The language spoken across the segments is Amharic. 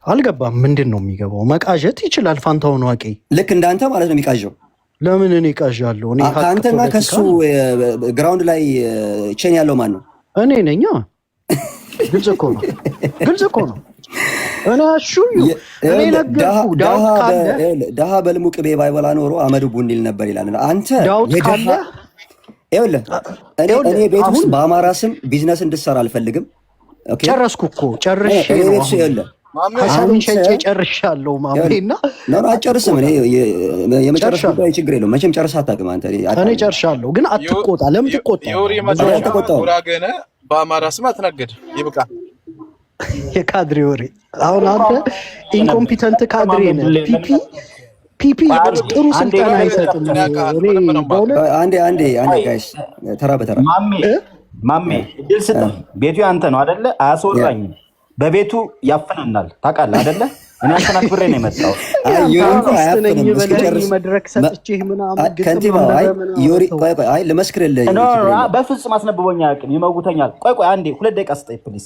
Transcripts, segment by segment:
አልገባም። ምንድን ነው የሚገባው? መቃዠት ይችላል ፋንታሁን ዋቄ ልክ እንዳንተ ማለት ነው የሚቃዠው። ለምን እኔ ቃዣለሁ? እኔ ከአንተና ከሱ ግራውንድ ላይ ቼን ያለው ማን ነው? እኔ ነኝ። ግልጽ እኮ ነው፣ ግልጽ እኮ ነው። እኔ እኔ ነገርኩህ። ዳውት ካለ ደሃ በልሙ ቅቤ ባይበላ ኖሮ አመዱ ቡኒል ነበር ይላል። አንተ ዳውት ካለ ይኸውልህ፣ እኔ ቤት ውስጥ በአማራ ስም ቢዝነስ እንድትሰራ አልፈልግም። ጨረስኩ እኮ ጨርሼ ነው። ሀሳቤን ሸጬ ጨርሻለሁ። ማሜና አጨርስም። እኔ የመጨረሻ ጉዳይ ችግር የለውም። መቼም ጨርሰህ አታውቅም አንተ። እኔ ጨርሻለሁ፣ ግን አትቆጣ። ለምን ትቆጣ? ጉራገነ በአማራ ስም አትነግድ። ይብቃ የካድሬ ወሬ። አሁን አንተ ኢንኮምፒተንት ካድሬ ነህ። ፒፒ ጥሩ ስልጠና አይሰጥም። አንዴ ጋይስ፣ ተራ በተራ ማሜ ድል ስጠኝ። ቤቱ ያንተ ነው አይደለ? አያስወራኝም። በቤቱ ያፈናናል። ታውቃለህ አይደለ? እኔ አንተን አክብሬ ነው የመጣው። መድረክ ሰጥቼህ ምናምን ልመስክርልህ። በፍጹም አስነብቦኝ አያውቅም። ይመጉተኛል። ቆይ አንዴ 2 ደቂቃ ስጠኝ ፕሊዝ።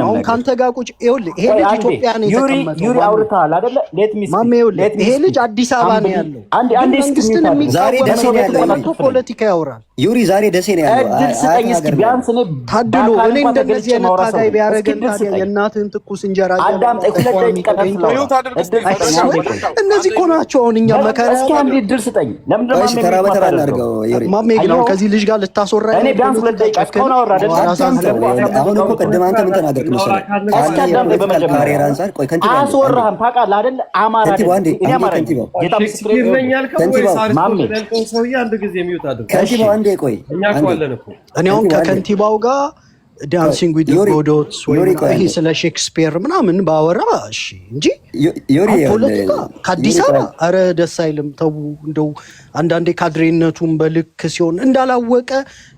አሁን ከአንተ ጋር ቁጭ ይኸውልህ፣ ይሄ ልጅ ኢትዮጵያ ነው የተቀመጠው። ዩሪ አውርተሃል አይደለ? ይሄ ልጅ አዲስ አበባ ነው ያለው። መንግስትን የሚቃወም ፖለቲካ ያወራል። ዩሪ ዛሬ ደሴ ነው ያለው። ታድሎ እኔ እንደነዚህ አይነት ታጋይ ቢያደርገን ታዲያ የእናትህን ትኩስ እንጀራ እነዚህ እኮ ናቸው። አሁን እኛ መከራ ድል ስጠኝ። ተራ በተራ እናድርገው። ማሜ ግን አሁን ከዚህ ልጅ ጋር ልታስወራ እኔ ቢያንስ 2 ደቂቃ እስካሁን አወራ አይደል? አሁን እኮ ቅድም አንተ ምን ተናገርክ መሰለህ? ካሪየር አንፃር ቆይ ከንቲባ አስወራህም ታውቃለህ አይደል? አማራ አይደል? እኔ አማራ ጌታ ምስክሬ አንዴ ቆይ እኔ አሁን ከከንቲባው ጋር ዳንሲንግ ዊዝ ጎዶትስ ወይ ይሄ ስለ ሼክስፒር ምናምን ባወራ እሺ እንጂ ፖለቲካ ከአዲስ አበባ ኧረ ደስ አይልም። ተው እንደው አንዳንዴ ካድሬነቱን በልክ ሲሆን እንዳላወቀ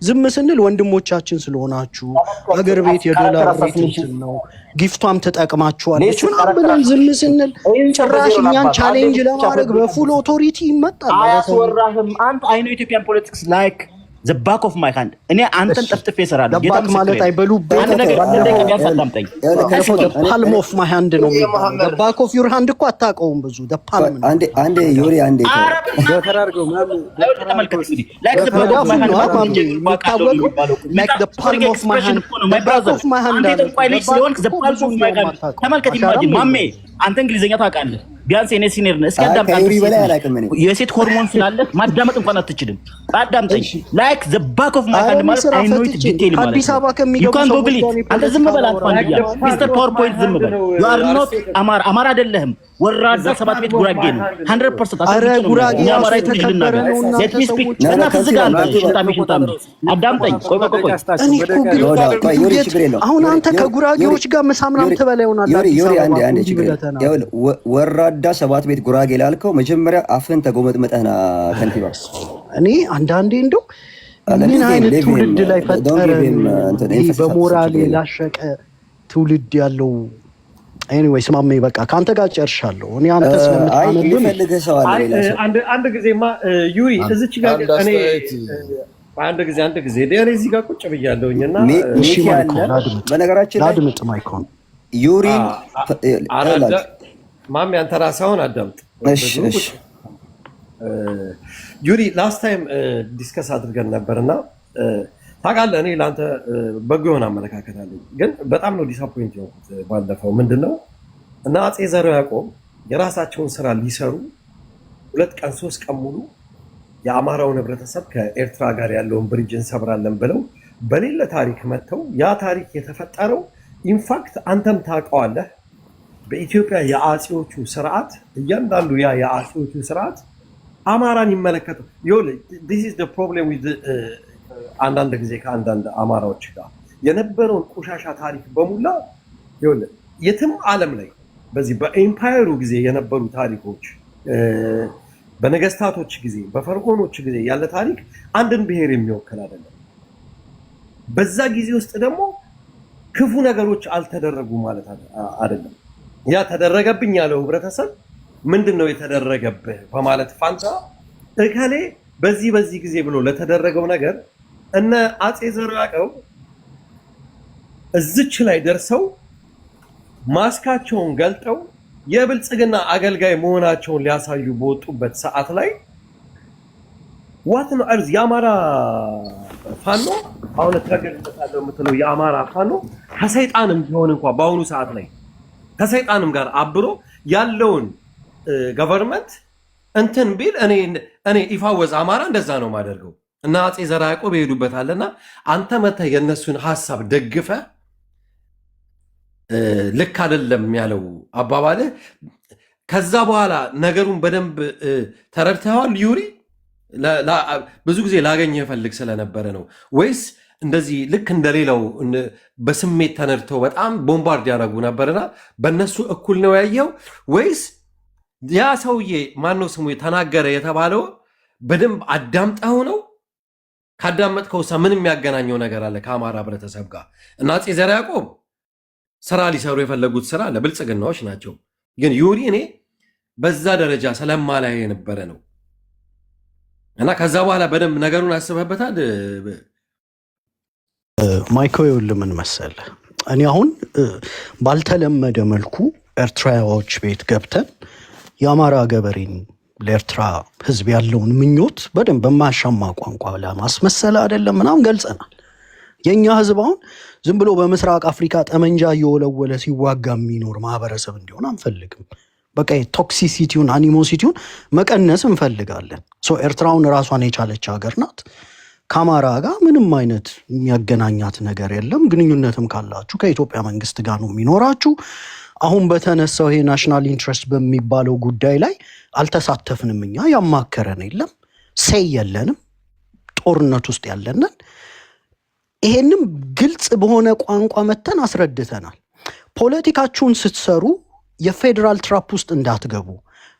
ዝም ስንል ወንድሞቻችን ስለሆናችሁ አገር ቤት የዶላር ሬት ነው ጊፍቷም ተጠቅማችኋለች ምናምን ብለን ዝም ስንል ጭራሽ እኛን ቻሌንጅ ለማድረግ በፉል ኦቶሪቲ ይመጣል። አያስወራህም አንተ። አይ ኖ ኢትዮጵያን ፖለቲክስ ላይክ the back of my hand። እኔ አንተን ጠፍጥፌ እሰራለሁ። ጌታ ማለት አይበሉብኝ። አንተ ነገር ቢያሳዳምጠኝ palm of my hand ነው የሚባለው። the back of your hand እኮ አታውቀውም ብዙ the palm። አንዴ ዩሪ አንዴ ተራርገው ምናምን ተመልከት እንግዲህ like the back of my hand like the palm of my hand the back of my hand the palm of my hand ተመልከት። ኢማጂን ማሜ አንተ እንግሊዘኛ ታውቃለህ ቢያንስ እኔ ሲኒየር ነህ። እስኪ አዳምጣኝ። የሴት ሆርሞን ስላለ ማዳመጥ እንኳን አትችልም። አዳምጠኝ። like the back of my hand ማለት I know it detail ማለት አዲስ አበባ ከሚገቡ ሰዎች አንተ ዝም በል አንተ ሚስተር ፓወርፖይንት ዝም በል። you are not አማራ አይደለህም። ወራዳ 7 ቤት ጉራጌ ነው 100%። አረ ጉራጌ አማራ የተከበረ ነውና let me speak እና ተዝጋል ሽንታም አዳምጠኝ። ቆይ እኔ እኮ አሁን አንተ ከጉራጌዎች ጋር መሳምናም ትበላ ይሆናል። አዲስ አበባ አንዴ ወራዳ 7 ቤት ጉራጌ ላልከው መጀመሪያ አፍን ተጎመጥመጠህና ከንቲባ። እኔ አንዳንዴ እንደው ምን አይነት ትውልድ ላይ ፈጠረን? በሞራል ላሸቀ ትውልድ ያለው ኤኒዌይስ ማሜ በቃ ካንተ ጋር ጨርሻለሁ። እኔ አንተ ስለምታነብም አንድ ጊዜማ ዩሪ እዚች ጋር እኔ አንድ ጊዜ ዴሬ እዚህ ጋር ቁጭ ብያለሁኝና እሺ ማይኮን በነገራችን ላይ አድምጥ ማይኮን ዩሪ ማሜ አንተ ራስህ አሁን አዳምጥ። እሺ ዩሪ ላስት ታይም ዲስከስ አድርገን ነበርና ታውቃለህ እኔ ለአንተ በጎ የሆነ አመለካከት አለኝ፣ ግን በጣም ነው ዲስአፖይንት የሆንኩት ባለፈው። ምንድነው እና አፄ ዘርዓ ያዕቆብ የራሳቸውን ስራ ሊሰሩ 2 ቀን 3 ቀን ሙሉ የአማራውን ህብረተሰብ ከኤርትራ ጋር ያለውን ብሪጅ እንሰብራለን ብለው በሌለ ታሪክ መጥተው ያ ታሪክ የተፈጠረው ኢንፋክት አንተም ታውቀዋለህ በኢትዮጵያ የአፄዎቹ ስርዓት እያንዳንዱ ያ የአፄዎቹ ስርዓት አማራን ይመለከቱ። this is the problem with አንዳንድ ጊዜ ከአንዳንድ አማራዎች ጋር የነበረውን ቆሻሻ ታሪክ በሙላ የትም ዓለም ላይ በዚህ በኤምፓየሩ ጊዜ የነበሩ ታሪኮች በነገስታቶች ጊዜ በፈርዖኖች ጊዜ ያለ ታሪክ አንድን ብሔር የሚወክል አይደለም። በዛ ጊዜ ውስጥ ደግሞ ክፉ ነገሮች አልተደረጉ ማለት አይደለም። ያ ተደረገብኝ ያለው ህብረተሰብ ምንድነው የተደረገብህ በማለት ፋንታ እከሌ በዚህ ጊዜ ብሎ ለተደረገው ነገር እነ አጼ ዘርዓ ያዕቆብ እዚች ላይ ደርሰው ማስካቸውን ገልጠው የብልጽግና አገልጋይ መሆናቸውን ሊያሳዩ በወጡበት ሰዓት ላይ ዋት ነው አርዝ የአማራ ፋኖ አሁን ተገለጣለው የምትለው የአማራ ፋኖ ከሰይጣንም ቢሆን እንኳን በአሁኑ ሰዓት ላይ ከሰይጣንም ጋር አብሮ ያለውን ገቨርንመንት እንትን ቢል እኔ ኢፋወዝ አማራ እንደዛ ነው ማደርገው እና አጼ ዘርዓ ያዕቆብ ይሄዱበታልና አንተ መተህ የነሱን ሐሳብ ደግፈ ልክ አይደለም ያለው አባባለ ከዛ በኋላ ነገሩን በደንብ ተረድተዋል ዩሪ ብዙ ጊዜ ላገኘህ ፈልግ ስለነበረ ነው ወይስ እንደዚህ ልክ እንደሌላው በስሜት ተነድተው በጣም ቦምባርድ ያደርጉ ነበርና በእነሱ እኩል ነው ያየው ወይስ ያ ሰውዬ ማነው ስሙ ተናገረ የተባለው በደንብ አዳምጠው ነው ካዳመጥከው ምን የሚያገናኘው ነገር አለ ከአማራ ህብረተሰብ ጋር እና አጼ ዘርዓ ያዕቆብ ስራ ሊሰሩ የፈለጉት ስራ ለብልጽግናዎች ናቸው ግን ዩሪ እኔ በዛ ደረጃ ስለማላይ የነበረ ነው እና ከዛ በኋላ በደንብ ነገሩን አስበህበታል ማይክሮዌቭ ምን መሰለህ እኔ አሁን ባልተለመደ መልኩ ኤርትራዎች ቤት ገብተን የአማራ ገበሬን ለኤርትራ ህዝብ ያለውን ምኞት በደንብ በማሻማ ቋንቋ ለማስመሰል አይደለም ምናምን ገልጸናል የኛ ህዝብ አሁን ዝም ብሎ በምስራቅ አፍሪካ ጠመንጃ እየወለወለ ሲዋጋ የሚኖር ማህበረሰብ እንዲሆን አንፈልግም በቃ ቶክሲሲቲውን አኒሞሲቲውን መቀነስ እንፈልጋለን ኤርትራውን ራሷን የቻለች ሀገር ናት ከአማራ ጋር ምንም አይነት የሚያገናኛት ነገር የለም ግንኙነትም ካላችሁ ከኢትዮጵያ መንግስት ጋር ነው የሚኖራችሁ አሁን በተነሳው ይሄ ናሽናል ኢንትረስት በሚባለው ጉዳይ ላይ አልተሳተፍንም እኛ ያማከረን የለም ሰይ የለንም ጦርነት ውስጥ ያለንን ይሄንም ግልጽ በሆነ ቋንቋ መተን አስረድተናል ፖለቲካችሁን ስትሰሩ የፌደራል ትራፕ ውስጥ እንዳትገቡ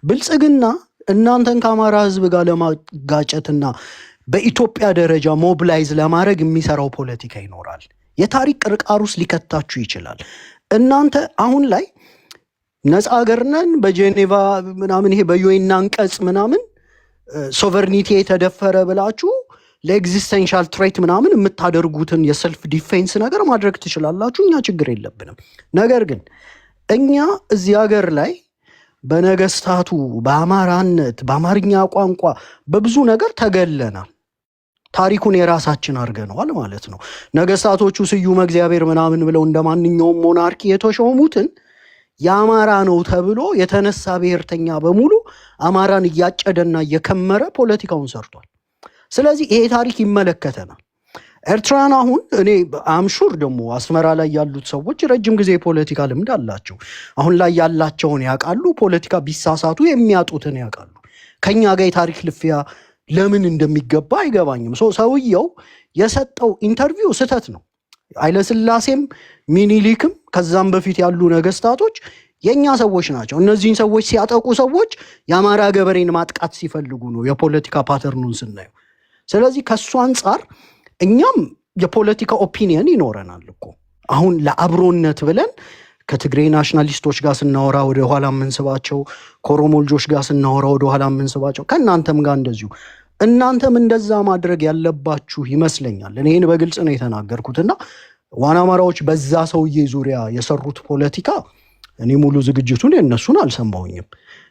ብልጽግና እናንተን ከአማራ ህዝብ ጋር ለማጋጨትና በኢትዮጵያ ደረጃ ሞቢላይዝ ለማድረግ የሚሰራው ፖለቲካ ይኖራል የታሪክ ቅርቃር ውስጥ ሊከታችሁ ይችላል እናንተ አሁን ላይ ነፃ ሀገር ነን በጄኔቫ ምናምን ይሄ በዩኤን አንቀጽ ምናምን ሶቨርኒቲ የተደፈረ ብላችሁ ለኤግዚስተንሻል ትሬት ምናምን የምታደርጉትን የሰልፍ ዲፌንስ ነገር ማድረግ ትችላላችሁ እኛ ችግር የለብንም ነገር ግን እኛ እዚህ ሀገር ላይ በነገስታቱ በአማራነት በአማርኛ ቋንቋ በብዙ ነገር ተገለናል ታሪኩን የራሳችን አድርገነዋል ማለት ነው ነገስታቶቹ ስዩመ እግዚአብሔር ምናምን ብለው እንደማንኛውም ሞናርኪ የተሾሙትን የአማራ ነው ተብሎ የተነሳ ብሔርተኛ በሙሉ አማራን እያጨደና እየከመረ ፖለቲካውን ሰርቷል ስለዚህ ይሄ ታሪክ ይመለከተናል ኤርትራን አሁን እኔ አምሹር ደግሞ አስመራ ላይ ያሉት ሰዎች ረጅም ጊዜ ፖለቲካ ልምድ አላቸው አሁን ላይ ያላቸውን ያውቃሉ ፖለቲካ ቢሳሳቱ የሚያጡትን ያውቃሉ ከኛ ጋር የታሪክ ልፊያ ለምን እንደሚገባ አይገባኝም ሰውየው የሰጠው ኢንተርቪው ስህተት ነው ኃይለሥላሴም ሚኒሊክም ከዛም በፊት ያሉ ነገስታቶች የኛ ሰዎች ናቸው እነዚህን ሰዎች ሲያጠቁ ሰዎች የአማራ ገበሬን ማጥቃት ሲፈልጉ ነው የፖለቲካ ፓተርኑን ስናየው ስለዚህ ከሱ አንፃር እኛም የፖለቲካ ኦፒኒየን ይኖረናል እኮ አሁን ለአብሮነት ብለን ከትግሬ ናሽናሊስቶች ጋር ስናወራ ወደ ኋላ የምንስባቸው ከኦሮሞ ልጆች ጋር ስናወራ ወደ ኋላ የምንስባቸው ከእናንተም ጋር እንደዚሁ እናንተም እንደዛ ማድረግ ያለባችሁ ይመስለኛል እኔን በግልጽ ነው የተናገርኩትና ዋና አማራዎች በዛ ሰውዬ ዙሪያ የሰሩት ፖለቲካ እኔ ሙሉ ዝግጅቱን የነሱን አልሰማሁኝም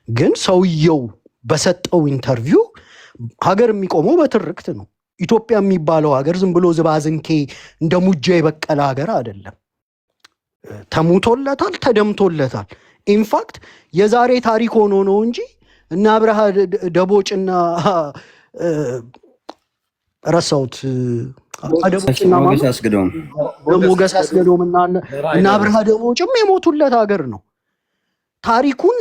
ግን ሰውየው በሰጠው ኢንተርቪው ሀገር የሚቆመው በትርክት ነው ኢትዮጵያ የሚባለው ሀገር ዝም ብሎ ዝባዝንኬ እንደ ሙጃ የበቀለ ሀገር አይደለም ተሙቶለታል ተደምቶለታል ኢንፋክት የዛሬ ታሪክ ሆኖ ነው እንጂ እና አብርሃ ደቦጭና ረሳውት ሞገስ አስገዶምና እና አብርሃ ደቦጭም የሞቱለት ሀገር ነው ታሪኩን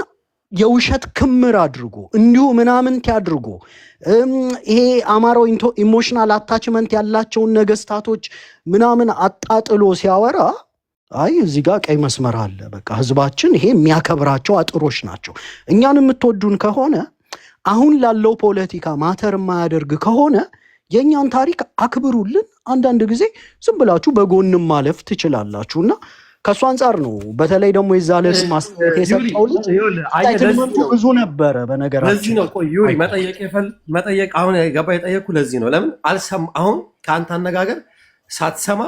የውሸት ክምር አድርጎ እንዲሁ ምናምንት ያድርጎ ይሄ አማራው ኢሞሽናል አታችመንት ያላቸውን ነገስታቶች ምናምን አጣጥሎ ሲያወራ አይ እዚህ ጋር ቀይ መስመር አለ በቃ ህዝባችን ይሄ የሚያከብራቸው አጥሮች ናቸው እኛን የምትወዱን ከሆነ አሁን ላለው ፖለቲካ ማተር የማያደርግ ከሆነ የኛን ታሪክ አክብሩልን አንዳንድ ጊዜ ዝም ብላችሁ በጎንም ማለፍ ትችላላችሁና ከሱ አንጻር ነው። በተለይ ደግሞ የዛለስ ማስተያየት የሰጠው ልጅ ታይትልመንቱ ብዙ ነበረ። በነገራችን ለዚህ ነው ቆይ መጠየቅ አሁን ገባ የጠየቅኩ ለዚህ ነው። ለምን አሁን ከአንተ አነጋገር ሳትሰማ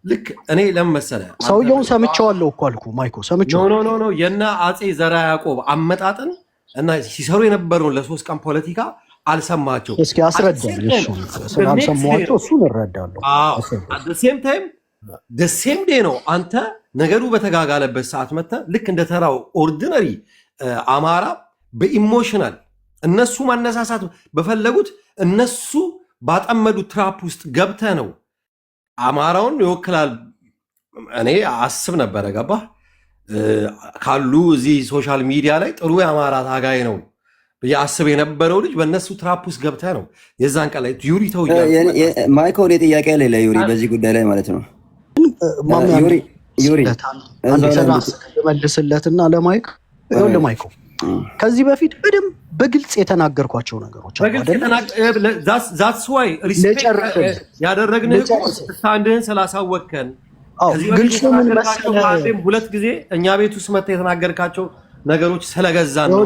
ልክ እኔ ለምን መሰለህ ሰውየውን ሰምቼዋለሁ እኮ አልኩ ማይኮ ሰምቼዋለሁ። ኖ የነ አፄ ዘርዓ ያዕቆብ አመጣጥን እና ሲሰሩ የነበረውን ለ3 ቀን ፖለቲካ አልሰማቸው። እስኪ አስረዳኝ። እሱ ስላልሰማቸው እሱን እረዳለሁ። ሴም ታይም ሴም ዴይ ነው አንተ ነገሩ በተጋጋለበት ሰዓት መጥተህ ልክ እንደ ተራው ኦርዲነሪ አማራ በኢሞሽናል እነሱ ማነሳሳት በፈለጉት እነሱ ባጠመዱት ትራፕ ውስጥ ገብተህ ነው አማራውን ይወክላል እኔ አስብ ነበረ። ገባህ ካሉ እዚህ ሶሻል ሚዲያ ላይ ጥሩ የአማራ ታጋይ ነው አስብ የነበረው ልጅ በእነሱ ትራፕ ውስጥ ገብተህ ነው የዛን ቀን ላይ ዩሪ ተው ማይኮ እኔ ጥያቄ አለ ለዩሪ በዚህ ጉዳይ ላይ ማለት ነው። ዩሪ መልስለትና ለማይክ ለማይኮ ከዚህ በፊት በደንብ በግልጽ የተናገርኳቸው ነገሮች ያደረግንህ ስታንድህን ስላሳወቅከን ሁለት ጊዜ እኛ ቤት ውስጥ መጥተህ የተናገርካቸው ነገሮች ስለገዛ ነው።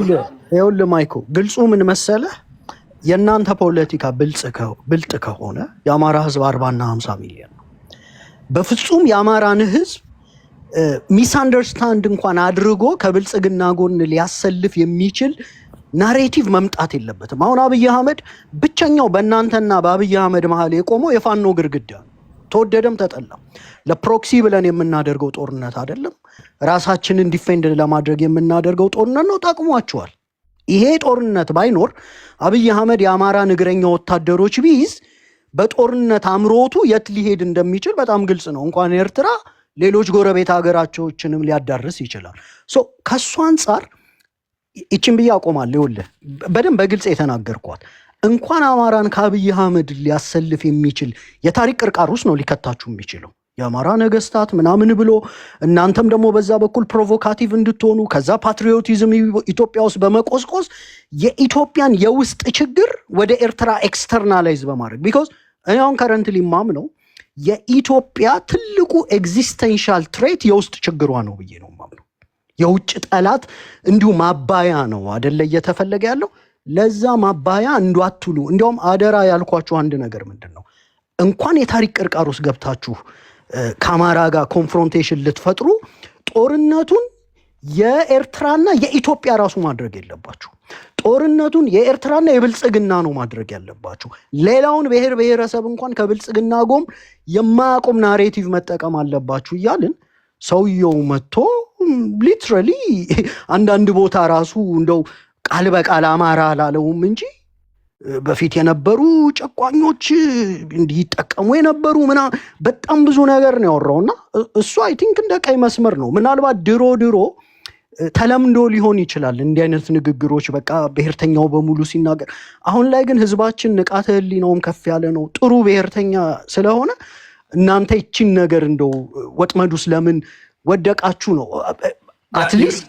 ይኸውልህ ማይኮ ግልጹ ምን መሰለህ፣ የእናንተ ፖለቲካ ብልጥ ከሆነ የአማራ ህዝብ 40 እና 50 ሚሊዮን ነው። በፍጹም የአማራን ህዝብ ሚስአንደርስታንድ እንኳን አድርጎ ከብልጽግና ጎን ሊያሰልፍ የሚችል ናሬቲቭ መምጣት የለበትም። አሁን አብይ አህመድ ብቸኛው በእናንተና በአብይ አህመድ መሀል የቆመው የፋኖ ግርግዳ ነው። ተወደደም ተጠላም ለፕሮክሲ ብለን የምናደርገው ጦርነት አይደለም። ራሳችንን ዲፌንድ ለማድረግ የምናደርገው ጦርነት ነው። ጠቅሟቸዋል። ይሄ ጦርነት ባይኖር አብይ አህመድ የአማራን እግረኛ ወታደሮች ቢይዝ በጦርነት አምሮቱ የት ሊሄድ እንደሚችል በጣም ግልጽ ነው። እንኳን ኤርትራ ሌሎች ጎረቤት ሀገራቸውችንም ሊያዳርስ ይችላል። ከሱ አንጻር ይችን ብዬ አቆማለሁ። ይኸውልህ በደንብ በግልጽ የተናገርኳት እንኳን አማራን ከአብይ አህመድ ሊያሰልፍ የሚችል የታሪክ ቅርቃር ውስጥ ነው ሊከታችሁ የሚችለው የአማራ ነገስታት ምናምን ብሎ እናንተም ደግሞ በዛ በኩል ፕሮቮካቲቭ እንድትሆኑ ከዛ ፓትሪዮቲዝም ኢትዮጵያ ውስጥ በመቆስቆስ የኢትዮጵያን የውስጥ ችግር ወደ ኤርትራ ኤክስተርናላይዝ በማድረግ ቢኮዝ እኔ አሁን ከረንትሊ ማምነው የኢትዮጵያ ትልቁ ኤግዚስተንሻል ትሬት የውስጥ ችግሯ ነው ብዬ ነው ማምነው። የውጭ ጠላት እንዲሁ ማባያ ነው አደለ እየተፈለገ ያለው። ለዛ ማባያ እንዷትሉ እንዲያውም አደራ ያልኳችሁ አንድ ነገር ምንድን ነው፣ እንኳን የታሪክ ቅርቃር ውስጥ ገብታችሁ ከአማራ ጋር ኮንፍሮንቴሽን ልትፈጥሩ ጦርነቱን የኤርትራና የኢትዮጵያ ራሱ ማድረግ የለባችሁ። ጦርነቱን የኤርትራና የብልጽግና ነው ማድረግ ያለባችሁ። ሌላውን ብሔር ብሔረሰብ እንኳን ከብልጽግና ጎም የማያቆም ናሬቲቭ መጠቀም አለባችሁ እያልን ሰውየው መጥቶ ሊትራሊ አንዳንድ ቦታ ራሱ እንደው ቃል በቃል አማራ አላለውም እንጂ በፊት የነበሩ ጨቋኞች እንዲጠቀሙ የነበሩ በጣም ብዙ ነገር ነው ያወራውና እሱ አይ ቲንክ እንደ ቀይ መስመር ነው። ምናልባት ድሮ ተለምዶ ሊሆን ይችላል እንዲህ አይነት ንግግሮች በቃ ብሔርተኛው በሙሉ ሲናገር። አሁን ላይ ግን ህዝባችን ንቃተ ህሊናውም ከፍ ያለ ነው፣ ጥሩ ብሔርተኛ ስለሆነ እናንተ ይችን ነገር እንደው ወጥመዱስ ለምን ወደቃችሁ ነው። አትሊስት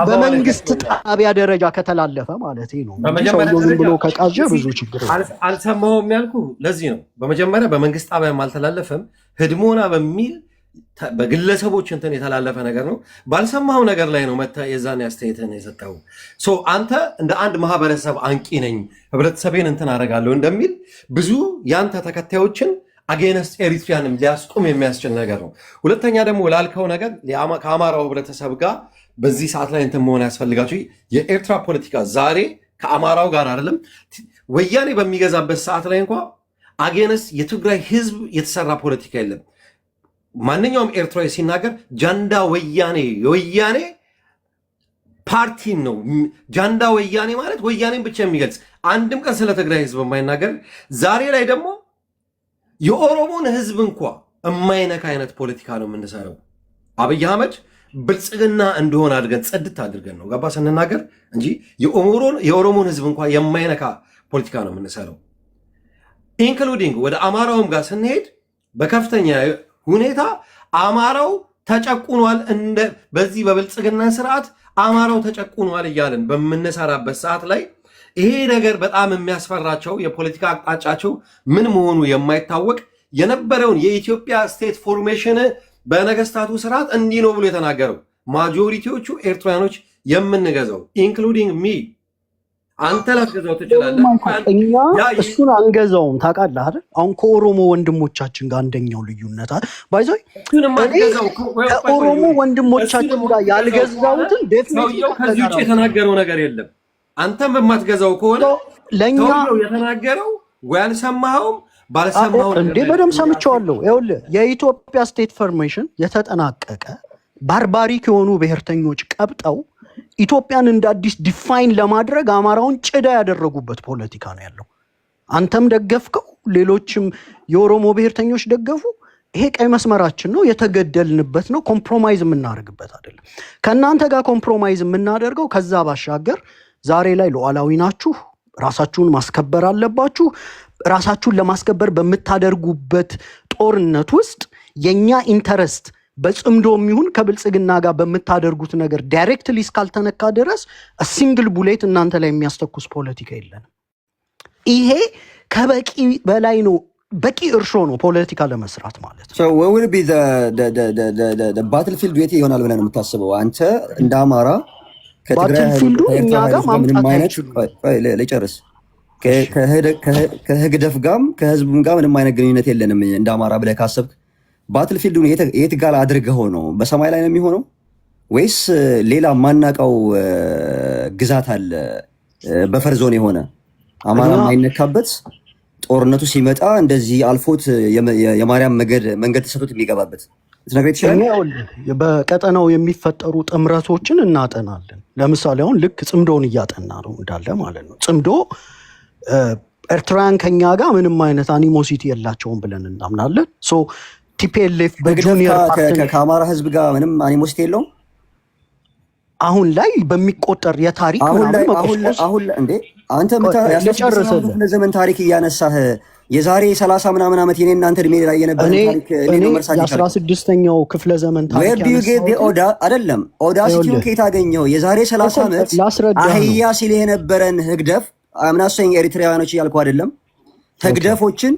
በመንግስት ጣቢያ ደረጃ ከተላለፈ ማለት ነው። ሰውየው ዝም ብሎ ከቃዠ ብዙ ችግር አልሰማሁም ያልኩ ለዚህ ነው። በመጀመሪያ በመንግስት ጣቢያም አልተላለፈም። ህድሞና በሚል በግለሰቦች እንትን የተላለፈ ነገር ነው። ባልሰማው ነገር ላይ ነው መታ የዛን አስተያየትን የሰጠው። አንተ እንደ አንድ ማህበረሰብ አንቂ ነኝ ህብረተሰቤን እንትን አደርጋለሁ እንደሚል ብዙ ያንተ ተከታዮችን አጌንስት ኤሪትሪያንም ሊያስቆም የሚያስችል ነገር ነው። ሁለተኛ ደግሞ ላልከው ነገር ከአማራው ህብረተሰብ ጋር በዚህ ሰዓት ላይ እንትን መሆን ያስፈልጋቸው። የኤርትራ ፖለቲካ ዛሬ ከአማራው ጋር አይደለም። ወያኔ በሚገዛበት ሰዓት ላይ እንኳ አጌንስት የትግራይ ህዝብ የተሰራ ፖለቲካ የለም። ማንኛውም ኤርትራዊ ሲናገር ጃንዳ ወያኔ የወያኔ ፓርቲን ነው። ጃንዳ ወያኔ ማለት ወያኔን ብቻ የሚገልጽ አንድም ቀን ስለ ትግራይ ህዝብ የማይናገር ዛሬ ላይ ደግሞ የኦሮሞን ህዝብ እንኳ የማይነካ አይነት ፖለቲካ ነው የምንሰራው። አብይ አህመድ ብልጽግና እንደሆነ አድርገን ጽድት አድርገን ነው ገባ ስንናገር እንጂ የኦሮሞን ህዝብ እንኳ የማይነካ ፖለቲካ ነው የምንሰራው። ኢንክሉዲንግ ወደ አማራውም ጋር ስንሄድ በከፍተኛ ሁኔታ አማራው ተጨቁኗል። በዚህ በብልጽግና ስርዓት አማራው ተጨቁኗል እያለን በምንሰራበት ሰዓት ላይ ይሄ ነገር በጣም የሚያስፈራቸው የፖለቲካ አቅጣጫቸው ምን መሆኑ የማይታወቅ የነበረውን የኢትዮጵያ ስቴት ፎርሜሽን በነገስታቱ ስርዓት እንዲህ ነው ብሎ የተናገረው ማጆሪቲዎቹ ኤርትራኖች የምንገዛው ኢንክሉዲንግ ሚ አንተ ላትገዛው ትችላለህ። እኛ እሱን አንገዛውም ታውቃለህ አይደል? አሁን ከኦሮሞ ወንድሞቻችን ጋር አንደኛው ልዩነት አይደል? ባይዘይ ከኦሮሞ ወንድሞቻችን ጋር ያልገዛውትን ዴፊኒትሊ ከዚህ ውጭ የተናገረው ነገር የለም። አንተም በማትገዛው ከሆነ ለኛ የተናገረው ወይ አልሰማኸውም ባልሰማኸው እንዴ? በደምብ ሰምቼዋለሁ። ይኸውልህ የኢትዮጵያ ስቴት ፎርሜሽን የተጠናቀቀ ባርባሪክ የሆኑ ብሔርተኞች ቀብጠው ኢትዮጵያን እንደ አዲስ ዲፋይን ለማድረግ አማራውን ጭዳ ያደረጉበት ፖለቲካ ነው ያለው። አንተም ደገፍከው፣ ሌሎችም የኦሮሞ ብሔርተኞች ደገፉ። ይሄ ቀይ መስመራችን ነው፣ የተገደልንበት ነው። ኮምፕሮማይዝ የምናደርግበት አይደለም። ከእናንተ ጋር ኮምፕሮማይዝ የምናደርገው ከዛ ባሻገር ዛሬ ላይ ሉዓላዊ ናችሁ፣ ራሳችሁን ማስከበር አለባችሁ። ራሳችሁን ለማስከበር በምታደርጉበት ጦርነት ውስጥ የኛ ኢንተረስት በጽምዶ የሚሆን ከብልጽግና ጋር በምታደርጉት ነገር ዳይሬክትሊ እስካልተነካ ድረስ ሲንግል ቡሌት እናንተ ላይ የሚያስተኩስ ፖለቲካ የለንም። ይሄ ከበቂ በላይ ነው። በቂ እርሾ ነው ፖለቲካ ለመስራት ማለት ነው። what will be the battlefield የት ይሆናል ብለን የምታስበው አንተ እንደ አማራ? ባትልፊልዱ እኛ ጋር ማምጣት አይችሉም። ልጨርስ። ከህግደፍ ጋርም ከህዝቡም ጋር ምንም አይነት ግንኙነት የለንም እንደ አማራ ብለህ ካሰብክ ባትልፊልዱ የት ጋር አድርገው ነው? በሰማይ ላይ ነው የሚሆነው ወይስ ሌላ ማናቀው ግዛት አለ በፈርዞን የሆነ አማራ የማይነካበት ጦርነቱ ሲመጣ እንደዚህ አልፎት የማርያም መንገድ ተሰጥቶት የሚገባበት ትነግረኝ ትችላለህ? በቀጠናው የሚፈጠሩ ጥምረቶችን እናጠናለን። ለምሳሌ አሁን ልክ ጽምዶን እያጠና ነው እንዳለ ማለት ነው። ጽምዶ ኤርትራውያን ከኛ ጋር ምንም አይነት አኒሞሲቲ የላቸውም ብለን እናምናለን። ቲፒኤልኤፍ በጁኒየር ከአማራ ህዝብ ጋር ምንም አኒሞሲቲ የለውም። አሁን ላይ በሚቆጠር የታሪክ አሁን እንዴ አንተ ዘመን ታሪክ እያነሳህ የዛሬ 30 ምናምን ዓመት የኔ እናንተ እድሜ ላይ የነበረ ታሪክ ነው መርሳት ይችላል። 16ኛው ክፍለ ዘመን ታሪክ አይደለም። ኦዳሲቲውን ከየት አገኘው? የዛሬ 30 ዓመት አህያ ሲል የነበረን ህግደፍ አምናሰኝ ኤሪትሪያኖች እያልኩ አይደለም። ህግደፎችን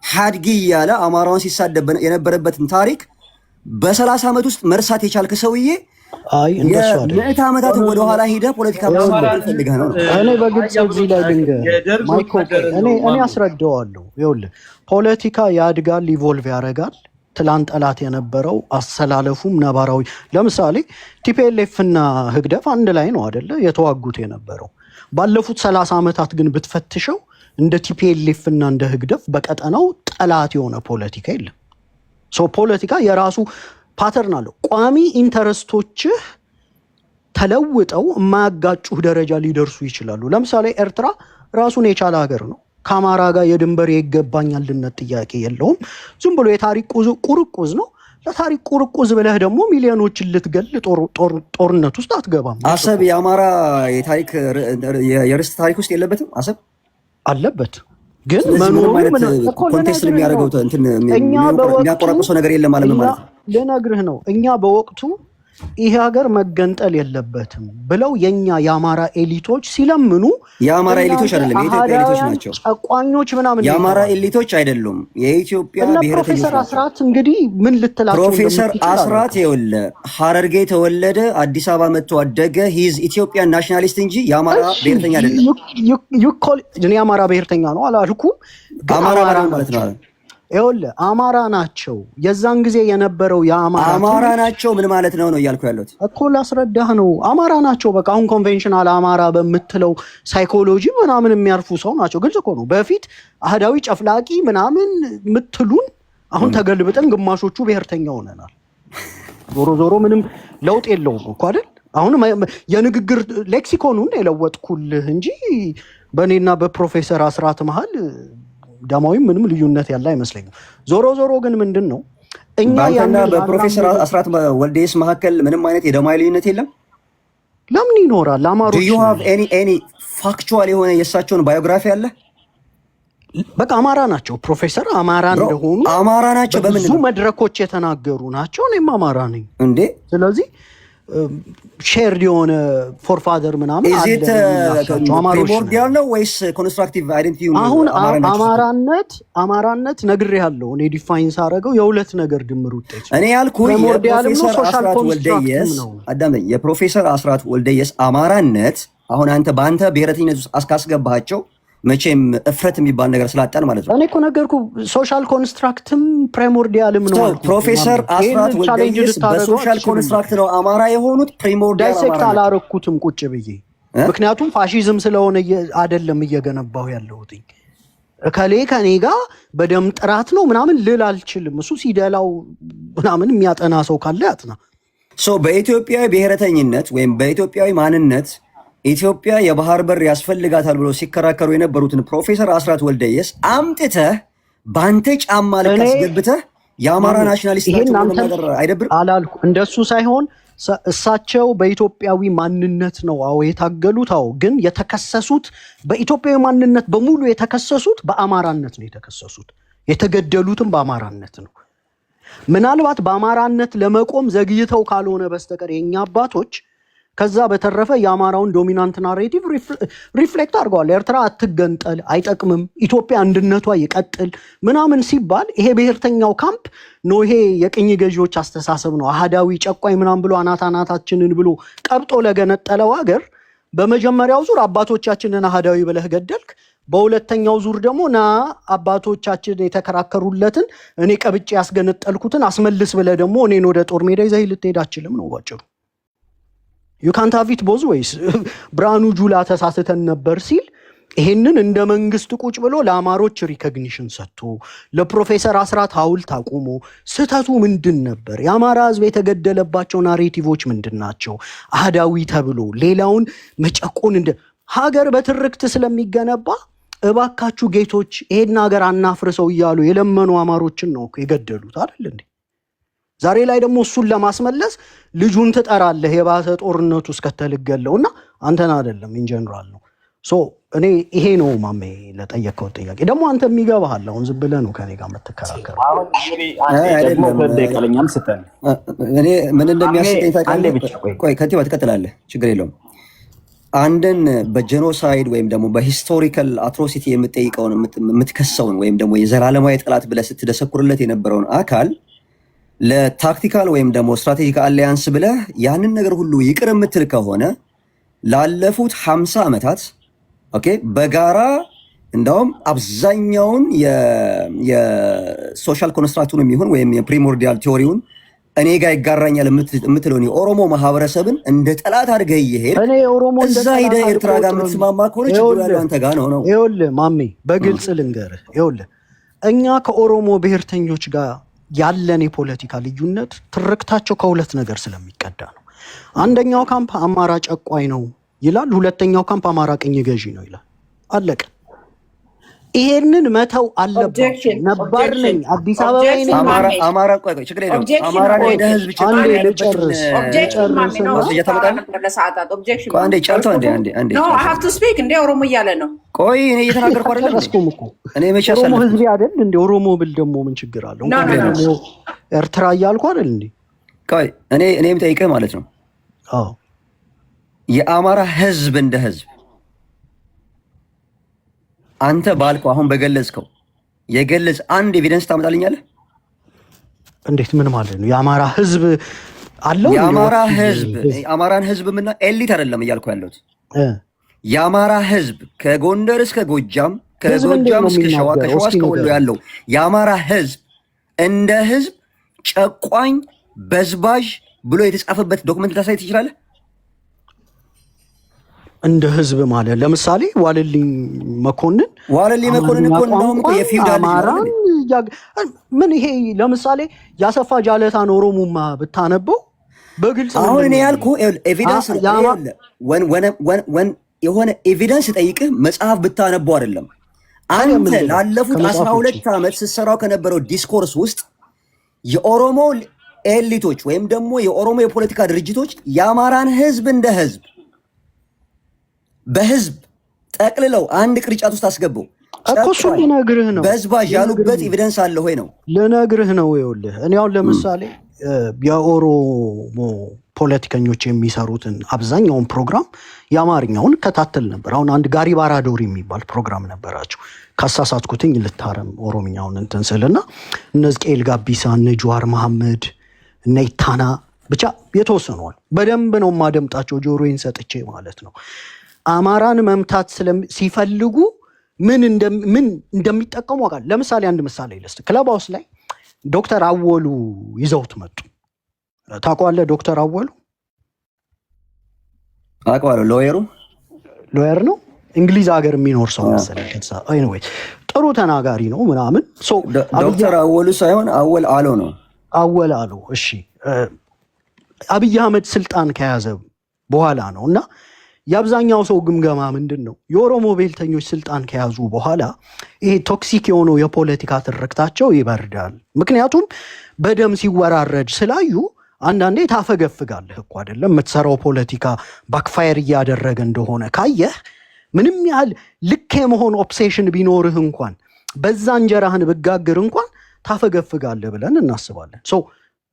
ሀድጊ እያለ አማራውን ሲሳደብ የነበረበትን ታሪክ በ30 ዓመት ውስጥ መርሳት የቻልክ ሰውዬ እንደሱ አይደለም። ለእታ ዓመታት ወደ ኋላ ሄደህ ፖለቲካ መስራት ፈልገህ ነው። እኔ በግልጽ እዚህ ላይ እኔ አስረዳዋለሁ። ይኸውልህ ፖለቲካ ያድጋል፣ ኢቮልቭ ያደርጋል። ትላንት ጠላት የነበረው አሰላለፉም ነባራዊ ለምሳሌ ቲፒኤልኤፍ እና ህግደፍ አንድ ላይ ነው አይደለ የተዋጉት የነበረው። ባለፉት 30 ዓመታት ግን ብትፈትሸው እንደ ቲፒኤልኤፍ እና እንደ ህግደፍ በቀጠናው ጠላት የሆነ ፖለቲካ የለም። ፖለቲካ የራሱ ፓተርን አለው። ቋሚ ኢንተረስቶችህ ተለውጠው የማያጋጩህ ደረጃ ሊደርሱ ይችላሉ። ለምሳሌ ኤርትራ ራሱን የቻለ ሀገር ነው። ከአማራ ጋር የድንበር የይገባኛልነት ጥያቄ የለውም። ዝም ብሎ የታሪክ ቁርቁዝ ነው። ለታሪክ ቁርቁዝ ብለህ ደግሞ ሚሊዮኖችን ልትገል ጦርነት ውስጥ አትገባም። አሰብ የአማራ የታሪክ የርስት ታሪክ ውስጥ የለበትም። አሰብ አለበት፣ ግን መኖሩ ኮንቴክስት የሚያደርገው የሚያቆራቁሰው ነገር የለም ማለት ነው። ልነግርህ ነው። እኛ በወቅቱ ይሄ ሀገር መገንጠል የለበትም ብለው የኛ የአማራ ኤሊቶች ሲለምኑ፣ የአማራ ኤሊቶች አይደለም የኢትዮጵያ ኤሊቶች ናቸው። ጨቋኞች ምናምን የአማራ ኤሊቶች አይደሉም። የኢትዮጵያ ብሔረተኞች ፕሮፌሰር አስራት እንግዲህ ምን ልትላቸው? ፕሮፌሰር አስራት ይኸውልህ ሐረርጌ ተወለደ፣ አዲስ አበባ መጥቶ አደገ። ሂዝ ኢትዮጵያን ናሽናሊስት እንጂ የአማራ ብሔርተኛ አይደለም። የአማራ ብሔርተኛ ነው አላልኩም። አማራ ማለት ነው። ይኸውልህ አማራ ናቸው። የዛን ጊዜ የነበረው አማራ ናቸው ምን ማለት ነው እያልኩ ያለሁት እኮ ላስረዳህ ነው። አማራ ናቸው በቃ አሁን ኮንቬንሽናል አማራ በምትለው ሳይኮሎጂ ምናምን የሚያርፉ ሰው ናቸው። ግልጽ እኮ ነው። በፊት አህዳዊ ጨፍላቂ ምናምን ምትሉን አሁን ተገልብጠን ግማሾቹ ብሔርተኛ ሆነናል። ዞሮ ዞሮ ምንም ለውጥ የለውም እኮ አይደል? አሁን የንግግር ሌክሲኮኑን የለወጥኩልህ እንጂ በእኔና በፕሮፌሰር አስራት መሀል ደማዊ ምንም ልዩነት ያለ አይመስለኝም። ዞሮ ዞሮ ግን ምንድን ነው እኛ ያና በፕሮፌሰር አስራት ወልዴስ መካከል ምንም አይነት የደማዊ ልዩነት የለም። ለምን ይኖራል? አማሮች do you have any factual የሆነ የእሳቸውን ባዮግራፊ አለ? በቃ አማራ ናቸው። ፕሮፌሰር አማራ እንደሆኑ አማራ ናቸው። በምን ብዙ መድረኮች የተናገሩ ናቸው። እኔም አማራ ነኝ እንዴ። ስለዚህ ሼርድ የሆነ ፎርፋደር ምናምን ፕሪሞርዲያል ነው ወይስ ኮንስትራክቲቭ አይደንቲቲ? አሁን አማራነት ነግሬሃለሁ። እኔ ዲፋይን ሳደርገው የሁለት ነገር ድምር ውጤት እኔ ያልኩህ የፕሮፌሰር አስራት ወልደየስ አማራነት አሁን አንተ በአንተ ብሔረተኝነት ውስጥ አስካስገባቸው መቼም እፍረት የሚባል ነገር ስላጣን ማለት ነው። እኔ እኮ ነገርኩህ ሶሻል ኮንስትራክትም ፕሪሞርዲያልም ነው። ፕሮፌሰር አስራት ወልደየስ በሶሻል ኮንስትራክት ነው አማራ የሆኑት። ፕሪሞርዲያል ዳይሴክት አላረኩትም ቁጭ ብዬ፣ ምክንያቱም ፋሺዝም ስለሆነ አይደለም እየገነባሁ ያለሁት። እከሌ ከኔ ጋር በደም ጥራት ነው ምናምን ልል አልችልም። እሱ ሲደላው ምናምን የሚያጠና ሰው ካለ ያጥና። በኢትዮጵያዊ ብሔረተኝነት ወይም በኢትዮጵያዊ ማንነት ኢትዮጵያ የባህር በር ያስፈልጋታል ብሎ ሲከራከሩ የነበሩትን ፕሮፌሰር አስራት ወልደየስ አምጥተህ በአንተ ጫማ ልክ አስገብተህ የአማራ ናሽናሊስት ናቸው አይደብር አላልኩ። እንደሱ ሳይሆን እሳቸው በኢትዮጵያዊ ማንነት ነው የታገሉት። ግን የተከሰሱት በኢትዮጵያዊ ማንነት በሙሉ የተከሰሱት በአማራነት ነው የተከሰሱት። የተገደሉትም በአማራነት ነው። ምናልባት በአማራነት ለመቆም ዘግይተው ካልሆነ በስተቀር የኛ አባቶች ከዛ በተረፈ የአማራውን ዶሚናንት ናሬቲቭ ሪፍሌክት አድርገዋል። ኤርትራ አትገንጠል፣ አይጠቅምም፣ ኢትዮጵያ አንድነቷ ይቀጥል ምናምን ሲባል ይሄ ብሔርተኛው ካምፕ ነው። ይሄ የቅኝ ገዢዎች አስተሳሰብ ነው። አህዳዊ ጨቋኝ ምናምን ብሎ አናታችንን ብሎ ቀብጦ ለገነጠለው ሀገር በመጀመሪያው ዙር አባቶቻችንን አህዳዊ ብለህ ገደልክ። በሁለተኛው ዙር ደግሞ አባቶቻችን የተከራከሩለትን እኔ ቀብጬ ያስገነጠልኩትን አስመልስ ብለህ ደግሞ እኔን ወደ ጦር ሜዳ ይዘህ ልትሄድ አትችልም ነው ባጭሩ። ዩ ካንት ሃቭ ኢት ቦዝ ዌይስ። ብርሃኑ ጁላ ተሳስተን ነበር ሲል ይሄንን እንደ መንግስት ቁጭ ብሎ ለአማሮች ሪኮግኒሽን ሰጥቶ ለፕሮፌሰር አስራት ሐውልት አቁሞ ስህተቱ ምንድን ነበር? የአማራ ህዝብ የተገደለባቸው ናሬቲቮች ምንድን ናቸው? አህዳዊ ተብሎ ሌላውን መጨቆን እንደ ሀገር በትርክት ስለሚገነባ እባካችሁ ጌቶች ይሄን ሀገር አናፍርሰው እያሉ የለመኑ አማሮችን ነው የገደሉት አይደል እንዴ? ዛሬ ላይ ደግሞ እሱን ለማስመለስ ልጁን ትጠራለህ የባሰ ጦርነቱ እስከተልገለውና አንተን አይደለም ኢንጀነራል ነው። እኔ ይሄ ነው ማሜ ለጠየቀው ጥያቄ ደግሞ አንተ የሚገባሃል። አሁን ዝም ብለህ ነው ከኔ ጋር የምትከራከረው። እኔ ምን እንደሚያስጠኝ ታውቃለህ? ቆይ ከቲባ ትቀጥላለህ፣ ችግር የለውም። አንድን በጄኖሳይድ ወይም ደግሞ በሂስቶሪካል አትሮሲቲ የምትጠይቀውን የምትከሰውን ወይም ደግሞ የዘላለማዊ ጠላት ብለህ ስትደሰኩርለት የነበረውን አካል ለታክቲካል ወይም ደግሞ ስትራቴጂክ አሊያንስ ብለህ ያንን ነገር ሁሉ ይቅር የምትል ከሆነ ላለፉት 50 ዓመታት በጋራ እንደውም አብዛኛውን የሶሻል ኮንስትራክቱን የሚሆን ወይም የፕሪሞርዲያል ቲዮሪውን እኔ ጋር ይጋራኛል የምትለውን የኦሮሞ ማህበረሰብን እንደ ጠላት አድርገህ እየሄድክ እዛ ሄደህ ኤርትራ ጋር የምትስማማ ከሆነ ችግሩ ያለው አንተ ጋር ነው። ይኸውልህ ማሜ በግልጽ ልንገርህ፣ ይኸውልህ እኛ ከኦሮሞ ብሔርተኞች ጋር ያለን የፖለቲካ ልዩነት ትርክታቸው ከሁለት ነገር ስለሚቀዳ ነው። አንደኛው ካምፕ አማራ ጨቋኝ ነው ይላል፣ ሁለተኛው ካምፕ አማራ ቅኝ ገዢ ነው ይላል። አለቀ። ይሄንን መተው አለባቸው። ነባር ነኝ አዲስ አበባ ነኝ አማራ ቆይ ችግር የለውም። አማራ ላይ ህዝብ ችግር ያለበት ኦሮሞ እያለ ነው። ቆይ እኔ እየተናገርኩ አይደለም እኔ መቼ ኦሮሞ ህዝብ አይደል እንዴ? ኦሮሞ ብል ደግሞ ምን ችግር አለው? ኤርትራ እያልኩ አይደል እንዴ? ቆይ እኔም ጠይቀህ ማለት ነው። አዎ የአማራ ህዝብ እንደ ህዝብ አንተ ባልከው አሁን በገለጽከው የገለጽ አንድ ኤቪደንስ ታመጣልኛለህ? እንዴት? ምን ማለት ነው? የአማራ ህዝብ አለው? የአማራ ህዝብ አማራን ህዝብ ምና ኤሊት አይደለም እያልኩ ያለሁት የአማራ ህዝብ ከጎንደር እስከ ጎጃም፣ ከጎጃም እስከ ሸዋ፣ ከሸዋ እስከ ወሎ ያለው የአማራ ህዝብ እንደ ህዝብ ጨቋኝ በዝባዥ ብሎ የተጻፈበት ዶክመንት ታሳይ ትችላለህ? እንደ ህዝብ ማለት ለምሳሌ ዋለልኝ መኮንን እኮ እንደውም የፊውዳል ምን ይሄ ለምሳሌ ያሰፋ ጃለታን ኦሮሞማ ብታነበው በግልጽ አሁን እኔ ያልኩ ኤቪደንስ የሆነ ኤቪደንስ ጠይቅህ መጽሐፍ ብታነበው አይደለም። አንተ ላለፉት 12 ዓመት ስትሰራው ከነበረው ዲስኮርስ ውስጥ የኦሮሞ ኤሊቶች ወይም ደግሞ የኦሮሞ የፖለቲካ ድርጅቶች የአማራን ህዝብ እንደ ህዝብ በህዝብ ጠቅልለው አንድ ቅርጫት ውስጥ አስገቡ እኮ እሱ ልነግርህ ነው። በዝባዥ ያሉበት ኤቪደንስ አለ ወይ ነው ልነግርህ ነው። ይኸውልህ እኔ አሁን ለምሳሌ የኦሮሞ ፖለቲከኞች የሚሰሩትን አብዛኛውን ፕሮግራም የአማርኛውን ከታተል ነበር። አሁን አንድ ጋሪ ባራዶሪ የሚባል ፕሮግራም ነበራቸው። ካሳሳትኩትኝ ልታረም ኦሮምኛውን እንትን ስልና እነ ሕዝቅኤል ጋቢሳ፣ እነ ጀዋር መሐመድ፣ እነ ኢታና ብቻ የተወሰነዋል። በደንብ ነው ማደምጣቸው ጆሮዬን ሰጥቼ ማለት ነው። አማራን መምታት ሲፈልጉ ምን እንደሚጠቀሙ አውቃለሁ። ለምሳሌ አንድ ምሳሌ ልስጥ። ክለብ ሃውስ ላይ ዶክተር አወሉ ይዘውት መጡ። ታውቀዋለህ? ዶክተር አወሉ አውቀዋለሁ። ሎየር ነው። እንግሊዝ ሀገር የሚኖር ሰው መሰለኝ። ኤኒዌይ ጥሩ ተናጋሪ ነው ምናምን። ዶክተር አወሉ ሳይሆን አወል አሎ ነው። አወል አሎ። እሺ አብይ አህመድ ስልጣን ከያዘ በኋላ ነው እና የአብዛኛው ሰው ግምገማ ምንድን ነው? የኦሮሞ ብሔርተኞች ስልጣን ከያዙ በኋላ ይሄ ቶክሲክ የሆነው የፖለቲካ ትርክታቸው ይበርዳል። ምክንያቱም በደም ሲወራረድ ስላዩ አንዳንዴ ታፈገፍጋለህ እኮ አይደለም። የምትሰራው ፖለቲካ ባክፋየር እያደረገ እንደሆነ ካየህ ምንም ያህል ልክ የመሆን ኦብሴሽን ቢኖርህ እንኳን በዛ እንጀራህን ብጋግር እንኳን ታፈገፍጋለህ ብለን እናስባለን።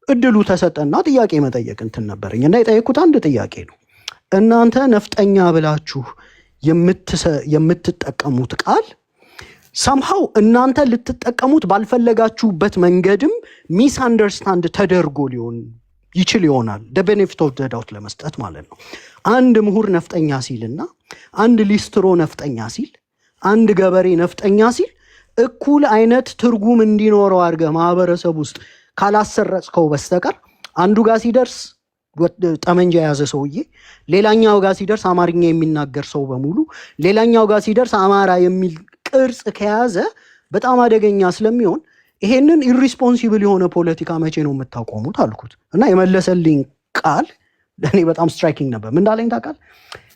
እድሉ ተሰጠና ጥያቄ መጠየቅ እንትን ነበረኝ እና የጠየኩት አንድ ጥያቄ ነው። እናንተ ነፍጠኛ ብላችሁ የምትጠቀሙት ቃል ሰምሃው እናንተ ልትጠቀሙት ባልፈለጋችሁበት መንገድም ሚስ አንደርስታንድ ተደርጎ ሊሆን ይችል ይሆናል። ቤኔፊት ኦፍ ዘ ዳውት ለመስጠት ማለት ነው። አንድ ምሁር ነፍጠኛ ሲልና አንድ ሊስትሮ ነፍጠኛ ሲል፣ አንድ ገበሬ ነፍጠኛ ሲል እኩል አይነት ትርጉም እንዲኖረው አድርገህ ማህበረሰብ ውስጥ ካላሰረጽከው በስተቀር አንዱ ጋር ሲደርስ ጠመንጃ የያዘ ሰውዬ፣ ሌላኛው ጋር ሲደርስ አማርኛ የሚናገር ሰው በሙሉ፣ ሌላኛው ጋር ሲደርስ አማራ የሚል ቅርጽ ከያዘ በጣም አደገኛ ስለሚሆን ይሄንን ኢሪስፖንሲብል የሆነ ፖለቲካ መቼ ነው የምታቆሙት አልኩት እና የመለሰልኝ ቃል ለእኔ በጣም ስትራይኪንግ ነበር። ምን እንዳለኝ ታውቃለህ?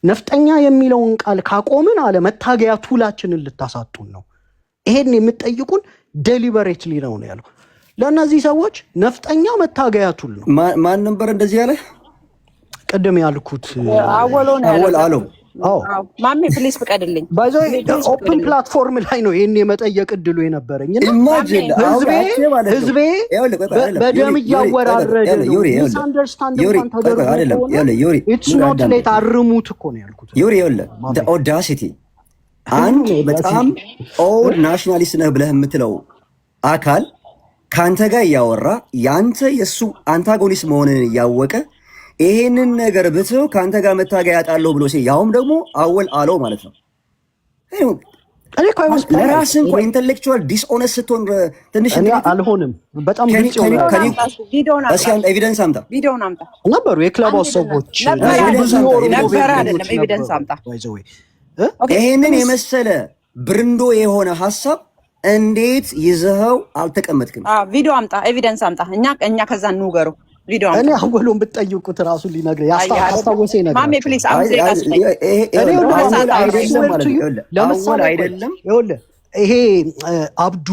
ነፍጠኛ የሚለውን ቃል ካቆምን አለ መታገያ ቱላችንን ልታሳጡን ነው። ይሄን የምትጠይቁን ዴሊበሬትሊ ነው ያለው። ለእነዚህ ሰዎች ነፍጠኛ መታገያ ቱል ነው። ማን ነበር እንደዚህ ያለ? ቅድም ያልኩት አወል አሎ። ማሜ ፕሊስ ፍቀድልኝ። ኦፕን ፕላትፎርም ላይ ነው ይህን የመጠየቅ እድሉ የነበረኝ። ህዝቤ በደም እያወራረደ ነው። ሚስአንደርስታንድ እንኳን ተደርጎ ኢትስ ኖት ሌት አርሙት እኮ ነው ያልኩት። ኦዳሲቲ አንድ በጣም ኦልድ ናሽናሊስት ነህ ብለህ የምትለው አካል ከአንተ ጋር እያወራ የአንተ የእሱ አንታጎኒስት መሆንን እያወቀ ይሄንን ነገር ብትው ከአንተ ጋር መታገያ ያጣለሁ ብሎ ያውም ደግሞ አወል አለው ማለት ነው። ለራስህ እንኳ ኢንተሌክቹዋል ዲስኦነስት ስትሆን ትንሽ አልሆንም። በጣም ኤቪደንስ አምጣ ነበሩ የክለብ ሰዎች ይሄንን የመሰለ ብርንዶ የሆነ ሀሳብ እንዴት ይዘኸው አልተቀመጥክም? ቪዲዮ አምጣ፣ ኤቪደንስ አምጣ። እኛ ከዛ እንውገሩ። ቪዲዮ አምጣ። እኔ አወሉን ብትጠይቁት ራሱ ሊነግረኝ ያስታወሰኝ ነገር ማሜ ፕሊዝ አይደለም። ይሄ አብዱ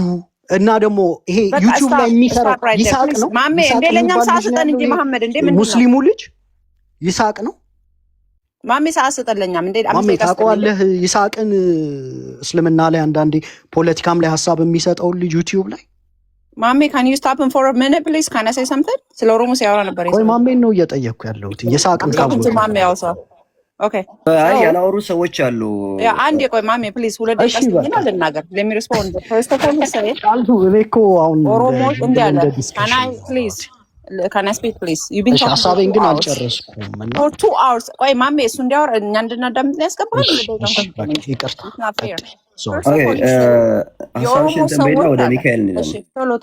እና ደግሞ ይሄ ዩቲዩብ ላይ የሚሰራው ይሳቅ ነው። ማሜ እንደ ለኛም ሳስጠን እንጂ መሐመድ እንደ ምን ሙስሊሙ ልጅ ይሳቅ ነው። ማሜ ሳስጠለኛም እንደ ማሜ ታውቀዋለህ? ይሳቅን እስልምና ላይ አንዳንዴ ፖለቲካም ላይ ሀሳብ የሚሰጠውን ልጅ ዩቲዩብ ላይ ማሜ ካን ዩ ስቶፕ ፎር አ ሚኒት ፕሊዝ ካን አይ ሴይ ሰምቲንግ? ስለ ኦሮሞ ሲያወራ ነበር። ቆይ ማሜን ነው እየጠየቅኩ ያለሁት። ይሳቅን ካወቀ ማሜ ያውሳው። ኦኬ አይ ያላወሩ ሰዎች አሉ። ያ አንዴ ቆይ ማሜ ፕሊዝ ሁለት ደቂቃ ስጠኝና ልናገር። ሌት ሚ ሪስፖንድ ፈርስት ኦፍ ኦል ሰይ አልቱ እኮ አሁን ኦሮሞ እንዲያለ ካን አይ ፕሊዝ Can I speak please? You've been talking ሀሳቤን ግን አልጨረስኩም እና for 2 hours ቆይ ማሜ እሱ እንዲያወራ እኛ እንድናዳምጥ ነው ያስገባል። ይቅርታ ሀሳብሽን ተንበይና ወደ ሚካኤል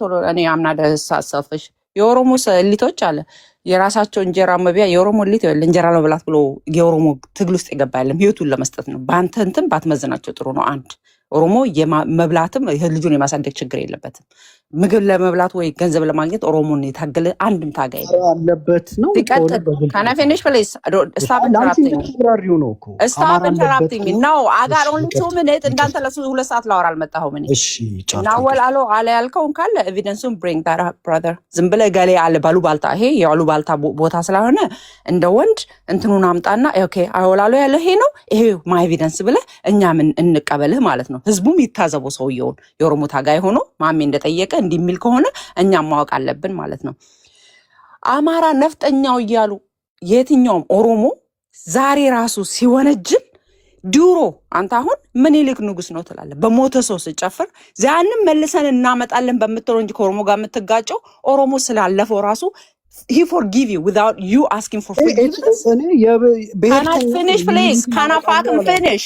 ቶሎ እኔ አምና ደሳሰፍሽ የኦሮሞ እሊቶች አለ የራሳቸው እንጀራ መብያ የኦሮሞ እሊት እንጀራ ነው ብላት ብሎ የኦሮሞ ትግል ውስጥ የገባ ያለም ህይወቱን ለመስጠት ነው። በአንተ እንትን ባትመዝናቸው ጥሩ ነው። አንድ ኦሮሞ መብላትም ልጁን የማሳደግ ችግር የለበትም። ምግብ ለመብላት ወይ ገንዘብ ለማግኘት ኦሮሞን የታገለ አንድም ታጋይ አለበት ነው። Can I finish please? Stop interrupting me. No, I got only 2 minutes እንዳንተ ለሱ 2 ሰዓት ላወራ አልመጣሁም እኔ። እሺ ናወል አለ ያልከውን ካለ ኤቪደንሱን bring that up brother። ዝም ብለህ ገሌ አለ ባሉባልታ ይሄ የባሉባልታ ቦታ ስለሆነ እንደ ወንድ እንትኑን አምጣና ኦኬ አወላሉ ያለ ይሄ ነው ይሄ ማይ ኤቪደንስ ብለህ እኛ ምን እንቀበልህ ማለት ነው። ህዝቡም ይታዘበው ሰውየውን የኦሮሞ ታጋይ ሆኖ ማሜ እንደጠየቀ እንዲሚል ከሆነ እኛም ማወቅ አለብን ማለት ነው። አማራ ነፍጠኛው እያሉ የትኛውም ኦሮሞ ዛሬ ራሱ ሲወነጅል ድሮ አንተ አሁን ምኒልክ ንጉስ ነው ትላለህ። በሞተ ሰው ስጨፍር ዛንም መልሰን እናመጣለን በምትለው እንጂ ከኦሮሞ ጋር የምትጋጨው ኦሮሞ ስላለፈው ራሱ he forgive you without you asking for forgiveness. Can I finish please? Can I fucking finish?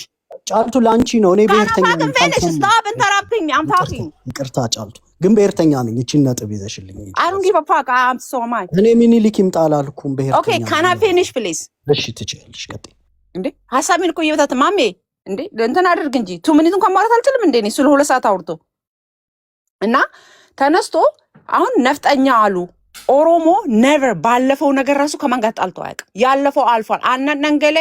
ጫልቱ ላንቺ ነው እኔ ብሔርተኛ ነኝ። Stop interrupting me. I'm talking. ይቅርታ ጫልቱ ግን ብሔርተኛ ነኝ። እቺን ነጥብ ይዘሽልኝ። I don't give a fuck. I'm so mad. እኔ ምኒልክ ይምጣ አላልኩም ብሔርተኛ። Okay, can I finish please? እሺ ትችያለሽ። ቀጥይ። እንዴ ሐሳቤን እኮ እየበታት ማሜ እንዴ እንትን አድርግ እንጂ 2 ሚኒት እንኳን ማለት አልችልም እንዴ እኔ ስለ 2 ሰዓት አውርቶ እና ተነስቶ አሁን ነፍጠኛ አሉ ኦሮሞ never ባለፈው ነገር ራሱ ከማን ጋር ጣልቶ አያውቅም። ያለፈው አልፏል። አናነንገለ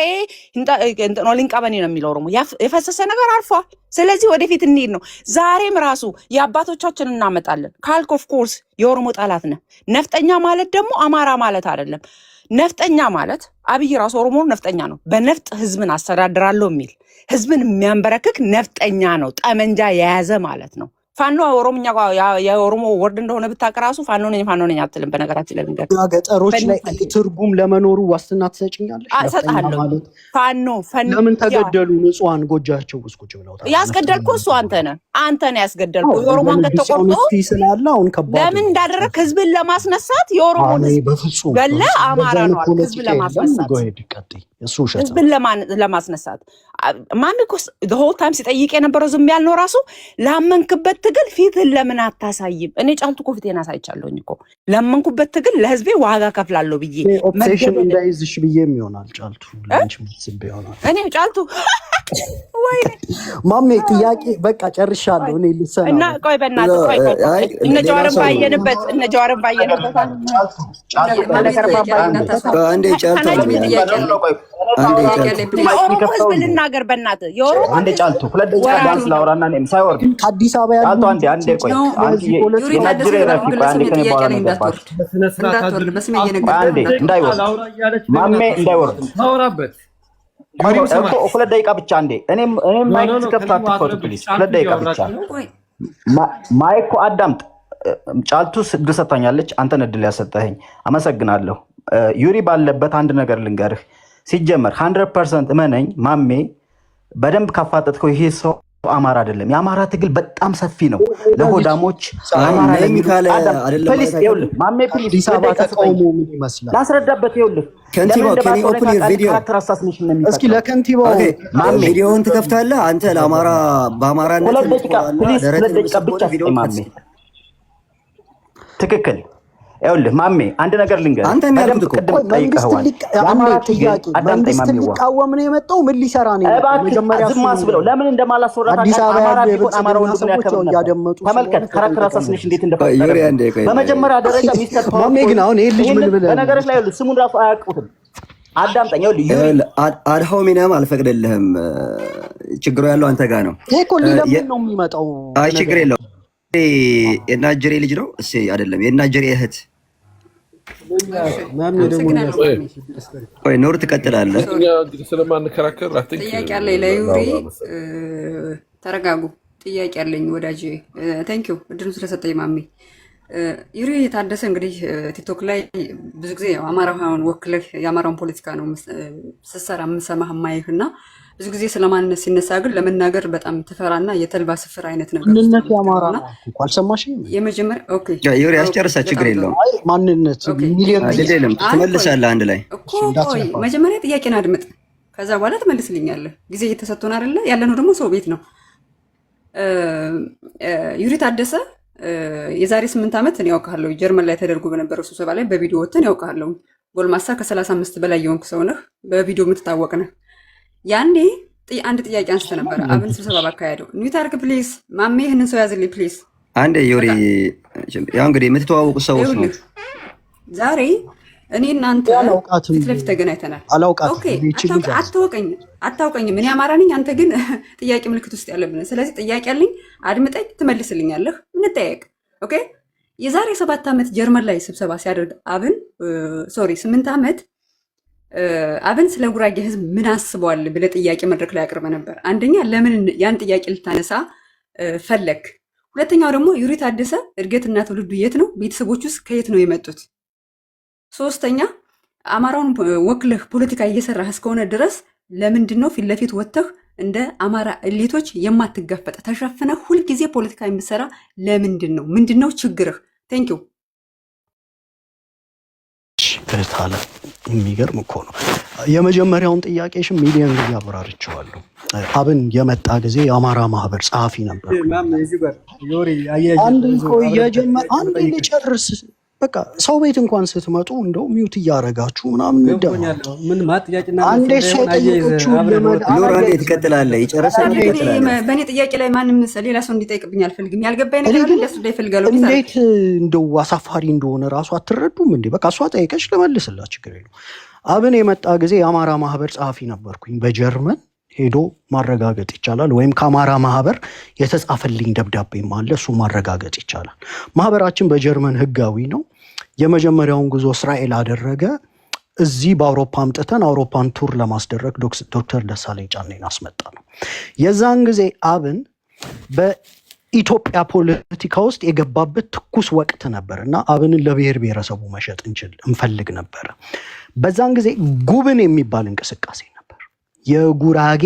እንትን ሊንቀበኔ ነው የሚለው ኦሮሞ የፈሰሰ ነገር አልፏል። ስለዚህ ወደፊት እንሂድ ነው። ዛሬም ራሱ የአባቶቻችን እናመጣለን ካልክ ኦፍ ኮርስ የኦሮሞ ጠላት ነህ። ነፍጠኛ ማለት ደግሞ አማራ ማለት አይደለም። ነፍጠኛ ማለት አብይ ራሱ ኦሮሞ ነፍጠኛ ነው። በነፍጥ ህዝብን አስተዳድራለሁ የሚል ህዝብን የሚያንበረክክ ነፍጠኛ ነው። ጠመንጃ የያዘ ማለት ነው። ፋኖ ኦሮምኛ የኦሮሞ ወርድ እንደሆነ ብታቀራሱ ፋኖ ነኝ አትልም። በነገራችን ላይ ነገር ገጠሮች ላይ ትርጉም ለመኖሩ ዋስትና ትሰጭኛለሽ? እሰጥሃለሁ። ፋኖ ለምን ተገደሉ? ንጹሃን ጎጃቸው ውስጥ ቁጭ ብለው ያስገደልኩ እሱ አንተ ነህ ያስገደልኩ። የኦሮሞ አንገት ተቆርጦ ስላለ አሁን ከባድ ለምን እንዳደረክ ህዝብን ለማስነሳት የኦሮሞ በፍጹም ገለ አማራ ነው ህዝብን ለማስነሳት ህዝብን ለማስነሳት ማን እኮ the whole time ሲጠይቅ የነበረው ዝም ያልነው ራሱ ላመንክበት ትግል ፊትን ለምን አታሳይም? እኔ ጫልቱ እኮ ፊቴን አሳይቻለሁኝ እኮ ለመንኩበት ትግል ለህዝቤ ዋጋ ከፍላለሁ ብዬ ኦፕሴሽን እንዳይዝሽ ብዬም ይሆናል ጫልቱ ለአንቺ ምትስብ ይሆናል። እኔ ጫልቱ ወይ ማሜ ጥያቄ በቃ ጨርሻለሁ። እኔ ልሰና እና ቆይ በእናትህ ቆይ እነ ጀዋርን ባየንበት አንዴ ጫልቱ የኦሮሞ ህዝብ ልናገር በእናትህ የኦሮሞ አንዴ ጫልቱ 2 ደቂቃ ዳንስ ላውራና እኔም ሳይወርድ ከአዲስ አበባ ያለው ጫልቱ አንዴ ቆይ የናጅሬ ረፊ አንዴ ከኔ በኋላ ነበር አንዴ እንዳይወርድ ማሜ እንዳይወርድ ታውራበት እኮ 2 ደቂቃ ብቻ አንዴ እኔም ማይክ ስከፍት አትፈቱ ፕሊዝ 2 ደቂቃ ብቻ ማይክ አዳምጥ። ጫልቱ እድል ሰጥታኛለች፣ አንተን እድል ያሰጠኸኝ አመሰግናለሁ። ዩሪ ባለበት አንድ ነገር ልንገርህ። ሲጀመር 100% እመነኝ ማሜ በደንብ ካፋጠጥከው ይሄ ሰው አማራ አይደለም። የአማራ ትግል በጣም ሰፊ ነው። ለሆዳሞች አማራ ለሚካለ አይደለም። ፕሊዝ ይኸውልህ ማሜ ፕሊዝ ተቃውሞ ምን ይመስላል ላስረዳበት። ይኸውልህ ከንቲባው ከኔ ኦፕን ዩር ቪዲዮ እስኪ ለከንቲባው ማሜ ቪዲዮውን ትከፍታለህ አንተ ለአማራ በአማራነት 2 ደቂቃ ፕሊዝ 2 ደቂቃ ብቻ ማሜ ትክክል። ይኸውልህ ማሜ አንድ ነገር ልንገርህ። አንተ ያልኩት እኮ መንግስት ሊቃወም ነው የመጣው። ምን ሊሰራ ነው? መጀመሪያ ዝም አስብለው ለምን እንደማላስወራ አማራ ቢሆን አማራ ወንድም ያከብራል። ተመልከት ካራክተር አሳሲኔሽን እንዴት እንደፈጠረ በመጀመሪያ ደረጃ ሚስተር ማሜ ግን አሁን ይሄ ልጅ ምን ብለህ በነገርህ ላይ ይኸውልህ ስሙን ራሱ አያውቁትም። አዳምጠኝ። ይኸውልህ አድሃውሚናም አልፈቅድልህም። ችግሩ ያለው አንተ ጋር ነው። ይሄ እኮ ሊለምን ነው የሚመጣው። አይ ችግር የለውም። የናጀሬ ልጅ ነው እሺ አይደለም የናጀሬ እህት ወይ ኖር ትቀጥላለህ። ስለማንከራከር ጥያቄ አለኝ ለዩሪ። ተረጋጉ። ጥያቄ አለኝ ወዳጅ። ታንክ ዩ እድሉን ስለሰጠኝ ማሜ። ዩሪ የታደሰ እንግዲህ ቲክቶክ ላይ ብዙ ጊዜ አማራውን ወክለህ የአማራውን ፖለቲካ ነው ስትሰራ የምሰማህ ማይህ እና ብዙ ጊዜ ስለማንነት ሲነሳ ግን ለመናገር በጣም ትፈራና የተልባ ስፍር አይነት ነገር ማንነት ያማራ ነው። አልሰማሽም? የመጀመሪያ ኦኬ ዩሪ አስጨርሳ ችግር የለውም። ማንነት ሚሊዮን አይደለም ትመልሳለህ አንድ ላይ እኮ። ቆይ መጀመሪያ ጥያቄን አድምጥ፣ ከዛ በኋላ ትመልስልኛለህ። ጊዜ እየተሰጥቶን አይደለ? ያለነው ደግሞ ሰው ቤት ነው። ዩሪ ታደሰ የዛሬ 8 ዓመት እኔ ያውቃለሁ ጀርመን ላይ ተደርጎ በነበረው ስብሰባ ላይ በቪዲዮ ወጥተን ያውቃለሁ። ጎልማሳ ከ35 በላይ የሆንክ ሰው ነህ፣ በቪዲዮ የምትታወቅ ነህ። ያኔ አንድ ጥያቄ አንስተ ነበረ። አብን ስብሰባ ባካሄደው ኒውት አርግ ፕሊዝ ማሜ ይህንን ሰው ያዝልኝ ፕሊዝ። አንዴ ዩሪ ያው እንግዲህ የምትተዋወቁ ሰዎች ነው። ዛሬ እኔ እናንተ ፊት ለፊት ተገናኝተናል። አታውቀኝም። እኔ አማራ ነኝ፣ አንተ ግን ጥያቄ ምልክት ውስጥ ያለብን። ስለዚህ ጥያቄ አለኝ፣ አድምጠኝ፣ ትመልስልኛለህ፣ እንጠያየቅ። ኦኬ። የዛሬ 7 ዓመት ጀርመን ላይ ስብሰባ ሲያደርግ አብን 8 ዓመት አብን ስለ ጉራጌ ህዝብ ምን አስበዋል ብለህ ጥያቄ መድረክ ላይ አቅርበ ነበር። አንደኛ ለምን ያን ጥያቄ ልታነሳ ፈለክ? ሁለተኛው ደግሞ ዩሪ ታደሰ እድገትና ትውልዱ የት ነው? ቤተሰቦቹስ ከየት ነው የመጡት? ሶስተኛ አማራውን ወክለህ ፖለቲካ እየሰራህ እስከሆነ ድረስ ለምንድን ነው ፊት ለፊት ወጥተህ እንደ አማራ እሊቶች የማትጋፈጥ? ተሸፍነህ ሁልጊዜ ፖለቲካ የምትሰራ ለምንድን ነው? ምንድነው ችግርህ? ቴንክ ዩ። ታለ የሚገርም እኮ ነው። የመጀመሪያውን ጥያቄሽን ሚሊዮን ጊዜ አብራርቼዋለሁ። አብን የመጣ ጊዜ የአማራ ማህበር ጸሐፊ ነበር። አንድ ልጨርስ። በቃ ሰው ቤት እንኳን ስትመጡ እንደው ሚውት እያረጋችሁ ምናምን አንዴ ሰው ጠየቀችው ትቀጥላለህ። ይጨርሳል። በእኔ ጥያቄ ላይ ማንም ሌላ ሰው እንዲጠይቅብኝ አልፈልግም። ያልገባኝ ነገር አለ ለሱ ይፈልጋለሁ። እንዴት እንደው አሳፋሪ እንደሆነ ራሱ አትረዱም እንዴ? በቃ እሷ ጠይቀች ልመልስላት፣ ችግር የለውም። አብን የመጣ ጊዜ የአማራ ማህበር ጸሐፊ ነበርኩኝ። በጀርመን ሄዶ ማረጋገጥ ይቻላል፣ ወይም ከአማራ ማህበር የተጻፈልኝ ደብዳቤም አለ፣ እሱ ማረጋገጥ ይቻላል። ማህበራችን በጀርመን ህጋዊ ነው። የመጀመሪያውን ጉዞ እስራኤል አደረገ። እዚህ በአውሮፓ አምጥተን አውሮፓን ቱር ለማስደረግ ዶክተር ደሳለኝ ጫኔን አስመጣ ነው። የዛን ጊዜ አብን በኢትዮጵያ ፖለቲካ ውስጥ የገባበት ትኩስ ወቅት ነበር እና አብንን ለብሔር ብሔረሰቡ መሸጥ እንፈልግ ነበረ። በዛን ጊዜ ጉብን የሚባል እንቅስቃሴ ነበር፣ የጉራጌ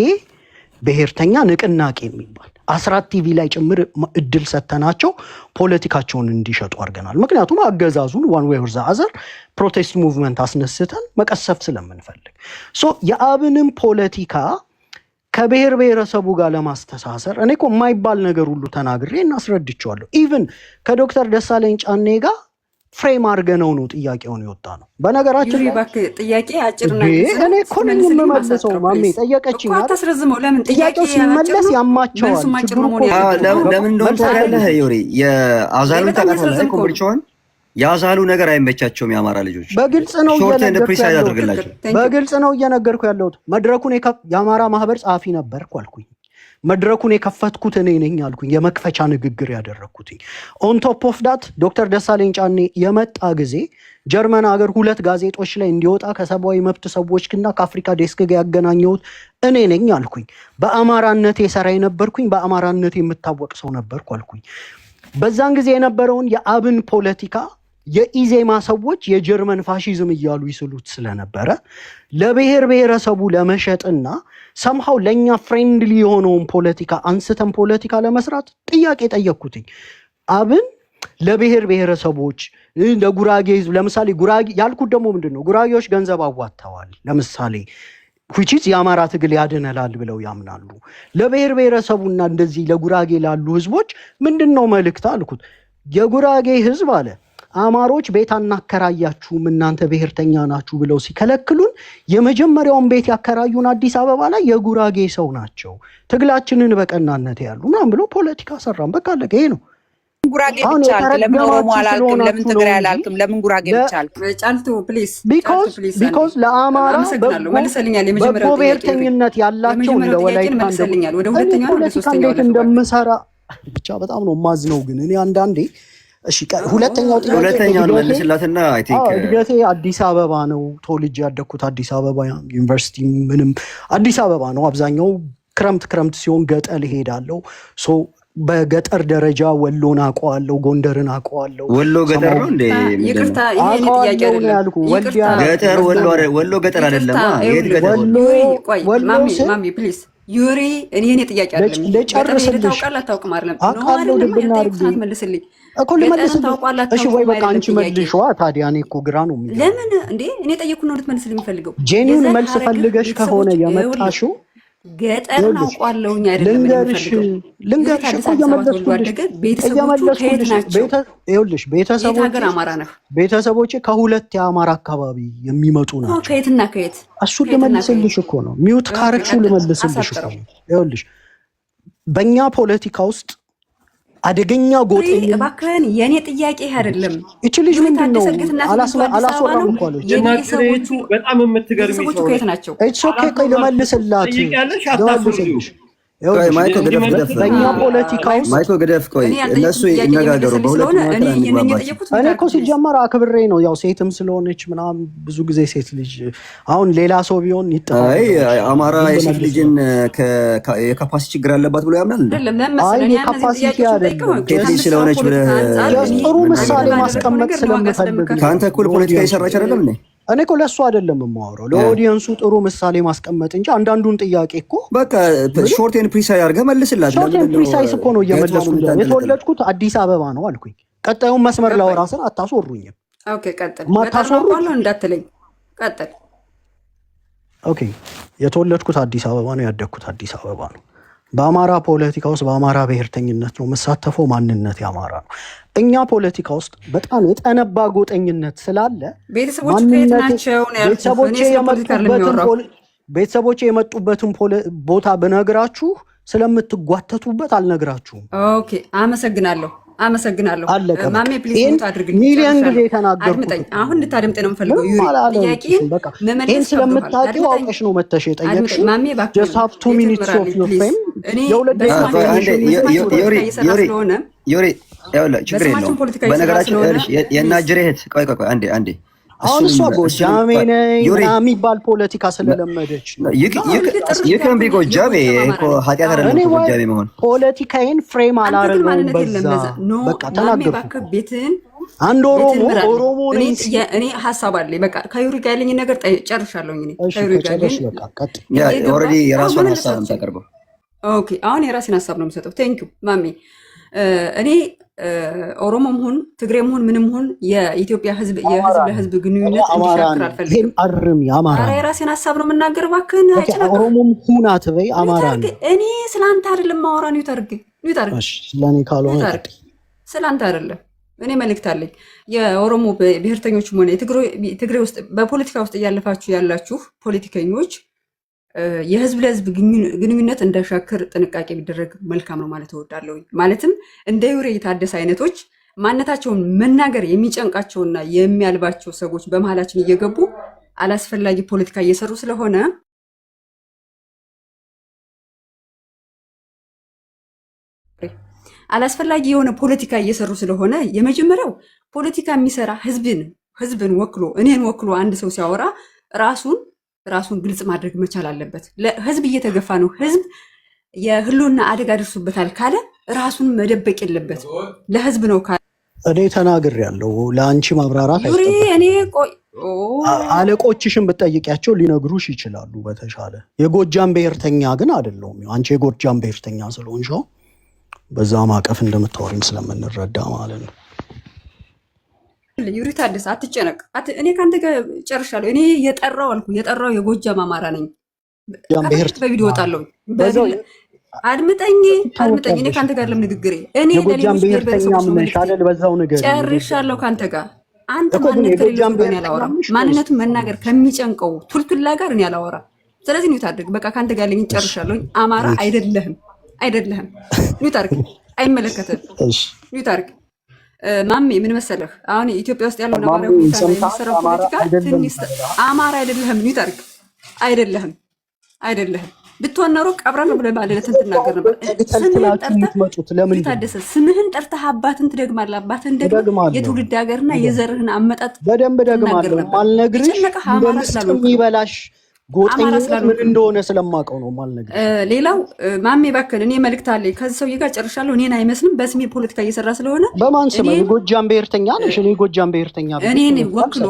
ብሔርተኛ ንቅናቄ የሚባል አስራት ቲቪ ላይ ጭምር እድል ሰተናቸው ፖለቲካቸውን እንዲሸጡ አድርገናል። ምክንያቱም አገዛዙን ዋን ዌይ ኦር ዘ አዘር ፕሮቴስት ሙቭመንት አስነስተን መቀሰፍ ስለምንፈልግ የአብንም ፖለቲካ ከብሔር ብሔረሰቡ ጋር ለማስተሳሰር እኔ እኮ የማይባል ነገር ሁሉ ተናግሬ እናስረድቸዋለሁ። ኢቭን ከዶክተር ደሳለኝ ጫኔ ጋር ፍሬም አድርገነው ነው ጥያቄውን የወጣ ነው። በነገራችን ጥያቄ አጭርና እኔ እኮ ነኝ የምመልሰው። ማሜ ጠየቀችኝ አታስረዝመው። ለምን ጥያቄው ሲመለስ ያማቸዋል። ለምን እንደሆነ ታውቃለህ ዮሪ? የአዛሉን ታውቃለህ? ኮምቦልቻውን የአዛሉ ነገር አይመቻቸውም የአማራ ልጆች። በግልጽ ነው እየነገርኩ ያለሁት። መድረኩን የአማራ ማህበር ጸሐፊ ነበርኩ አልኩኝ። መድረኩን የከፈትኩት እኔ ነኝ አልኩኝ። የመክፈቻ ንግግር ያደረግኩትኝ። ኦን ቶፕ ኦፍ ዳት ዶክተር ደሳለኝ ጫኔ የመጣ ጊዜ ጀርመን ሀገር 2 ጋዜጦች ላይ እንዲወጣ ከሰብአዊ መብት ሰዎችና ከአፍሪካ ዴስክ ጋር ያገናኘሁት እኔ ነኝ አልኩኝ። በአማራነቴ ሰራ የነበርኩኝ፣ በአማራነቴ የምታወቅ ሰው ነበርኩ አልኩኝ። በዛን ጊዜ የነበረውን የአብን ፖለቲካ የኢዜማ ሰዎች የጀርመን ፋሺዝም እያሉ ይስሉት ስለነበረ ለብሔር ብሔረሰቡ ለመሸጥና ሰምሃው ለኛ ፍሬንድሊ የሆነውን ፖለቲካ አንስተን ፖለቲካ ለመስራት ጥያቄ ጠየቅኩትኝ። አብን ለብሔር ብሔረሰቦች ለጉራጌ ህዝብ ለምሳሌ ጉራጌ ያልኩት ደግሞ ምንድነው? ጉራጌዎች ገንዘብ አዋጥተዋል ለምሳሌ which is የአማራ ትግል ያድነላል ብለው ያምናሉ። ለብሔር ብሔረሰቡና እንደዚህ ለጉራጌ ላሉ ህዝቦች ምንድነው መልእክት አልኩት። የጉራጌ ህዝብ አለ አማሮች ቤት አናከራያችሁም እናንተ ብሔርተኛ ናችሁ ብለው ሲከለክሉን የመጀመሪያውን ቤት ያከራዩን አዲስ አበባ ላይ የጉራጌ ሰው ናቸው። ትግላችንን በቀናነት ያሉ ምናምን ብሎ ፖለቲካ ሰራን። በቃ አለቀ። ይሄ ነው። ጉራጌ ብቻ ለምን ኦሮሞ አላልክም? ለምን ትግራይ አላልክም? ለምን ጉራጌ ብቻ አልክ? ጫልቱ ፕሊዝ because ለአማራ በጎ ብሔርተኝነት ያላቸው ለወላይታ ወደ ሁለተኛው ወደ ሶስተኛው እንደምሰራ ብቻ በጣም ነው ማዝነው። ግን እኔ አንዳንዴ እሺ ሁለተኛው መልስላትና አይ ቲንክ እድገቴ አዲስ አበባ ነው። ተወልጄ ያደግኩት አዲስ አበባ ዩኒቨርሲቲ ምንም አዲስ አበባ ነው። አብዛኛው ክረምት ሲሆን ገጠር እሄዳለሁ። ሶ በገጠር ደረጃ ወሎን አውቀዋለሁ፣ ጎንደርን አውቀዋለሁ። ወሎ ገጠር ነው እንዴ? ይቅርታ ይሄን ጥያቄ አይደለም። ገጠር ወሎ ገጠር አይደለም። የት ገጠር ወሎ? ማሚ ፕሊዝ ዩሪ እኔ ጥያቄ አይደለም። ለጨርስልሽ ታውቃለህ አታውቅም አይደለም? አውቃለሁ ድብና አድርጌ መልስልኝ እኮ ልመልስልኝ። እሺ ወይ በቃ አንቺ መልሽዋ። ታዲያ እኔ እኮ ግራ ነው የሚገርም። ለምን እንዴ እኔ ጠየቅኩት ነው ልትመልስልኝ የሚፈልገው? ጄኒውን መልስ ፈልገሽ ከሆነ የመጣሽው ገጠር አውቃለሁኝ አይደለም? ልንገርሽ እኮ እየመለስኩልሽ ይኸውልሽ ቤተሰቦቼ ከሁለት የአማራ አካባቢ የሚመጡ ናቸው። ከየትና ከየት? እሱን ልመልስልሽ እኮ ነው። ሚውት ካረግሽው ልመልስልሽ እኮ ነው። ይኸውልሽ በእኛ ፖለቲካ ውስጥ አደገኛ ጎጥ እባክህን የኔ ጥያቄ አይደለም። እቺ ልጅ ምንድነው አላስወራም እኮ አለች። በጣም የምትገርሚ ሰው ከየት ናቸው? እሺ ኦኬ ቆይ ልመልስላት። ማይኮ ገደፍ በእኛ ፖለቲካ ውስጥ ማይኮ ገደፍ ቆይ እነሱ ይነጋገሩ በሁለቱ እኔ እኮ ሲጀመር አክብሬ ነው ያው ሴትም ስለሆነች ምናምን ብዙ ጊዜ ሴት ልጅ አሁን ሌላ ሰው ቢሆን ይጠፋል። አማራ የሴት ልጅን የካፓሲቲ ችግር አለባት ብሎ ያምናል። አይ የካፓሲቲ አይደለም ሴት ልጅ ስለሆነች ጥሩ ምሳሌ ማስቀመጥ ስለምፈልግ ከአንተ እኩል ፖለቲካ እየሰራች አይደለም እንዴ? እኔ እኮ ለእሱ አይደለም የማወራው ለኦዲየንሱ ጥሩ ምሳሌ ማስቀመጥ እንጂ አንዳንዱን ጥያቄ እኮ በቃ ሾርት ኤንድ ፕሪሳይዝ አድርገህ መልስላት። ሾርት ኤንድ ፕሪሳይዝ እኮ ነው እየመለስኩት። የተወለድኩት አዲስ አበባ ነው አልኩኝ። ቀጣዩን መስመር ላወራ ስል አታስወሩኝም። ኦኬ ቀጥል። ማታስወሩ እንዳትለኝ ቀጥል። ኦኬ የተወለድኩት አዲስ አበባ ነው፣ ያደግኩት አዲስ አበባ ነው። በአማራ ፖለቲካ ውስጥ በአማራ ብሔርተኝነት ነው የምሳተፈው። ማንነት የአማራ ነው። እኛ ፖለቲካ ውስጥ በጣም የጠነባ ጎጠኝነት ስላለ ቤተሰቦቼ የመጡበትን ቦታ ብነግራችሁ ስለምትጓተቱበት አልነግራችሁም። ኦኬ አመሰግናለሁ። ማሜ ፕሊዝ ሞት አድርግልኝ። ሚሊዮን ጊዜ ተናገርኩት። አሁን እንድታደምጥ ነው የምፈልገው። ጥያቄ ይሄን ስለምታውቂው አውቀሽ ነው መተሽ የጠየቅሽው። just have 2 minutes of your fame ዮሪ ያውላ ችግር የለውም። በነገራችን የናጅሬት ቆይ አንዴ አሁን እሷ ጎጃሜ ነኝ የሚባል ፖለቲካ ስለለመደች ይከም ቢጎ ጃሜ እኮ ኃጢአት አይደለም ጎጃሜ መሆን። ፖለቲካዬን ፍሬም አላረገውም። በዛ በቃ ተናገርኩ። አንድ ኦሮሞ ነኝ። እኔ ሀሳብ አለኝ። በቃ ከዩሪ ጋር ያለኝ ነገር ጨርሻለሁኝ። እኔ ከዩሪ ጋር ኦልሬዲ የራሷን ሀሳብ ነው የምታቀርበው። ኦኬ አሁን የራሴን ሀሳብ ነው የምሰጠው። ቴንክ ዩ ማሜ። እኔ ኦሮሞም ሁን ትግሬም ሁን ምንም ሁን የኢትዮጵያ ህዝብ ለህዝብ ግንኙነት እንዲሻክር አልፈልግም። አማራ የራሴን ሀሳብ ነው የምናገር። እባክህን ኦሮሞም ሁን አትበይ። አማራ እኔ ስለአንተ አይደለም ማወራ። ኒውት አድርግ ስለኔ ካልሆነ ስለአንተ አይደለም። እኔ መልእክት አለኝ። የኦሮሞ ብሔርተኞችም ሆነ ትግሬ ውስጥ በፖለቲካ ውስጥ እያለፋችሁ ያላችሁ ፖለቲከኞች የህዝብ ለህዝብ ግንኙነት እንዳሻክር ጥንቃቄ ቢደረግ መልካም ነው ማለት እወዳለሁ። ማለትም እንደ ዩሬ የታደሰ አይነቶች ማንነታቸውን መናገር የሚጨንቃቸውና የሚያልባቸው ሰዎች በመሀላችን እየገቡ አላስፈላጊ ፖለቲካ እየሰሩ ስለሆነ የመጀመሪያው ፖለቲካ የሚሰራ ህዝብን ወክሎ እኔን ወክሎ አንድ ሰው ሲያወራ ራሱን ግልጽ ማድረግ መቻል አለበት። ለህዝብ እየተገፋ ነው፣ ህዝብ የህልውና አደጋ ደርሶበታል ካለ ራሱን መደበቅ የለበት። ለህዝብ ነው ካለ እኔ ተናግሬያለሁ። ለአንቺ ማብራራት አለቆችሽን ብትጠይቂያቸው ሊነግሩሽ ይችላሉ በተሻለ። የጎጃም ብሔርተኛ ግን አይደለሁም። አንቺ የጎጃም ብሔርተኛ ስለሆንሽ በዛ ማቀፍ እንደምታወሪም ስለምንረዳ ማለት ነው። ዩሪ ታደሰ አትጨነቅ። እኔ ካንተ ጋር ጨርሻለሁ። እኔ የጠራው የጎጃም አማራ ነኝ። በቪዲዮ ወጣለሁ። አድምጠኝ። እኔ ካንተ ጋር ለምንግግሬ እኔ ለሌሎች ጨርሻለሁ ካንተ ጋር። አንተ ማንነት ከሌሎች ጋር ያላወራም። ማንነቱን መናገር ከሚጨንቀው ቱልቱላ ጋር እኔ አላወራም። ስለዚህ ኒውት አድርግ። በቃ ካንተ ጋር ለኝ ጨርሻለሁ። አማራ አይደለህም። ኒውት አድርግ። አይመለከትም። ኒውት አድርግ። ማሜ ምን መሰለህ፣ አሁን ኢትዮጵያ ውስጥ ያለው ነባራዊ ሁኔታ የሚሰራው ፖለቲካ ትንሽ አማራ አይደለህም። ኒውት አድርግ። አይደለህም ብትሆን ኖሮ ቀብራለሁ ብለህ ማለትን ትናገር ነበር። ስምህን ጠርተህ አባትን ትደግማለህ። አባትን ደግሞ የትውልድ ሀገርና የዘርህን አመጣጥ በደንብ ደግማለሁ። ማልነግርሽ የሚበላሽ ጎጠኝነት ምን እንደሆነ ስለማውቀው ነው ማልነግርሽ። ሌላው ማሜ እባክህን እኔ መልእክት አለኝ ከዚህ ሰውዬ ጋር ጨርሻለሁ። እኔን አይመስልም በስሜ ፖለቲካ እየሰራ ስለሆነ በማን ስም ጎጃም ብሔርተኛ ነሽ? እኔ ጎጃም ብሔርተኛ እኔን ወክሎ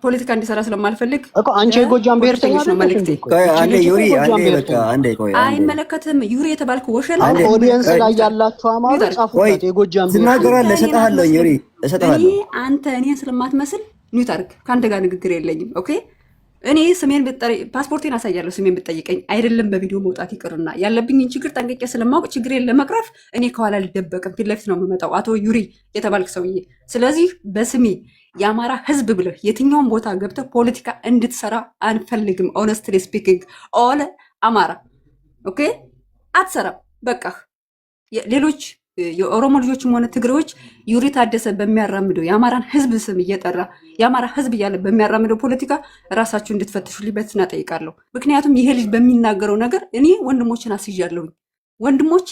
ፖለቲካ እንዲሰራ ስለማልፈልግ እኮ አንቺ የጎጃም ብሔርተኛ ነው መልእክቴ። አይመለከትም። ዩሪ የተባልከው ወሸላ ኦዲየንስ ላይ ያላችሁ አማራ ጻፉት። የጎጃም ትናገራለህ። እሰጥሃለሁ ዩሪ እሰጥሃለሁ። አንተ እኔን ስለማትመስል ኒውት አድርግ። ከአንተ ጋር ንግግር የለኝም። ኦኬ እኔ ስሜን ፓስፖርቴን አሳያለሁ። ስሜን ብትጠይቀኝ አይደለም በቪዲዮ መውጣት ይቅርና ያለብኝን ችግር ጠንቅቄ ስለማውቅ ችግሬን ለመቅረፍ እኔ ከኋላ ልደበቅም፣ ፊት ለፊት ነው የምመጣው። አቶ ዩሪ የተባልክ ሰውዬ፣ ስለዚህ በስሜ የአማራ ህዝብ ብለህ የትኛውን ቦታ ገብተህ ፖለቲካ እንድትሰራ አንፈልግም። ኦነስትሊ ስፒኪንግ ኦል አማራ ኦኬ፣ አትሰራም። በቃህ። ሌሎች የኦሮሞ ልጆችም ሆነ ትግሬዎች ዩሪ ታደሰ በሚያራምደው የአማራን ህዝብ ስም እየጠራ የአማራ ህዝብ እያለ በሚያራምደው ፖለቲካ ራሳችሁ እንድትፈትሹልኝ በትህትና እጠይቃለሁ። ምክንያቱም ይሄ ልጅ በሚናገረው ነገር እኔ ወንድሞችን አስይዣለሁኝ። ወንድሞቼ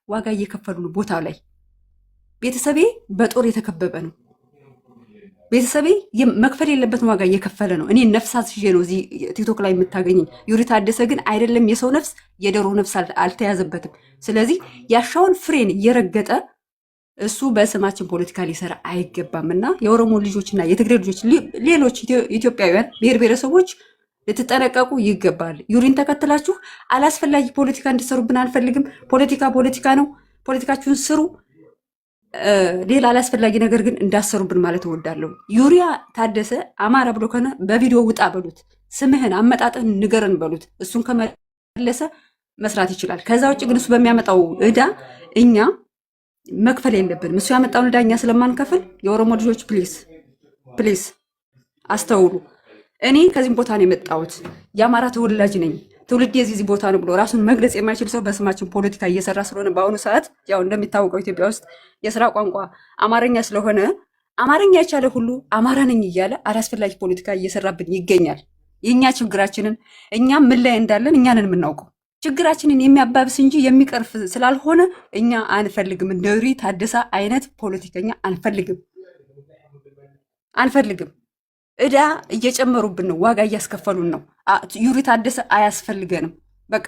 ዋጋ እየከፈሉ ነው ቦታው ላይ። ቤተሰቤ በጦር የተከበበ ነው። ቤተሰቤ መክፈል የለበትን ዋጋ እየከፈለ ነው። እኔ ነፍስ አስይዤ ነው እዚህ ቲክቶክ ላይ የምታገኘኝ። ዩሪ ታደሰ ግን አይደለም የሰው ነፍስ የዶሮ ነፍስ አልተያዘበትም። ስለዚህ ያሻውን ፍሬን እየረገጠ እሱ በስማችን ፖለቲካ ሊሰራ አይገባም እና የኦሮሞ ልጆችና የትግሬ ልጆች፣ ሌሎች ኢትዮጵያውያን ብሔር ብሔረሰቦች ልትጠነቀቁ ይገባል። ዩሪን ተከትላችሁ አላስፈላጊ ፖለቲካ እንድሰሩብን አንፈልግም። ፖለቲካ ነው። ፖለቲካችሁን ስሩ። ሌላ አላስፈላጊ ነገር ግን እንዳሰሩብን ማለት እወዳለሁ። ዩሪያ ታደሰ አማራ ብሎ ከሆነ በቪዲዮ ውጣ በሉት፣ ስምህን አመጣጥህን ንገረን በሉት። እሱን ከመለሰ መስራት ይችላል። ከዛ ውጭ ግን እሱ በሚያመጣው ዕዳ እኛ መክፈል የለብንም። እሱ ያመጣውን ዕዳ እኛ ስለማንከፍል የኦሮሞ ልጆች ፕሊዝ አስተውሉ። እኔ ከዚህም ቦታ ነው የመጣሁት። የአማራ ተወላጅ ነኝ። ትውልድ የዚህ ቦታ ነው ብሎ ራሱን መግለጽ የማይችል ሰው በስማችን ፖለቲካ እየሰራ ስለሆነ በአሁኑ ሰዓት ያው እንደሚታወቀው ኢትዮጵያ ውስጥ የስራ ቋንቋ አማርኛ ስለሆነ አማርኛ የቻለ ሁሉ አማራ ነኝ እያለ አላስፈላጊ ፖለቲካ እየሰራብን ይገኛል። የእኛ ችግራችንን እኛም ምን ላይ እንዳለን እኛንን የምናውቀው ችግራችንን የሚያባብስ እንጂ የሚቀርፍ ስላልሆነ እኛ አንፈልግም። እንደ ዩሪ ታደሰ አይነት ፖለቲከኛ አንፈልግም። ዕዳ እየጨመሩብን ነው። ዋጋ እያስከፈሉን ነው። ዩሪ ታደሰ አያስፈልገንም። በቃ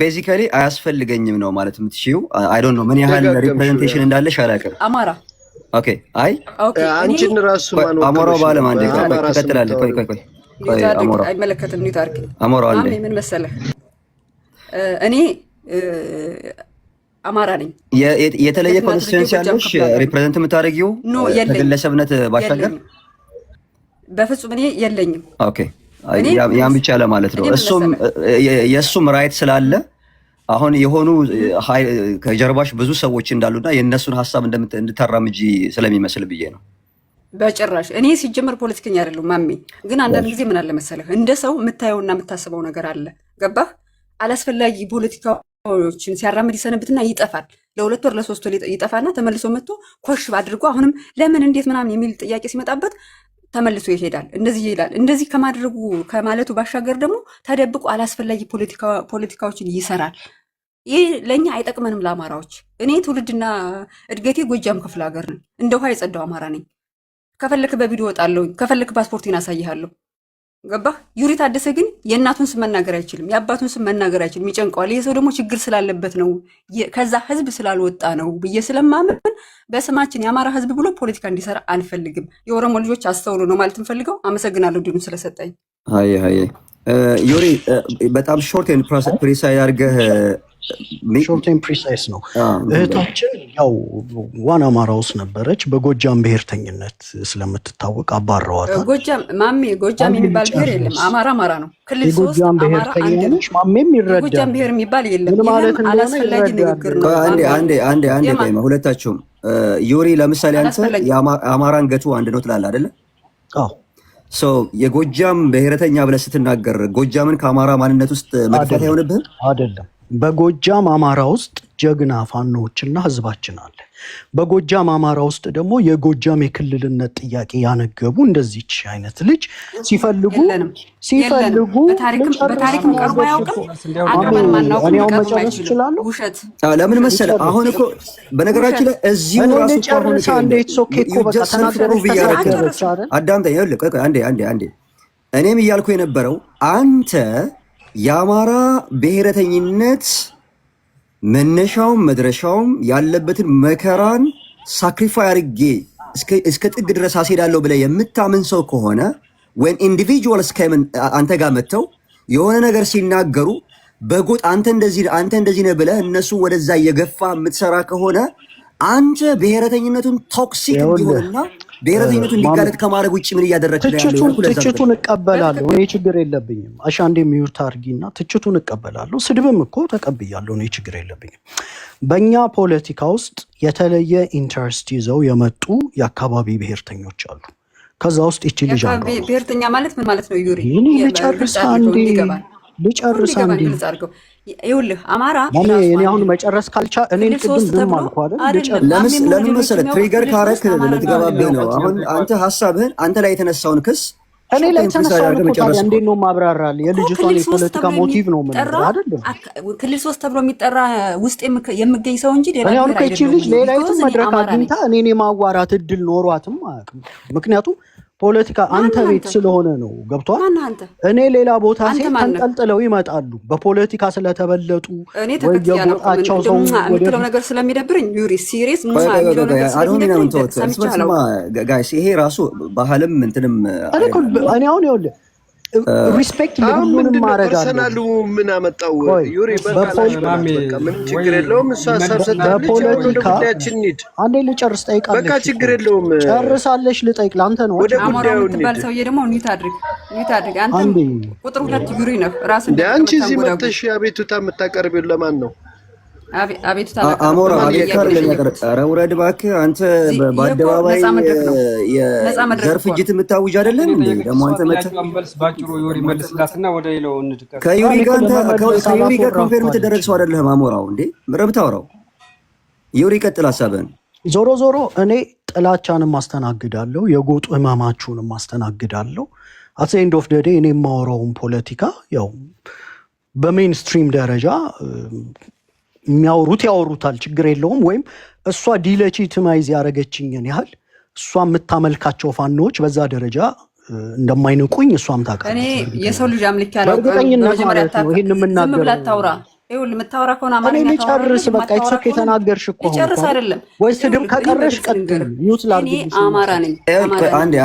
ቤዚካሊ አያስፈልገኝም ነው ማለት የምትችይው። አይ ዶንት ኖ ምን ያህል ሪፕሬዘንቴሽን እንዳለሽ አላውቅም። አማራ ኦኬ። አይ አንቺን ራሱ አሞራው ባለም አንዴ ትቀጥላለህ። ቆይ አይመለከትም። ኒውት አርክ አሞራው አንዴ ምን መሰለህ፣ እኔ አማራ ነኝ። የተለየ ኮንስቲትዩንሲ ያለሽ ሪፕሬዘንት የምታደርጊው ከግለሰብነት ባሻገር? በፍጹም እኔ የለኝም። ኦኬ ያን ብቻ ለማለት ነው። የእሱም ራይት ስላለ አሁን የሆኑ ከጀርባሽ ብዙ ሰዎች እንዳሉና የእነሱን ሀሳብ እንድታራምጂ ስለሚመስል ብዬ ነው። በጭራሽ እኔ ሲጀመር ፖለቲከኛ አይደለሁም ማሜ። ግን አንዳንድ ጊዜ ምን አለ መሰለህ፣ እንደ ሰው የምታየውና የምታስበው ነገር አለ። ገባህ? አላስፈላጊ ፖለቲካዎችን ሲያራምድ ይሰነብትና ይጠፋል። ለ2 ወር ለ3 ወር ይጠፋና ተመልሶ መጥቶ ኮሽ አድርጎ አሁንም ለምን እንዴት ምናምን የሚል ጥያቄ ሲመጣበት ተመልሶ ይሄዳል። እንደዚህ ይላል። እንደዚህ ከማለቱ ባሻገር ደግሞ ተደብቆ አላስፈላጊ ፖለቲካዎችን ይሰራል። ይህ ለእኛ አይጠቅመንም ለአማራዎች። እኔ ትውልድና እድገቴ ጎጃም ክፍለ ሀገር ነኝ። እንደ ውሃ የጸዳው አማራ ነኝ። ከፈለክ በቪዲዮ ወጣለሁ፣ ከፈለክ ፓስፖርቴን አሳይሃለሁ። ገባህ? ዩሪ ታደሰ ግን የእናቱን ስም መናገር አይችልም፣ የአባቱን ስም መናገር አይችልም፣ ይጨንቀዋል። ይህ ሰው ደግሞ ችግር ስላለበት ነው፣ ከዛ ህዝብ ስላልወጣ ነው ብዬ ስለማምን በስማችን የአማራ ህዝብ ብሎ ፖለቲካ እንዲሰራ አንፈልግም። የኦሮሞ ልጆች አስተውሉ ነው ማለት እንፈልገው። አመሰግናለሁ ድኑ ስለሰጠኝ። ዩሪ በጣም ሾርት ኤንድ ፕሪሳይዝ አድርገህ ሾርት ኤንድ ፕሪሳይዝ ነው። እህታችን ያው ዋና አማራ ውስጥ ነበረች። በጎጃም ብሔርተኝነት ስለምትታወቅ አባረዋታል። ጎጃም የሚባል ብሔር የለም። አማራ ነው። ክልል 3 አማራ አንድ ነው። ማሜም ይረዳል። ጎጃም ብሔር የሚባል የለም። ይሄም አላስፈላጊ ንግግር ነው። አንዴ ሁለታችሁም ዩሪ ለምሳሌ አንተ የአማራን ገቱ አንድ ነው ትላለህ አይደለ? አዎ። የጎጃም ብሔረተኛ ብለህ ስትናገር ጎጃምን ከአማራ ማንነት ውስጥ መግፋት አይሆንብህም? አይደለም። በጎጃም አማራ ውስጥ ጀግና ፋኖዎችና ህዝባችን አለ። በጎጃም አማራ ውስጥ ደግሞ የጎጃም የክልልነት ጥያቄ ያነገቡ እንደዚች አይነት ልጅ ሲፈልጉ በታሪክም ቀርቦ አያውቅም። መጨረስ ይችላሉ። ለምን መሰለህ? አሁን እኮ በነገራችን ላይ እዚሁ ራሱ አዳምጠኝ። አንዴ እኔም እያልኩ የነበረው አንተ የአማራ ብሔረተኝነት መነሻውም መድረሻውም ያለበትን መከራን ሳክሪፋይ አድርጌ እስከ ጥግ ድረስ አስሄዳለሁ ብለህ የምታምን ሰው ከሆነ ወይም ኢንዲቪጁዋልስ አንተ ጋር መጥተው የሆነ ነገር ሲናገሩ በጎጥ አንተ እንደዚህ ነህ ብለህ እነሱ ወደዛ እየገፋ የምትሰራ ከሆነ አንተ ብሔረተኝነቱን ቶክሲክ እንዲሆንና ብሔረተኝነቱን እንዲጋለጥ ከማድረግ ውጭ ምን እያደረግህ ነው? ትችቱን እቀበላለሁ። እኔ ችግር የለብኝም። አሻንዴ ሚውት አድርጊና ትችቱን እቀበላለሁ። ስድብም እኮ ተቀብያለሁ። እኔ ችግር የለብኝም። በእኛ ፖለቲካ ውስጥ የተለየ ኢንተረስት ይዘው የመጡ የአካባቢ ብሔርተኞች አሉ። ከዛ ውስጥ ይቺ ልጅ ብሔርተኛ ማለት ምን ማለት ነው? ዩሪ ልጨርስ አንዴ ይኸውልህ አማራ እኔ አሁን መጨረስ ካልቻ እኔ ቅድም ዝም አልኩ አይደል? ለምን መሰለህ ትሪገር ካረክ ልትገባብህ ነው። አሁን አንተ ሀሳብህን አንተ ላይ የተነሳውን ክስ እኔ ላይ ተነሳውን እኮ ታዲያ እንዴት ነው ማብራራል? የልጅቷን የፖለቲካ ሞቲቭ ነው ምን አይደለም። ክልል 3 ተብሎ የሚጠራ ውስጥ የምገኝ ሰው እንጂ ሌላ ነገር አይደለም። እቺ ልጅ ሌላይቱም መድረክ አግኝታ እኔን የማዋራት እድል ኖሯትም አያውቅም። ምክንያቱም ፖለቲካ አንተ ቤት ስለሆነ ነው። ገብቷል። እኔ ሌላ ቦታ ሲሄድ ተንጠልጥለው ይመጣሉ በፖለቲካ ስለተበለጡ ወይ የጎጣቸው ሰው ወደ ነገር ስለሚደብርኝ ዩሪ ሲሪየስ ምን ማለት ነው? ጋይስ ይሄ ራሱ ባህልም እንትንም እኔ አሁን ይኸውልህ ሪስፔክት ለሁሉንም ማድረግ አለ። ፐርሰናሉ ምን አመጣው? ዩሪ ምን ችግር የለውም። እሷ በፖለቲካ አንዴ ልጨርስ ጠይቃለሽ። በቃ ችግር የለውም። ጨርሳለሽ ልጠይቅ ላንተ ነው። ወደ ጉዳዩ ነው። ሰውዬ ደግሞ ኒት አድርግ አንተ ቁጥር 2 ዩሪ ነው ራስ እንደ አንቺ እዚህ መጥተሽ አቤቱታ የምታቀርቢው ለማን ነው? አቤቱታ አሞራ አቤካር ለሚያቀርብ ኧረ ውረድ እባክህ አንተ በአደባባይ የዘር ፍጅት የምታውጅ አይደለም እንዴ? ደግሞ አንተ መጥተህ ባጭሩ ዩሪ መልስላትና ወደ ሌላው እንድቀር ከዩሪ ጋር ኮምፔር የምትደረግ ሰው አይደለህም። አሞራው እንዴ ምረብታውራው ዩሪ ቀጥል ሐሳብህን። ዞሮ ዞሮ እኔ ጥላቻንም አስተናግዳለሁ፣ የጎጥ ህመማችሁንም አስተናግዳለሁ። አት ኤንድ ኦፍ ደ ዴይ እኔ የማወራውን ፖለቲካ ያው በሜንስትሪም ደረጃ የሚያወሩት ያወሩታል፣ ችግር የለውም። ወይም እሷ ዲሌጂቲማይዝ ያደረገችኝን ያህል እሷ የምታመልካቸው ፋኖች በዛ ደረጃ እንደማይንቁኝ እሷም ታውቃለች። እኔ የሰው ልጅ አምልክ ያለው በእርግጠኝነት ማለት ነው። ይሄን የምናገረው ዝም ብላ ታውራ ይኸውልህ፣ የምታወራ ከሆነ አማርኛ ጨርስ በቃ የተሰከ የተናገርሽ እኮ ጨርስ አይደለም ወይስ ስድብ ከቀረሽ ቀጥል። ሚውት ላድርግ። እኔ አማራ ነኝ።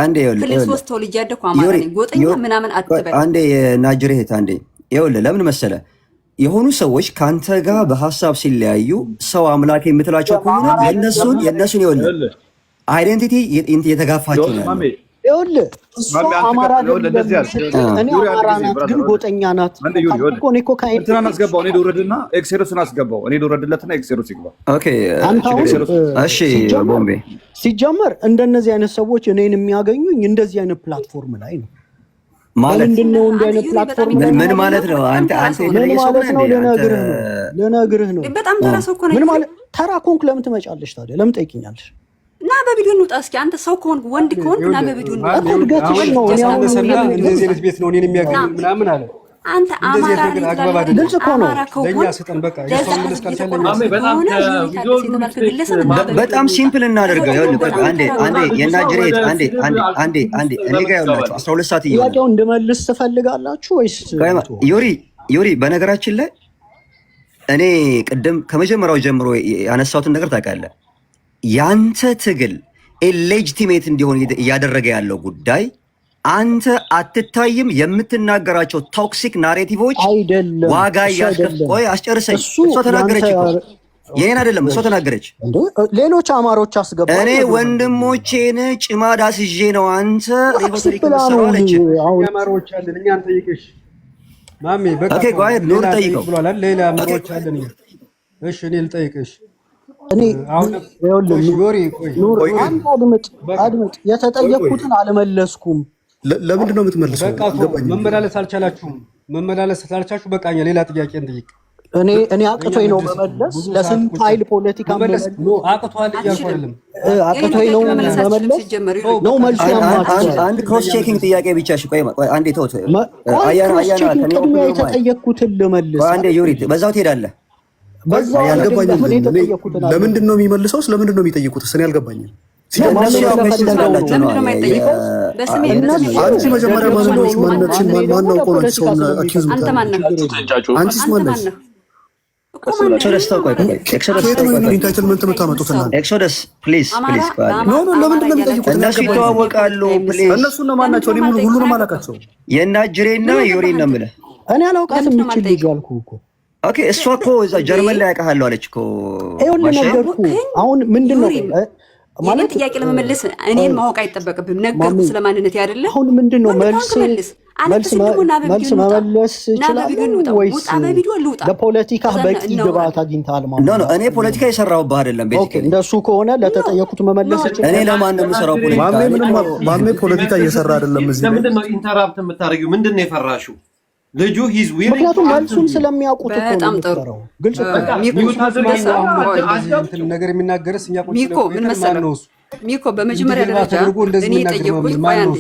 አንዴ ክልል 3 ተወልጄ ያደኩ አማራ ነኝ። ጎጠኛ ምናምን አትበል። አንዴ ናጅሬት አንዴ ይኸውልህ፣ ለምን መሰለህ የሆኑ ሰዎች ካንተ ጋር በሐሳብ ሲለያዩ ሰው አምላክ የምትላቸው ከሆነ የነሱን ይኸውልህ አይደንቲቲ የተጋፋቸው ነው። ይኸውልህ እሷ አማራ እኔ አማራ ናት ግን ጎጠኛ ናት እኮ እኔ እኮ እንትና አስገባው። እኔ ልውረድና ኤክሴሮስን አስገባው። እኔ ልውረድለትና ኤክሴሮስ ይግባ። ኦኬ እሺ። ቦምቤ ሲጀመር እንደነዚህ አይነት ሰዎች እኔን የሚያገኙኝ እንደዚህ አይነት ፕላትፎርም ላይ ነው። ማለት ምንድነው እንደ አይነት ፕላትፎርም ምን ማለት ነው? አንተ ልነግርህ ነው። በጣም ተራ ሰው እኮ ነኝ። ምን ማለት ተራ ኮንክ? ለምን ትመጫለሽ ታዲያ? ለምን ጠይቂኛለሽ? እና በቪዲዮ እንውጣ እስኪ። አንተ ሰው ከሆንክ ወንድ ከሆንክ እና በቪዲዮ እንውጣ። እድገትሽ ነው። እኔ አሁን እንደዚህ አይነት ቤት ነው እኔን የሚያገኙ ምናምን አለ። አንተ አማራ ግልጽ እኮ ነው። ለኛ ስጠን በቃ የሰው ምልስ ካልቻለኝ በጣም ሲምፕል እናደርገው። ይኸውልህ አንዴ የናጅሬት አንዴ እኔ ጋር ያላችሁ 12 ሰዓት ይሁን ጥያቄውን እንድመልስ ትፈልጋላችሁ ወይስ? ዩሪ በነገራችን ላይ እኔ ቅድም ከመጀመሪያው ጀምሮ ያነሳሁትን ነገር ታውቃለህ። ያንተ ትግል ኢሌጂቲሜት እንዲሆን እያደረገ ያለው ጉዳይ አንተ አትታይም። የምትናገራቸው ቶክሲክ ናሬቲቮች ዋጋ ቆይ አስጨርሰኝ። እሷ ተናገረች እኮ ይሄን አይደለም፣ እሷ ተናገረች። ሌሎች አማሮች አስገባ። እኔ ወንድሞቼን ጭማዳ አስይዤ ነው አንተ ሪፖርተሪክ ሰራለች። አማሮች አለን እኛን ጠይቅሽ ማሜ። በቃ ኦኬ ቆይ ኑር ጠይቀው ብሏል። ሌላ አማሮች አለን። እሺ እኔ ልጠይቅሽ። እኔ ኑር አድምጥ። የተጠየቅኩትን አልመለስኩም። ለምንድን ነው የምትመልሰው? መመላለስ አልቻላችሁም። መመላለስ ስላልቻችሁ በቃ ሌላ ጥያቄ እንጠይቅ። እኔ አቅቶኝ ነው መመለስ። ለስንት ኃይል ፖለቲካ መመለስ አቅቷል እያልኩ አይደለም። አቅቶኝ ነው መመለስ ነው መልሱ። አንድ ክሮስ ቼኪንግ ጥያቄ ብቻ። እሺ ቆይ አንዴ ተውት። አያና ቅድሚያ የተጠየቅኩትን ልመልስ። አንዴ ዩሪ በዛው ትሄዳለህ። ያልገባኝም ለምንድን ነው የሚመልሰው? ስለምንድን ነው የሚጠይቁት? እኔ አልገባኝም። አንቺ መጀመሪያ ማንነች ማንነችን ማናው ቆሎ ሰውና አኪዝ አንቺስ ማነሽ? ኤክሶደስ ፕሊዝ ኖ ለምንድን ነው የሚጠይቁት? እነሱ ይተዋወቃሉ። እነሱ እነማን ናቸው? እኔ ሁሉንም አላውቃቸው። የናጅሬና ዩሪ ነው የምልህ። እኔ አላውቃትም። የምችል ልጅ አልኩህ እኮ። ኦኬ እሷ እኮ እዛ ጀርመን ላይ ያውቃለሁ አለች እኮ። ይኸውልህ ነገርኩህ። አሁን ምንድን ነው ማለት ጥያቄ ለመመለስ እኔን ማወቅ አይጠበቅብህም። ነገርኩህ ስለማንነት አይደለ? አሁን ምንድን ነው መልስ መመለስ ይችላል ወይስ ለፖለቲካ በቂ ግብአት አግኝተሃል ማለት ነው? እኔ ፖለቲካ የሰራሁብህ አይደለም። እንደሱ ከሆነ ለተጠየቁት መመለስ ይችላል። እኔ ለማን ነው የምሰራው ፖለቲካ? ማሜ ፖለቲካ እየሰራ አይደለም። እዚህ ለምንድን ነው ኢንተራፕት የምታደርጊው? ምንድን ነው የፈራሽው? ልጁ ሂዝ ዊል ምክንያቱም መልሱን ስለሚያውቁት እኮ ነው። በጣም ጥሩ ግልጽ ነገር የሚናገርስ እኛ ሚኮ ምን መሰለህ ሚኮ በመጀመሪያ ደረጃ እኔ የጠየኩት ቆይ አንዴ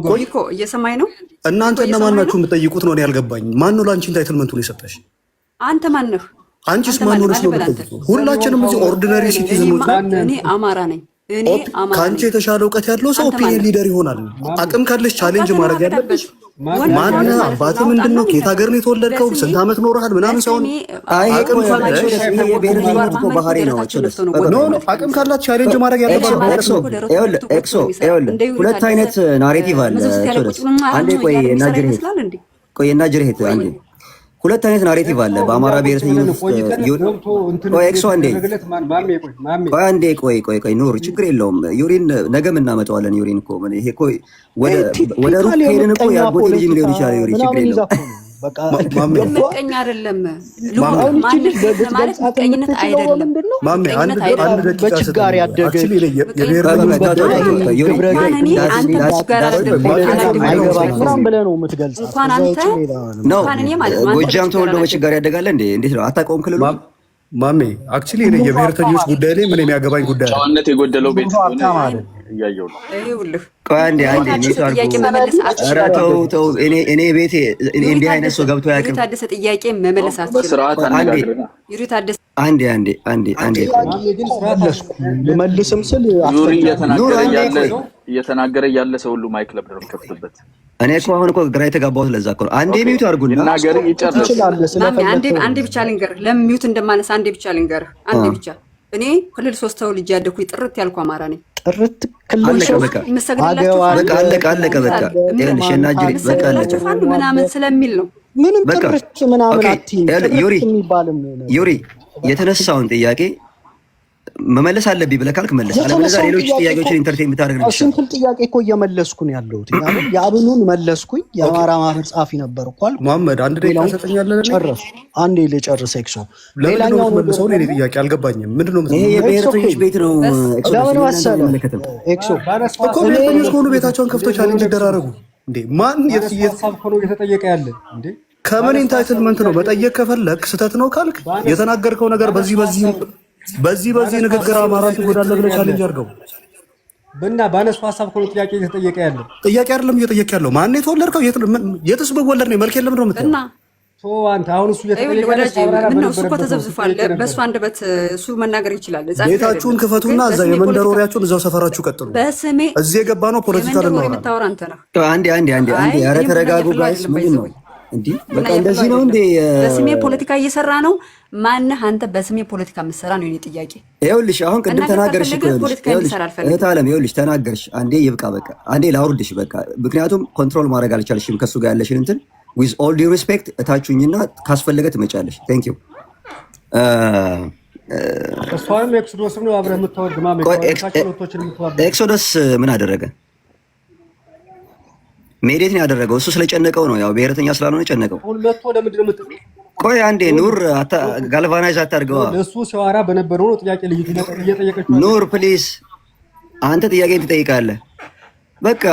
ቆይ እኮ እየሰማኝ ነው። እናንተ እነማን ናችሁ የምትጠይቁት ነው? እኔ ያልገባኝ ማን ነው ለአንቺ ኢንታይትልመንቱን የሰጠሽ? አንተ ማን ነህ? አንቺስ ማን ሆነሽ ነው የምትጠይቁት? ሁላችንም እዚህ ኦርዲነሪ ሲቲዝኖች እኔ አማራ ነኝ። ከአንቺ የተሻለ እውቀት ያለው ሰው ኦፒኒየን ሊደር ይሆናል። አቅም ካለሽ ቻሌንጅ ማድረግ ያለብሽ ማን አባትህ ምንድን ነው? ከየት ሀገር ነው የተወለድከው? ስንት ዓመት ኖረሃል? ምናምን ሰውን አቅም ካላት ቻሌንጅ ማድረግ ያለባቸው ሁለት አይነት ናሬቲቭ አለ። አንዴ ቆይ እናጅርሄት አንዴ ሁለት አይነት ናሬቲቭ አለ በአማራ ብሔረተኝነት ውስጥ። ቆይ ኑር ችግር የለውም። ዩሪን ነገም እናመጣዋለን። ዩሪን እኮ ይሄ እኮ ወደ ሩቅ ሄድን እኮ የአጎቴ ልጅም ሊሆን ይችላል። ዩሪ ችግር የለውም። ምቀኛ አይደለም ማለት ምቀኝነት አይደለም። በችጋር ያደገ ጎጃም ተወልዶ በችጋር ያደጋለ እንዴ? እንዴት ነው አታውቀውም? ክልሉ ማሜ አክቹሊ የብሔርተኞች ጉዳይ ላይ ምን የሚያገባኝ ጉዳይ አለ? ጨዋነት የጎደለው ቤት እያየሁ ነው። አንዴ ተው። እኔ ቤቴ እንዲህ አይነት ሰው ገብቶ ያውቅም። ታደሰ ጥያቄ መመለስ አንዴ ልመልስም ስል እየተናገረ ያለ ሰው ሁሉ ማይክ ለብድ ነው የሚከፍትበት። እኔ እኮ አሁን እኮ ግራ የተጋባሁት ለዛ እኮ ነው። አንዴ ሚዩት አድርጉና ይናገር ይጨርስ። አንዴ ብቻ ልንገርህ፣ ለምን ሚዩት እንደማነሳ አንዴ ብቻ ልንገርህ። አንዴ ብቻ እኔ ክልል 3 ተወልጄ ያደኩኝ ጥርት ያልኩ አማራ ነኝ። ጥርት ክልል በቃ አለቀ። ምናምን ስለሚል ነው። ምንም ጥርት ምናምን አትይም። ዩሪ የተነሳውን ጥያቄ መመለስ አለብኝ ብለህ ካልክ መለስ፣ አለበለዚያ ሌሎች ጥያቄዎችን ኢንተርቴን የምታደርግ ነው። ሲምፕል ጥያቄ እኮ እየመለስኩ ነው ያለሁት። የአብኑን መለስኩኝ። የአማራ ማህበር ጸሐፊ ነበርኩ አልኩ። መሐመድ አንድ ደቂቃ ሰጠኛለህ? ጨረሱ። አንዴ ልጨርስ። ኤክሶ ሌላኛው መልሰው እኔ ጥያቄ አልገባኝም። ምንድነው ይሄ የብሔርተኞች ቤት ነው? ለምን መሰለህ ኤክሶ እኮ ብሔርተኞች ከሆኑ ቤታቸውን ከፍተው ቻሌንጅ ይደራረጉ እንዴ? ማን ሀሳብ ከሆነ እየተጠየቀ ያለ እንዴ? ከምን ኢንታይትልመንት ነው መጠየቅ ከፈለክ ስህተት ነው ካልክ የተናገርከው ነገር በዚህ ንግግር አማራን ትጎዳለህ ብለህ ቻሌንጅ አድርገው በእና ባነሱ ሀሳብ ከሆነ ጥያቄ እየተጠየቀ ያለው ጥያቄ አይደለም እየጠየቀ ያለው ማን የተወለድከው የትስ ብወለድ ነው መልክ የለም ነው የምትለው አንተ አሁን እሱ እየተጠየቀ ነው። እሱ እኮ ተዘብዝፏል። በእሱ አንደበት እሱ መናገር ይችላል። ቤታችሁን ክፈቱና እዛ የመንደር ወሬያችሁን እዛው ሰፈራችሁ ቀጥሉ። በስሜ እዚህ የገባ ነው ፖለቲካ ነው የምታወራ አንተ ነህ። አንዴ ኧረ ተረጋጉ ጋይስ። ምንድን ነው እንዴ? በቃ እንደዚህ ነው እንዴ? በስሜ ፖለቲካ እየሰራ ነው። ማነህ አንተ በስሜ ፖለቲካ የምትሰራ ነው የኔ ጥያቄ። ይኸውልሽ አሁን ቅድም ተናገርሽ እኮ እህት ዓለም ይኸውልሽ ተናገርሽ። አንዴ ይብቃ በቃ አንዴ ላውርድሽ በቃ። ምክንያቱም ኮንትሮል ማድረግ አልቻልሽም ከሱ ጋር ያለሽን እንትን with all due respect እታችሁኝና ካስፈለገ ትመጫለሽ። thank you እሷንም ኤክሶዶስም ነው አብረህ የምታወርድ ማመን ኤክሶዶስ ምን አደረገ? ሜዲት ነው ያደረገው። እሱ ስለጨነቀው ነው፣ ያው ብሔረተኛ ስላልሆነ ጨነቀው። ሁለቱ ለምንድን ነው የምትጠይቀው? ቆይ አንዴ ኑር ጋልቫናይዝ አታርገዋ። እሱ ሲያወራ በነበረው ነው ጥያቄ ልጅ እየጠየቀች ነው። ኑር ፕሊዝ አንተ ጥያቄ ትጠይቃለህ። በቃ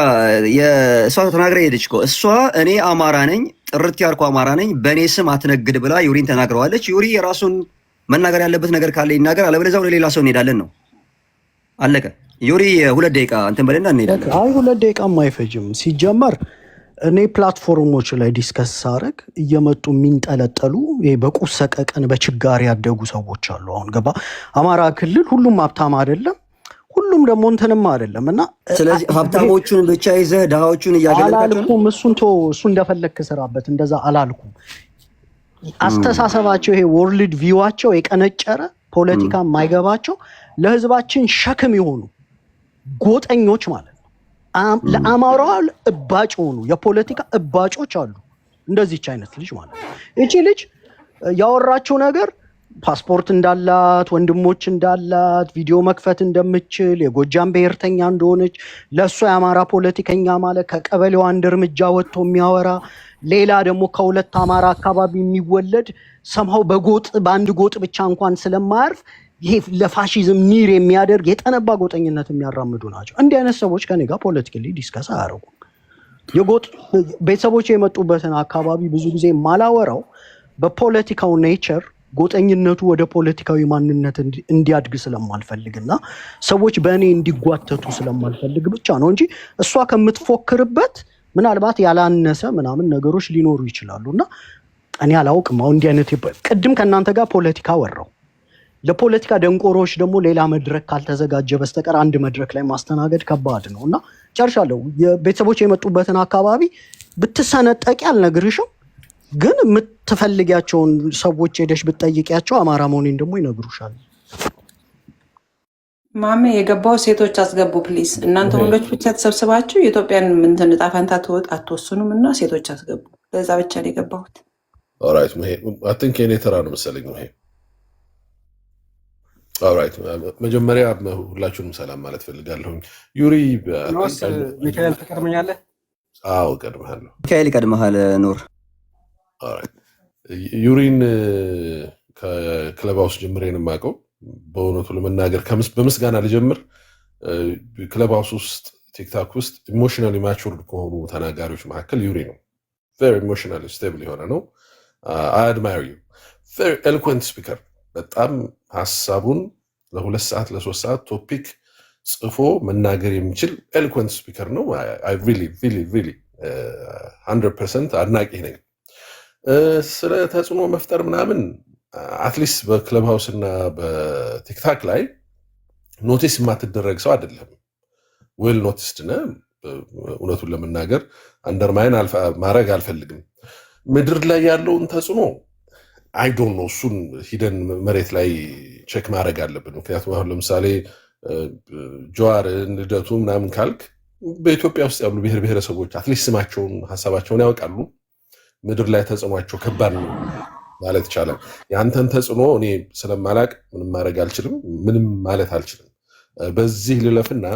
የእሷ ተናግራ ሄደች እኮ እሷ። እኔ አማራ ነኝ፣ ጥርት ያልኩ አማራ ነኝ፣ በእኔ ስም አትነግድ ብላ ዩሪን ተናግረዋለች። ዩሪ የራሱን መናገር ያለበት ነገር ካለ ይናገር፣ አለበለዚያ ወደ ሌላ ሰው እንሄዳለን ነው አለቀ። ዩሪ 2 ደቂቃ እንትን በልና እንሄዳለን። አይ 2 ደቂቃም አይፈጅም። ሲጀመር እኔ ፕላትፎርሞች ላይ ዲስከስ ሳረግ እየመጡ የሚንጠለጠሉ ይሄ በቁስ ሰቀቀን በችጋር ያደጉ ሰዎች አሉ። አሁን ገባ አማራ ክልል ሁሉም ሀብታም አይደለም፣ ሁሉም ደግሞ እንትንም አይደለም። እና ስለዚህ ሀብታሞቹን ብቻ ይዘህ ድሃዎቹን እያገለልካቸው እሱ እንደፈለግክ ስራበት፣ እንደዛ አላልኩም። አስተሳሰባቸው ይሄ ወርልድ ቪዋቸው የቀነጨረ ፖለቲካ የማይገባቸው ለህዝባችን ሸክም የሆኑ ጎጠኞች ማለት ነው። ለአማራው እባጭ ሆኑ የፖለቲካ እባጮች አሉ። እንደዚህች አይነት ልጅ ማለት ነው። እቺ ልጅ ያወራችው ነገር ፓስፖርት እንዳላት፣ ወንድሞች እንዳላት፣ ቪዲዮ መክፈት እንደምችል፣ የጎጃም ብሔርተኛ እንደሆነች፣ ለእሷ የአማራ ፖለቲከኛ ማለት ከቀበሌው አንድ እርምጃ ወጥቶ የሚያወራ ሌላ ደግሞ ከሁለት አማራ አካባቢ የሚወለድ ሰምሃው በአንድ ጎጥ ብቻ እንኳን ስለማያርፍ ይሄ ለፋሺዝም ኒር የሚያደርግ የጠነባ ጎጠኝነት የሚያራምዱ ናቸው። እንዲህ አይነት ሰዎች ከኔ ጋር ፖለቲካሊ ዲስከስ አያደርጉም። የጎጥ ቤተሰቦች የመጡበትን አካባቢ ብዙ ጊዜ ማላወራው በፖለቲካው ኔቸር ጎጠኝነቱ ወደ ፖለቲካዊ ማንነት እንዲያድግ ስለማልፈልግና ሰዎች በእኔ እንዲጓተቱ ስለማልፈልግ ብቻ ነው እንጂ እሷ ከምትፎክርበት ምናልባት ያላነሰ ምናምን ነገሮች ሊኖሩ ይችላሉና እኔ አላውቅም። አሁን እንዲህ አይነት ቅድም ከእናንተ ጋር ፖለቲካ ወራው። ለፖለቲካ ደንቆሮች ደግሞ ሌላ መድረክ ካልተዘጋጀ በስተቀር አንድ መድረክ ላይ ማስተናገድ ከባድ ነውና ጨርሻለሁ። የቤተሰቦች የመጡበትን አካባቢ ብትሰነጠቂ አልነግርሽም፣ ግን የምትፈልጊያቸውን ሰዎች ሄደሽ ብትጠይቂያቸው አማራ መሆኔን ደግሞ ይነግሩሻል። ማሜ የገባው ሴቶች አስገቡ ፕሊዝ። እናንተ ወንዶች ብቻ ተሰብስባችሁ የኢትዮጵያን ምንትን ዕጣ ፈንታ አትወስኑም እና ሴቶች አስገቡ። ለዛ ብቻ ነው የገባሁት። ኦራይት አይ ቲንክ የኔ ተራ ነው መሰለኝ ነው ይሄ። ኦራይት መጀመሪያ ሁላችሁንም ሰላም ማለት ፈልጋለሁ። ዩሪ ሚካኤል ትቀድመኛለህ? አዎ ቀድመሃለሁ። ሚካኤል ይቀድመሃል ኑር። ኦራይት ዩሪን ከክለብ ሃውስ ጀምሬ ነው የማውቀው። በእውነቱ ለመናገር በምስጋና ልጀምር። ክለብ ሃውስ ውስጥ ቲክታክ ውስጥ ኢሞሽናሊ ማቹርድ ከሆኑ ተናጋሪዎች መካከል ዩሪ ነው። ቬሪ ኢሞሽናሊ ስቴብል የሆነ ነው። አይ አድማየር ዩ። ቬሪ ኤሎኩዌንት ስፒከር፣ በጣም ሀሳቡን ለ2 ሰዓት ለ3 ሰዓት ቶፒክ ጽፎ መናገር የሚችል ኤሎኩዌንት ስፒከር ነው። አይ ሪሊ 100% አድናቂ ነኝ። ስለ ተጽዕኖ መፍጠር ምናምን አትሊስት በክለብ ሃውስ እና በቲክታክ ላይ ኖቲስ የማትደረግ ሰው አይደለም። ዌል ኖቲስድ ነህ። እውነቱን ለመናገር አንደርማይን ማድረግ አልፈልግም። ምድር ላይ ያለውን ተጽዕኖ አይ ዶንት ኖ፣ እሱን ሂደን መሬት ላይ ቼክ ማድረግ አለብን። ምክንያቱም አሁን ለምሳሌ ጀዋርን፣ ልደቱ ምናምን ካልክ በኢትዮጵያ ውስጥ ያሉ ብሔር ብሔረሰቦች አትሊስት ስማቸውን ሀሳባቸውን ያውቃሉ። ምድር ላይ ተጽዕኗቸው ከባድ ነው ማለት ይቻላል። የአንተን ተጽዕኖ እኔ ስለማላቅ ምንም ማድረግ አልችልም፣ ምንም ማለት አልችልም። በዚህ ልለፍና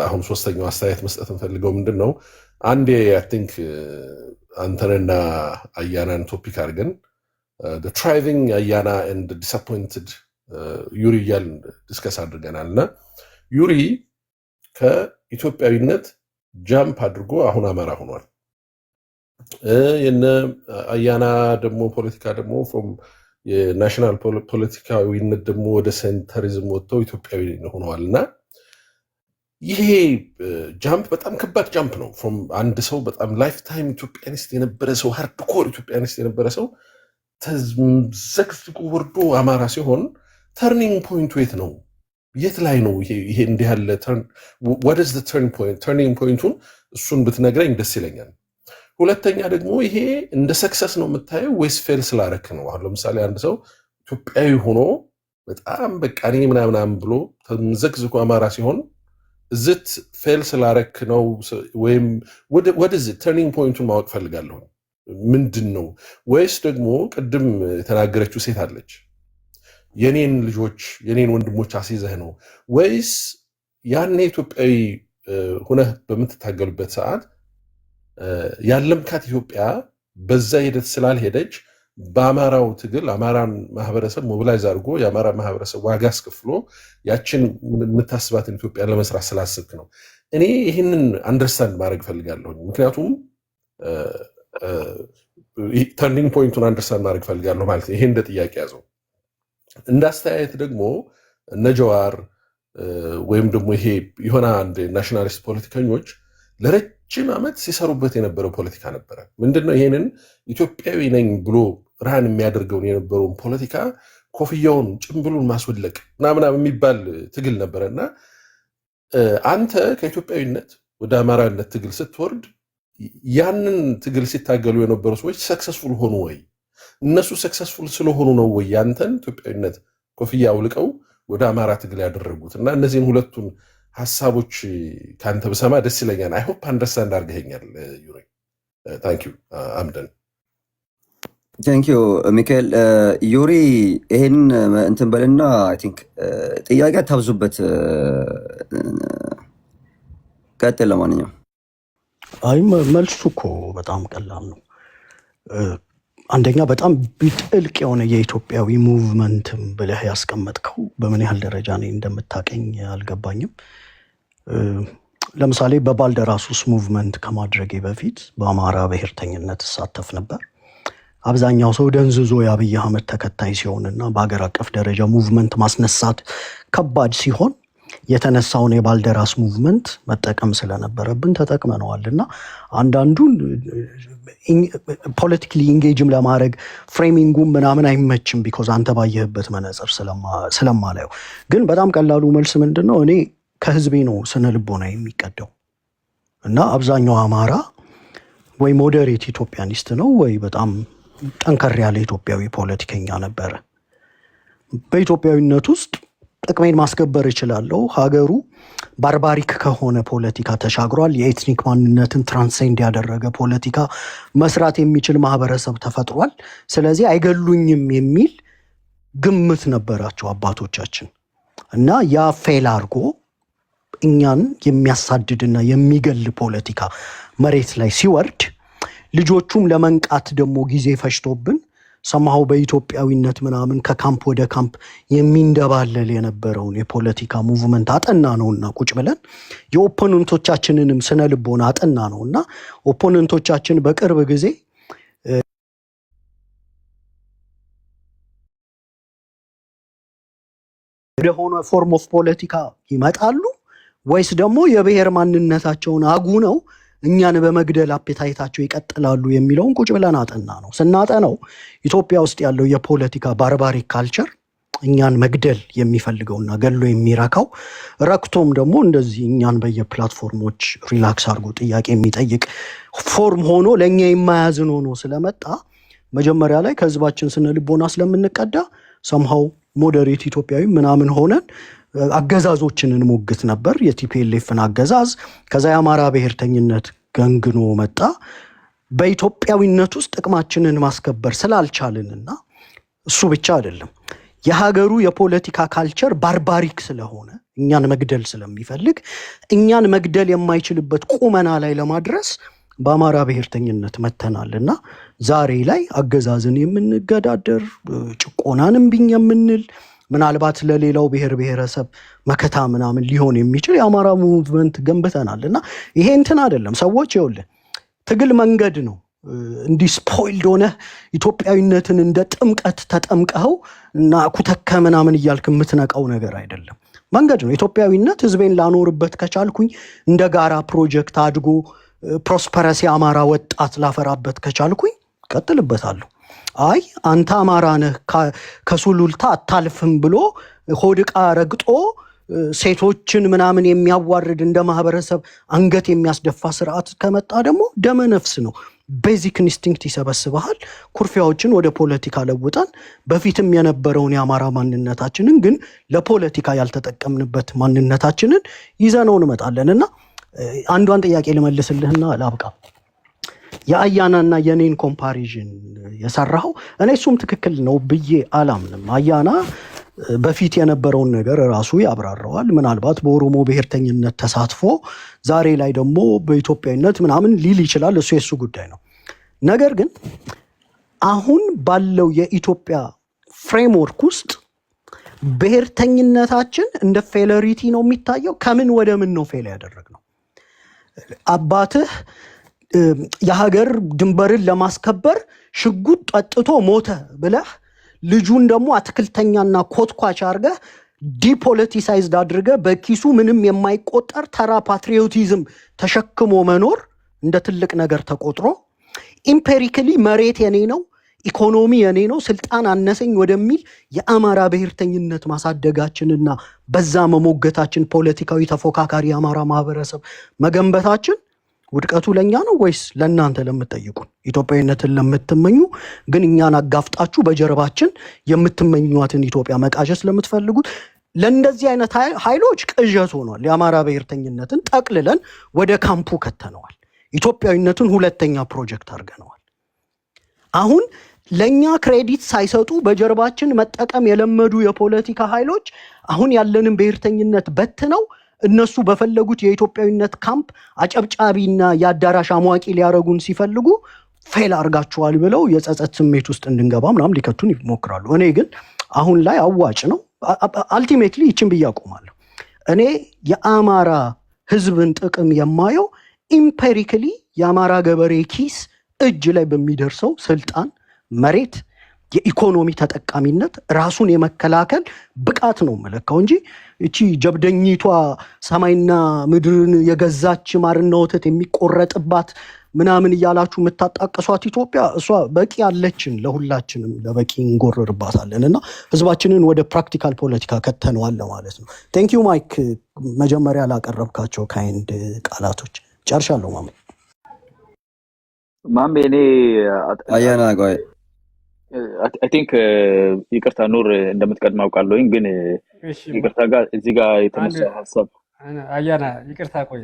አሁን ሶስተኛው አስተያየት መስጠት እንፈልገው ምንድን ነው፣ አንዴ አይ ቲንክ አንተንና አያናን ቶፒክ አድርገን ትራይቪንግ አያና ኤንድ ዲስአፖይንትድ ዩሪ እያልን ዲስከስ አድርገናል እና ዩሪ ከኢትዮጵያዊነት ጃምፕ አድርጎ አሁን አማራ ሆኗል። የነ አያና ደግሞ ፖለቲካ ደግሞ የናሽናል ፖለቲካዊነት ደግሞ ወደ ሴንተሪዝም ወጥተው ኢትዮጵያዊ ሆነዋል እና ይሄ ጃምፕ በጣም ከባድ ጃምፕ ነው። አንድ ሰው በጣም ላይፍ ታይም ኢትዮጵያኒስት የነበረ ሰው ሃርድኮር ኢትዮጵያኒስት የነበረ ሰው ተዘግዝጎ ወርዶ አማራ ሲሆን ተርኒንግ ፖይንቱ የት ነው? የት ላይ ነው ይሄ እንዲህ ያለ what is the turning pointቱን እሱን ብትነግረኝ ደስ ይለኛል። ሁለተኛ ደግሞ ይሄ እንደ ሰክሰስ ነው የምታየው ወይስ ፌል ስላረክ ነው? አሁን ለምሳሌ አንድ ሰው ኢትዮጵያዊ ሆኖ በጣም በቃ እኔ ምናምን ብሎ ተዘግዝጎ አማራ ሲሆን እዝት ፌል ስላረክ ነው ወይም ወደዚ ተርኒንግ ፖይንቱን ማወቅ ፈልጋለሁ። ምንድን ነው? ወይስ ደግሞ ቅድም የተናገረችው ሴት አለች የኔን ልጆች የኔን ወንድሞች አስይዘህ ነው? ወይስ ያኔ ኢትዮጵያዊ ሁነህ በምትታገሉበት ሰዓት ያለምካት ኢትዮጵያ በዛ ሂደት ስላልሄደች በአማራው ትግል አማራን ማህበረሰብ ሞቢላይዝ አድርጎ የአማራ ማህበረሰብ ዋጋ አስከፍሎ ያችን የምታስባትን ኢትዮጵያ ለመስራት ስላስብክ ነው። እኔ ይህንን አንደርስታንድ ማድረግ ፈልጋለሁ። ምክንያቱም ተርኒንግ ፖይንቱን አንደርስታንድ ማድረግ ፈልጋለሁ ማለት ይሄ እንደ ጥያቄ ያዘው። እንዳስተያየት ደግሞ እነ ጀዋር ወይም ደግሞ ይሄ የሆነ አንድ ናሽናሊስት ፖለቲከኞች ለረጅም ዓመት ሲሰሩበት የነበረው ፖለቲካ ነበረ። ምንድነው? ይሄንን ኢትዮጵያዊ ነኝ ብሎ ራህን የሚያደርገውን የነበረውን ፖለቲካ ኮፍያውን ጭምብሉን ማስወለቅ ምናምን የሚባል ትግል ነበረ እና አንተ ከኢትዮጵያዊነት ወደ አማራነት ትግል ስትወርድ ያንን ትግል ሲታገሉ የነበሩ ሰዎች ሰክሰስፉል ሆኑ ወይ? እነሱ ሰክሰስፉል ስለሆኑ ነው ወይ ያንተን ኢትዮጵያዊነት ኮፍያ አውልቀው ወደ አማራ ትግል ያደረጉት? እና እነዚህን ሁለቱን ሀሳቦች ከአንተ ብሰማ ደስ ይለኛል። አይ ሆፕ አንደርስታንድ አድርገኸኛል ዩሪ። ታንክ ዩ አምደን። ታንክ ዩ ሚካኤል። ዩሪ ይሄን እንትን በልና አይ ቲንክ ጥያቄ አታብዙበት፣ ቀጥል። ለማንኛውም አይ መልሱ እኮ በጣም ቀላል ነው። አንደኛ በጣም ጥልቅ የሆነ የኢትዮጵያዊ ሙቭመንትም ብለህ ያስቀመጥከው በምን ያህል ደረጃ እኔ እንደምታቀኝ አልገባኝም። ለምሳሌ በባልደራስ ውስጥ ሙቭመንት ከማድረጌ በፊት በአማራ ብሔርተኝነት እሳተፍ ነበር። አብዛኛው ሰው ደንዝዞ የአብይ አህመድ ተከታይ ሲሆንና በሀገር አቀፍ ደረጃ ሙቭመንት ማስነሳት ከባድ ሲሆን የተነሳውን የባልደራስ ሙቭመንት መጠቀም ስለነበረብን ተጠቅመነዋልና አንዳንዱን ፖለቲካሊ ኢንጌጅም ለማድረግ ፍሬሚንጉም ምናምን አይመችም ቢኮዝ አንተ ባየህበት መነጽር ስለማላየው። ግን በጣም ቀላሉ መልስ ምንድነው? እኔ ከህዝቤ ነው ስነ ልቦና የሚቀደው እና አብዛኛው አማራ ወይ ሞዴሬት ኢትዮጵያኒስት ነው ወይ በጣም ጠንከር ያለ ኢትዮጵያዊ ፖለቲከኛ ነበረ። በኢትዮጵያዊነት ውስጥ ጥቅሜን ማስከበር እችላለሁ። ሀገሩ ባርባሪክ ከሆነ ፖለቲካ ተሻግሯል። የኤትኒክ ማንነትን ትራንሴንድ ያደረገ ፖለቲካ መስራት የሚችል ማህበረሰብ ተፈጥሯል። ስለዚህ አይገሉኝም የሚል ግምት ነበራቸው አባቶቻችን እና ያ ፌል አድርጎ እኛን የሚያሳድድና የሚገል ፖለቲካ መሬት ላይ ሲወርድ ልጆቹም ለመንቃት ደግሞ ጊዜ ፈጅቶብን ሰማው በኢትዮጵያዊነት ምናምን ከካምፕ ወደ ካምፕ የሚንደባለል የነበረውን የፖለቲካ ሙቭመንት አጠና ነውና ቁጭ ብለን የኦፖነንቶቻችንንም ስነ ልቦና አጠና ነውና ኦፖነንቶቻችን በቅርብ ጊዜ ወደሆነ ፎርም ኦፍ ፖለቲካ ይመጣሉ ወይስ ደግሞ የብሔር ማንነታቸውን አጉነው እኛን በመግደል አፔታይታቸው ይቀጥላሉ የሚለውን ቁጭ ብለን አጠና ነው። ስናጠናው ኢትዮጵያ ውስጥ ያለው የፖለቲካ ባርባሪክ ካልቸር እኛን መግደል የሚፈልገውና ገሎ የሚረካው ረክቶም ደግሞ እንደዚህ እኛን በየፕላትፎርሞች ሪላክስ አድርጎ ጥያቄ የሚጠይቅ ፎርም ሆኖ ለእኛ የማያዝን ሆኖ ስለመጣ መጀመሪያ ላይ ከህዝባችን ስነ ልቦና ስለምንቀዳ ሰምሃው ሞዴሬት ኢትዮጵያዊ ምናምን ሆነን አገዛዞችንን ሞግት ነበር። የቲፒኤልኤፍን አገዛዝ ከዛ የአማራ ብሔርተኝነት ገንግኖ መጣ። በኢትዮጵያዊነት ውስጥ ጥቅማችንን ማስከበር ስላልቻልንና እሱ ብቻ አይደለም የሀገሩ የፖለቲካ ካልቸር ባርባሪክ ስለሆነ እኛን መግደል ስለሚፈልግ እኛን መግደል የማይችልበት ቁመና ላይ ለማድረስ በአማራ ብሔርተኝነት መተናልና ዛሬ ላይ አገዛዝን የምንገዳደር ጭቆናንም ቢኝ የምንል ምናልባት ለሌላው ብሔር ብሔረሰብ መከታ ምናምን ሊሆን የሚችል የአማራ ሙቭመንት ገንብተናል እና ይሄ እንትን አይደለም። ሰዎች ይኸውልህ ትግል መንገድ ነው። እንዲህ ስፖይልድ ሆነ ኢትዮጵያዊነትን እንደ ጥምቀት ተጠምቀኸው እና ኩተከ ምናምን እያልክ የምትነቃው ነገር አይደለም። መንገድ ነው። ኢትዮጵያዊነት ህዝቤን ላኖርበት ከቻልኩኝ እንደ ጋራ ፕሮጀክት አድጎ ፕሮስፐረስ የአማራ ወጣት ላፈራበት ከቻልኩኝ ቀጥልበታለሁ። አይ አንተ አማራ ነህ ከሱሉልታ አታልፍም ብሎ ሆድቃ ረግጦ ሴቶችን ምናምን የሚያዋርድ እንደ ማህበረሰብ አንገት የሚያስደፋ ስርዓት ከመጣ ደግሞ ደመ ነፍስ ነው። ቤዚክ ኢንስቲንክት ይሰበስበሃል። ኩርፊያዎችን ወደ ፖለቲካ ለውጠን በፊትም የነበረውን የአማራ ማንነታችንን ግን ለፖለቲካ ያልተጠቀምንበት ማንነታችንን ይዘነው እንመጣለን እና አንዷን ጥያቄ ልመልስልህና ላብቃ። የአያናና የኔን ኮምፓሪዥን የሰራው እኔ እሱም ትክክል ነው ብዬ አላምንም። አያና በፊት የነበረውን ነገር ራሱ ያብራራዋል። ምናልባት በኦሮሞ ብሔርተኝነት ተሳትፎ ዛሬ ላይ ደግሞ በኢትዮጵያዊነት ምናምን ሊል ይችላል። እሱ የሱ ጉዳይ ነው። ነገር ግን አሁን ባለው የኢትዮጵያ ፍሬምወርክ ውስጥ ብሔርተኝነታችን እንደ ፌለሪቲ ነው የሚታየው። ከምን ወደ ምን ነው ፌል ያደረግነው? አባትህ የሀገር ድንበርን ለማስከበር ሽጉጥ ጠጥቶ ሞተ ብለህ ልጁን ደግሞ አትክልተኛና ኮትኳች አድርገህ ዲፖለቲሳይዝድ አድርገህ በኪሱ ምንም የማይቆጠር ተራ ፓትሪዮቲዝም ተሸክሞ መኖር እንደ ትልቅ ነገር ተቆጥሮ ኢምፔሪካሊ መሬት የኔ ነው፣ ኢኮኖሚ የኔ ነው፣ ስልጣን አነሰኝ ወደሚል የአማራ ብሔርተኝነት ማሳደጋችንና በዛ መሞገታችን ፖለቲካዊ ተፎካካሪ የአማራ ማህበረሰብ መገንበታችን ውድቀቱ ለኛ ነው ወይስ ለእናንተ ለምትጠይቁን ኢትዮጵያዊነትን ለምትመኙ ግን እኛን አጋፍጣችሁ በጀርባችን የምትመኟትን ኢትዮጵያ መቃዠት ለምትፈልጉት ለእንደዚህ አይነት ኃይሎች ቅዠት ሆኗል። የአማራ ብሔርተኝነትን ጠቅልለን ወደ ካምፑ ከተነዋል። ኢትዮጵያዊነትን ሁለተኛ ፕሮጀክት አድርገነዋል። አሁን ለኛ ክሬዲት ሳይሰጡ በጀርባችን መጠቀም የለመዱ የፖለቲካ ኃይሎች አሁን ያለንን ብሔርተኝነት በትነው እነሱ በፈለጉት የኢትዮጵያዊነት ካምፕ አጨብጫቢና የአዳራሽ አሟቂ ሊያረጉን ሲፈልጉ ፌል አርጋቸዋል ብለው የጸጸት ስሜት ውስጥ እንድንገባ ምናምን ሊከቱን ይሞክራሉ። እኔ ግን አሁን ላይ አዋጭ ነው። አልቲሜትሊ ይችን ብዬ አቆማለሁ። እኔ የአማራ ህዝብን ጥቅም የማየው ኢምፔሪካሊ የአማራ ገበሬ ኪስ እጅ ላይ በሚደርሰው ስልጣን መሬት የኢኮኖሚ ተጠቃሚነት ራሱን የመከላከል ብቃት ነው መለካው እንጂ እቺ ጀብደኝቷ ሰማይና ምድርን የገዛች ማርና ወተት የሚቆረጥባት ምናምን እያላችሁ የምታጣቀሷት ኢትዮጵያ እሷ በቂ ያለችን ለሁላችንም ለበቂ እንጎርርባታለንና ህዝባችንን ወደ ፕራክቲካል ፖለቲካ ከተነዋል ማለት ነው። ቴንክ ዩ ማይክ መጀመሪያ ላቀረብካቸው ካይንድ ቃላቶች ጨርሻለሁ። ማሜ እኔ አያና ቆይ I think ይቅርታ ኑር እንደምትቀድም አውቃለሁኝ ግን ይቅርታ ጋር እዚህ ጋር የተነሳው ሐሳብ አያና ይቅርታ ቆይ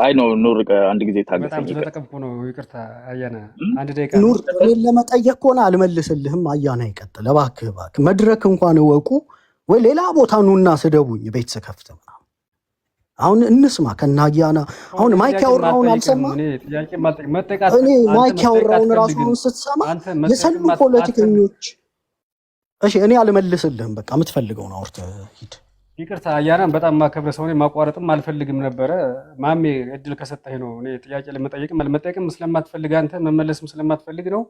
አይ ነው ኑር አንድ ጊዜ ታገሰኝ በጣም ስለተቀበልኩ ነው ይቅርታ አያና አንድ ደቂቃ ኑር እኔን ለመጠየቅ ሆነ አልመልስልህም አያና ይቀጥል እባክህ መድረክ እንኳን እወቁ ወይ ሌላ ቦታ ኑና ስደቡኝ ቤት ስከፍተም አሁን እንስማ ከናያና አሁን ማይክ ያወራውን አልሰማ እኔ ማይክ ያወራውን ራሱን ስትሰማ የሰሉ ፖለቲከኞች እሺ እኔ አልመልስልህም በቃ የምትፈልገውን አውርተህ ሂድ ይቅርታ አያናን በጣም ማከብረ ሰው ነኝ ማቋረጥም አልፈልግም ነበር ማሜ እድል ከሰጠኝ ነው እኔ ጥያቄ ለመጠየቅም ስለማትፈልግ አንተ መመለስም ስለማትፈልግ ነው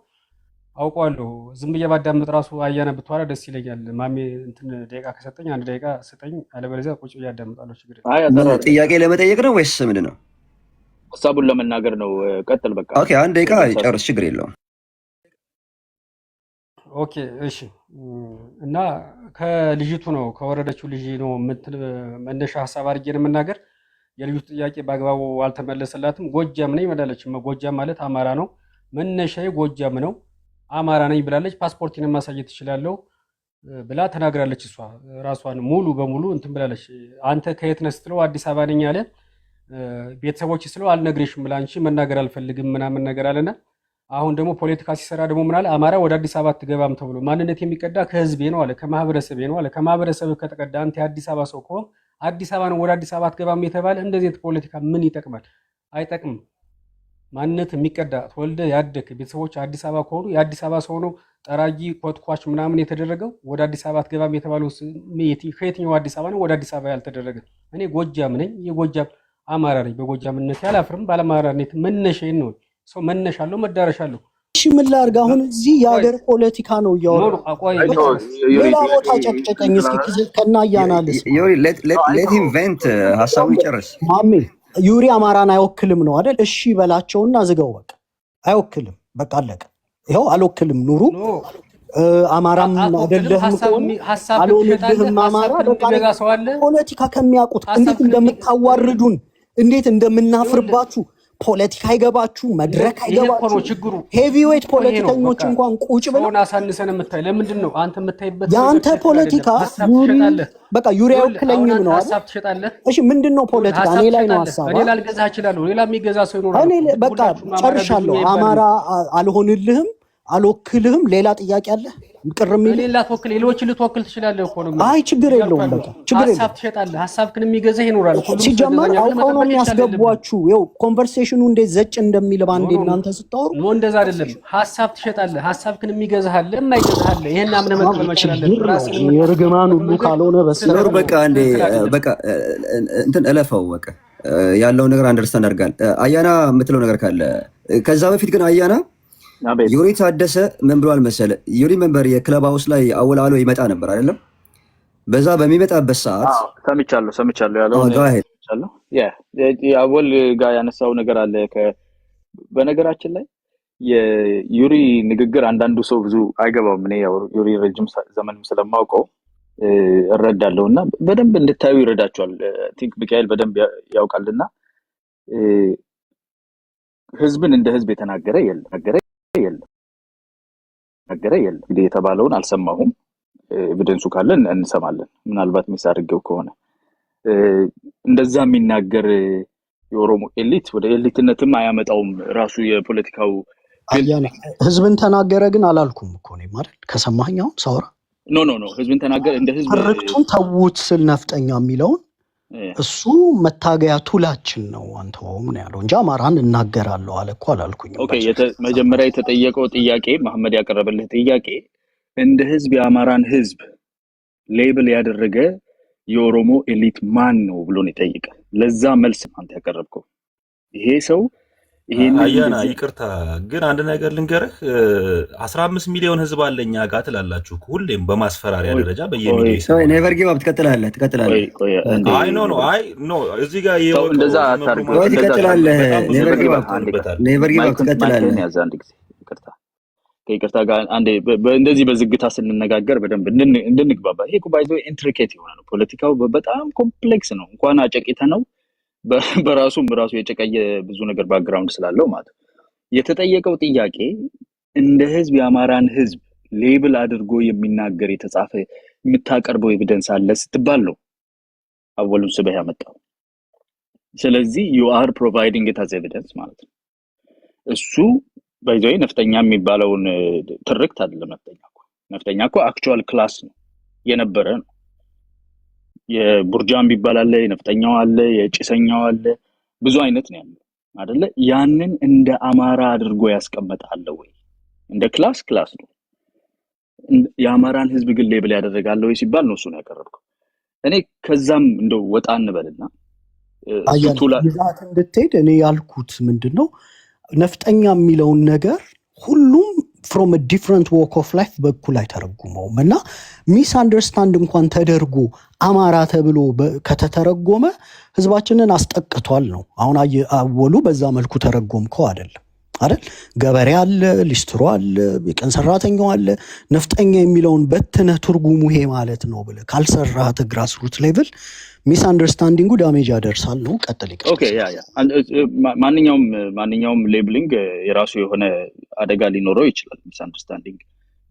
አውቀዋለሁ ዝም ብዬ ባዳምጥ ራሱ አያና ብትዋራ ደስ ይለኛል ማሜ እንትን ደቂቃ ከሰጠኝ አንድ ደቂቃ ስጠኝ አለበለዚያ ቁጭ ብዬ አዳምጣለሁ ችግር ጥያቄ ለመጠየቅ ነው ወይስ ምንድን ነው ሐሳቡን ለመናገር ነው ቀጥል በቃ ኦኬ አንድ ደቂቃ ጨርስ ችግር የለውም ኦኬ እሺ እና ከልጅቱ ነው ከወረደችው ልጅ ነው መነሻ ሐሳብ አድርጌ ነው የምናገር የልጅቱ ጥያቄ በአግባቡ አልተመለሰላትም ጎጃም ነኝ መዳለች ጎጃም ማለት አማራ ነው መነሻዬ ጎጃም ነው አማራ ነኝ ብላለች ፓስፖርቴን ማሳየት ትችላለህ ብላ ተናግራለች እሷ ራሷን ሙሉ በሙሉ እንትን ብላለች አንተ ከየት ነህ ስትለው አዲስ አበባ ነኝ አለ ቤተሰቦች ስለው አልነግርሽም ብላ አንቺ መናገር አልፈልግም ምናምን ነገር አለና አሁን ደግሞ ፖለቲካ ሲሰራ ደግሞ ምን አለ አማራ ወደ አዲስ አበባ አትገባም ተብሎ ማንነት የሚቀዳ ከህዝቤ ነው አለ ከማህበረሰቤ ነው አለ ከማህበረሰብ ከተቀዳ አንተ አዲስ አበባ ሰው ከሆነ አዲስ አበባ ነው ወደ አዲስ አበባ አትገባም የተባለ እንደዚህ ፖለቲካ ምን ይጠቅማል አይጠቅምም ማንነት የሚቀዳ ተወልደ ያደክ ቤተሰቦች አዲስ አበባ ከሆኑ የአዲስ አበባ ሰው ነው ጠራጊ ኮትኳች ምናምን የተደረገው ወደ አዲስ አበባ አትገባም የተባለው ከየትኛው አዲስ አበባ ነው ወደ አዲስ አበባ ያልተደረገ እኔ ጎጃም ነኝ የጎጃም አማራ ነኝ በጎጃምነት ያላፍርም ባለማራነት መነሻዬን ነው ሰው መነሻለው መዳረሻለው እሺ ምን ላድርግ አሁን እዚህ የሀገር ፖለቲካ ነው እያወራሁ ሌላ ቦታ ጨቅጨቀኝ እስኪ ከናያናልስ ሌት ሂም ቬንት ሐሳቡን ይጨርስ ማሜ ዩሪ አማራን አይወክልም ነው አይደል እሺ በላቸውና ዝጋው በቃ አይወክልም በቃ አለቀ ይሄው አልወክልም ኑሩ አማራም አይደለህም አልወክልም አማራ በቃ ፖለቲካ ከሚያውቁት እንዴት እንደምታዋርዱን እንዴት እንደምናፍርባችሁ ፖለቲካ አይገባችሁ መድረክ አይገባችሁ ሄቪዌት ፖለቲከኞች እንኳን ቁጭ ብለው አሳንሰን የምታይ ለምንድን ነው አንተ የምታይበት ያንተ ፖለቲካ በቃ ዩሪ አይወክለኝም ነው ሐሳብ ትሸጣለህ እሺ ምንድነው ፖለቲካ እኔ ላይ ነው ሐሳብ እኔ ላልገዛ እችላለሁ ሌላ የሚገዛ ሰው ይኖራል እኔ በቃ ጨርሻለሁ አማራ አልሆንልህም አልወክልህም ሌላ ጥያቄ አለ ቅርም ሌላ ተወክል ሌሎችን ልትወክል ትችላለህ እኮ ነው አይ ችግር የለውም በቃ ችግር የለውም ሐሳብ ትሸጣለህ ሐሳብክን የሚገዛ ይኖራል ሲጀመር አውቀው ነው የሚያስገቧችሁ ይኸው ኮንቨርሴሽኑ እንዴት ዘጭ እንደሚል ባንዴ እናንተ ስታወሩ ነው እንደዛ አይደለም ሐሳብ ትሸጣለህ ሐሳብክን የሚገዛህ አለ የማይገዛህ አለ ይሄን አምነህ መቀበል መቻላለህ ራስህን የርግማን ሁሉ ካልሆነ በስለር በቃ እንዴ በቃ እንትን እለፈው በቃ ያለው ነገር አንደርስታንድ አድርጋል አያና የምትለው ነገር ካለ ከዛ በፊት ግን አያና ዩሪ ታደሰ ምን ብሏል መሰለ ዩሪ መንበር የክለብ ሃውስ ላይ አወላሎ ይመጣ ነበር አይደለም በዛ በሚመጣበት ሰዓት ሰምቻለሁ ያለው አወል ጋር ያነሳው ነገር አለ በነገራችን ላይ የዩሪ ንግግር አንዳንዱ ሰው ብዙ አይገባውም እኔ ያው ዩሪ ረጅም ዘመንም ስለማውቀው እረዳለሁና በደንብ እንድታዩ ይረዳቸዋል ቲንክ ሚካኤል በደንብ ያውቃልና ህዝብን እንደ ህዝብ የተናገረ የለም እንግዲህ የተባለውን አልሰማሁም ኤቪደንሱ ካለ እንሰማለን ምናልባት ሚስ አድርገው ከሆነ እንደዛ የሚናገር የኦሮሞ ኤሊት ወደ ኤሊትነትም አያመጣውም ራሱ የፖለቲካው ህዝብን ተናገረ ግን አላልኩም እኮ ነው ማለት ከሰማኸኝ አሁን ሳወራ ኖ ህዝብን ተናገረ እንደ ህዝብ ርክቱን ተውት ስል ነፍጠኛ የሚለውን እሱ መታገያ ቱላችን ነው አንተውም ነው ያለው እንጂ አማራን እናገራለሁ አለ እኮ አላልኩኝ ኦኬ መጀመሪያ የተጠየቀው ጥያቄ መሐመድ ያቀረበልህ ጥያቄ እንደ ህዝብ የአማራን ህዝብ ሌብል ያደረገ የኦሮሞ ኤሊት ማን ነው ብሎ ነው የጠየቀ ለዛ መልስ አንተ ያቀረብከው ይሄ ሰው አያና ይቅርታ ግን አንድ ነገር ልንገርህ 15 ሚሊዮን ህዝብ አለኛ ጋር ትላላችሁ ሁሌም በማስፈራሪያ ደረጃ በየሚዲያው ይሰማል ኔቨር ጊቭ አፕ ትቀጥላለህ አይ ኖ እዚህ ጋር እንደዛ አታርገው ትቀጥላለህ ኔቨር ጊቭ አፕ ትቀጥላለህ አንድ ጊዜ ይቅርታ ጋር አንዴ እንደዚህ በዝግታ ስንነጋገር በደንብ እንድንግባባ ይሄ ባይዞ ኢንትሪኬት የሆነ ነው ፖለቲካው በጣም ኮምፕሌክስ ነው እንኳን አጨቂተ ነው በራሱ የጨቀየ ብዙ ነገር ባክግራውንድ ስላለው ማለት የተጠየቀው ጥያቄ እንደ ህዝብ የአማራን ህዝብ ሌብል አድርጎ የሚናገር የተጻፈ የምታቀርበው ኤቪደንስ አለ ስትባል ነው አወሉን ስበህ ያመጣው ስለዚህ you are providing it as evidence ማለት ነው እሱ ባይዘይ ነፍጠኛ የሚባለውን ትርክት አይደለም ነፍጠኛ እኮ አክቹዋል ክላስ ነው የነበረ ነው የቡርጃም ይባላል የነፍጠኛው አለ የጭሰኛው አለ ብዙ አይነት ነው ያለው አይደለ ያንን እንደ አማራ አድርጎ ያስቀምጣል ወይ እንደ ክላስ ነው የአማራን ህዝብ ግን ሌብል ያደረጋል ወይ ሲባል ነው እሱ ነው ያቀረብከው እኔ ከዛም እንደው ወጣ እንበልና ይዛት እንድትሄድ እኔ ያልኩት ምንድነው ነፍጠኛ የሚለውን ነገር ሁሉም from a different walk of life በኩል አይተረጉመውም እና ሚስ አንደርስታንድ እንኳን ተደርጎ አማራ ተብሎ ከተተረጎመ ህዝባችንን አስጠቅቷል ነው አሁን አወሉ በዛ መልኩ ተረጎምከው አይደል ገበሬ አለ ሊስትሮ አለ የቀን ሰራተኛው አለ ነፍጠኛ የሚለውን በትነ ትርጉሙ ይሄ ማለት ነው ብለ ካልሰራህ ግራስሩት ሌቭል ሚስ አንደርስታንዲንጉ ዳሜጅ ያደርሳል ነው ቀጥል ኦኬ ያ ማንኛውም ሌብሊንግ የራሱ የሆነ አደጋ ሊኖረው ይችላል ሚስ አንደርስታንዲንግ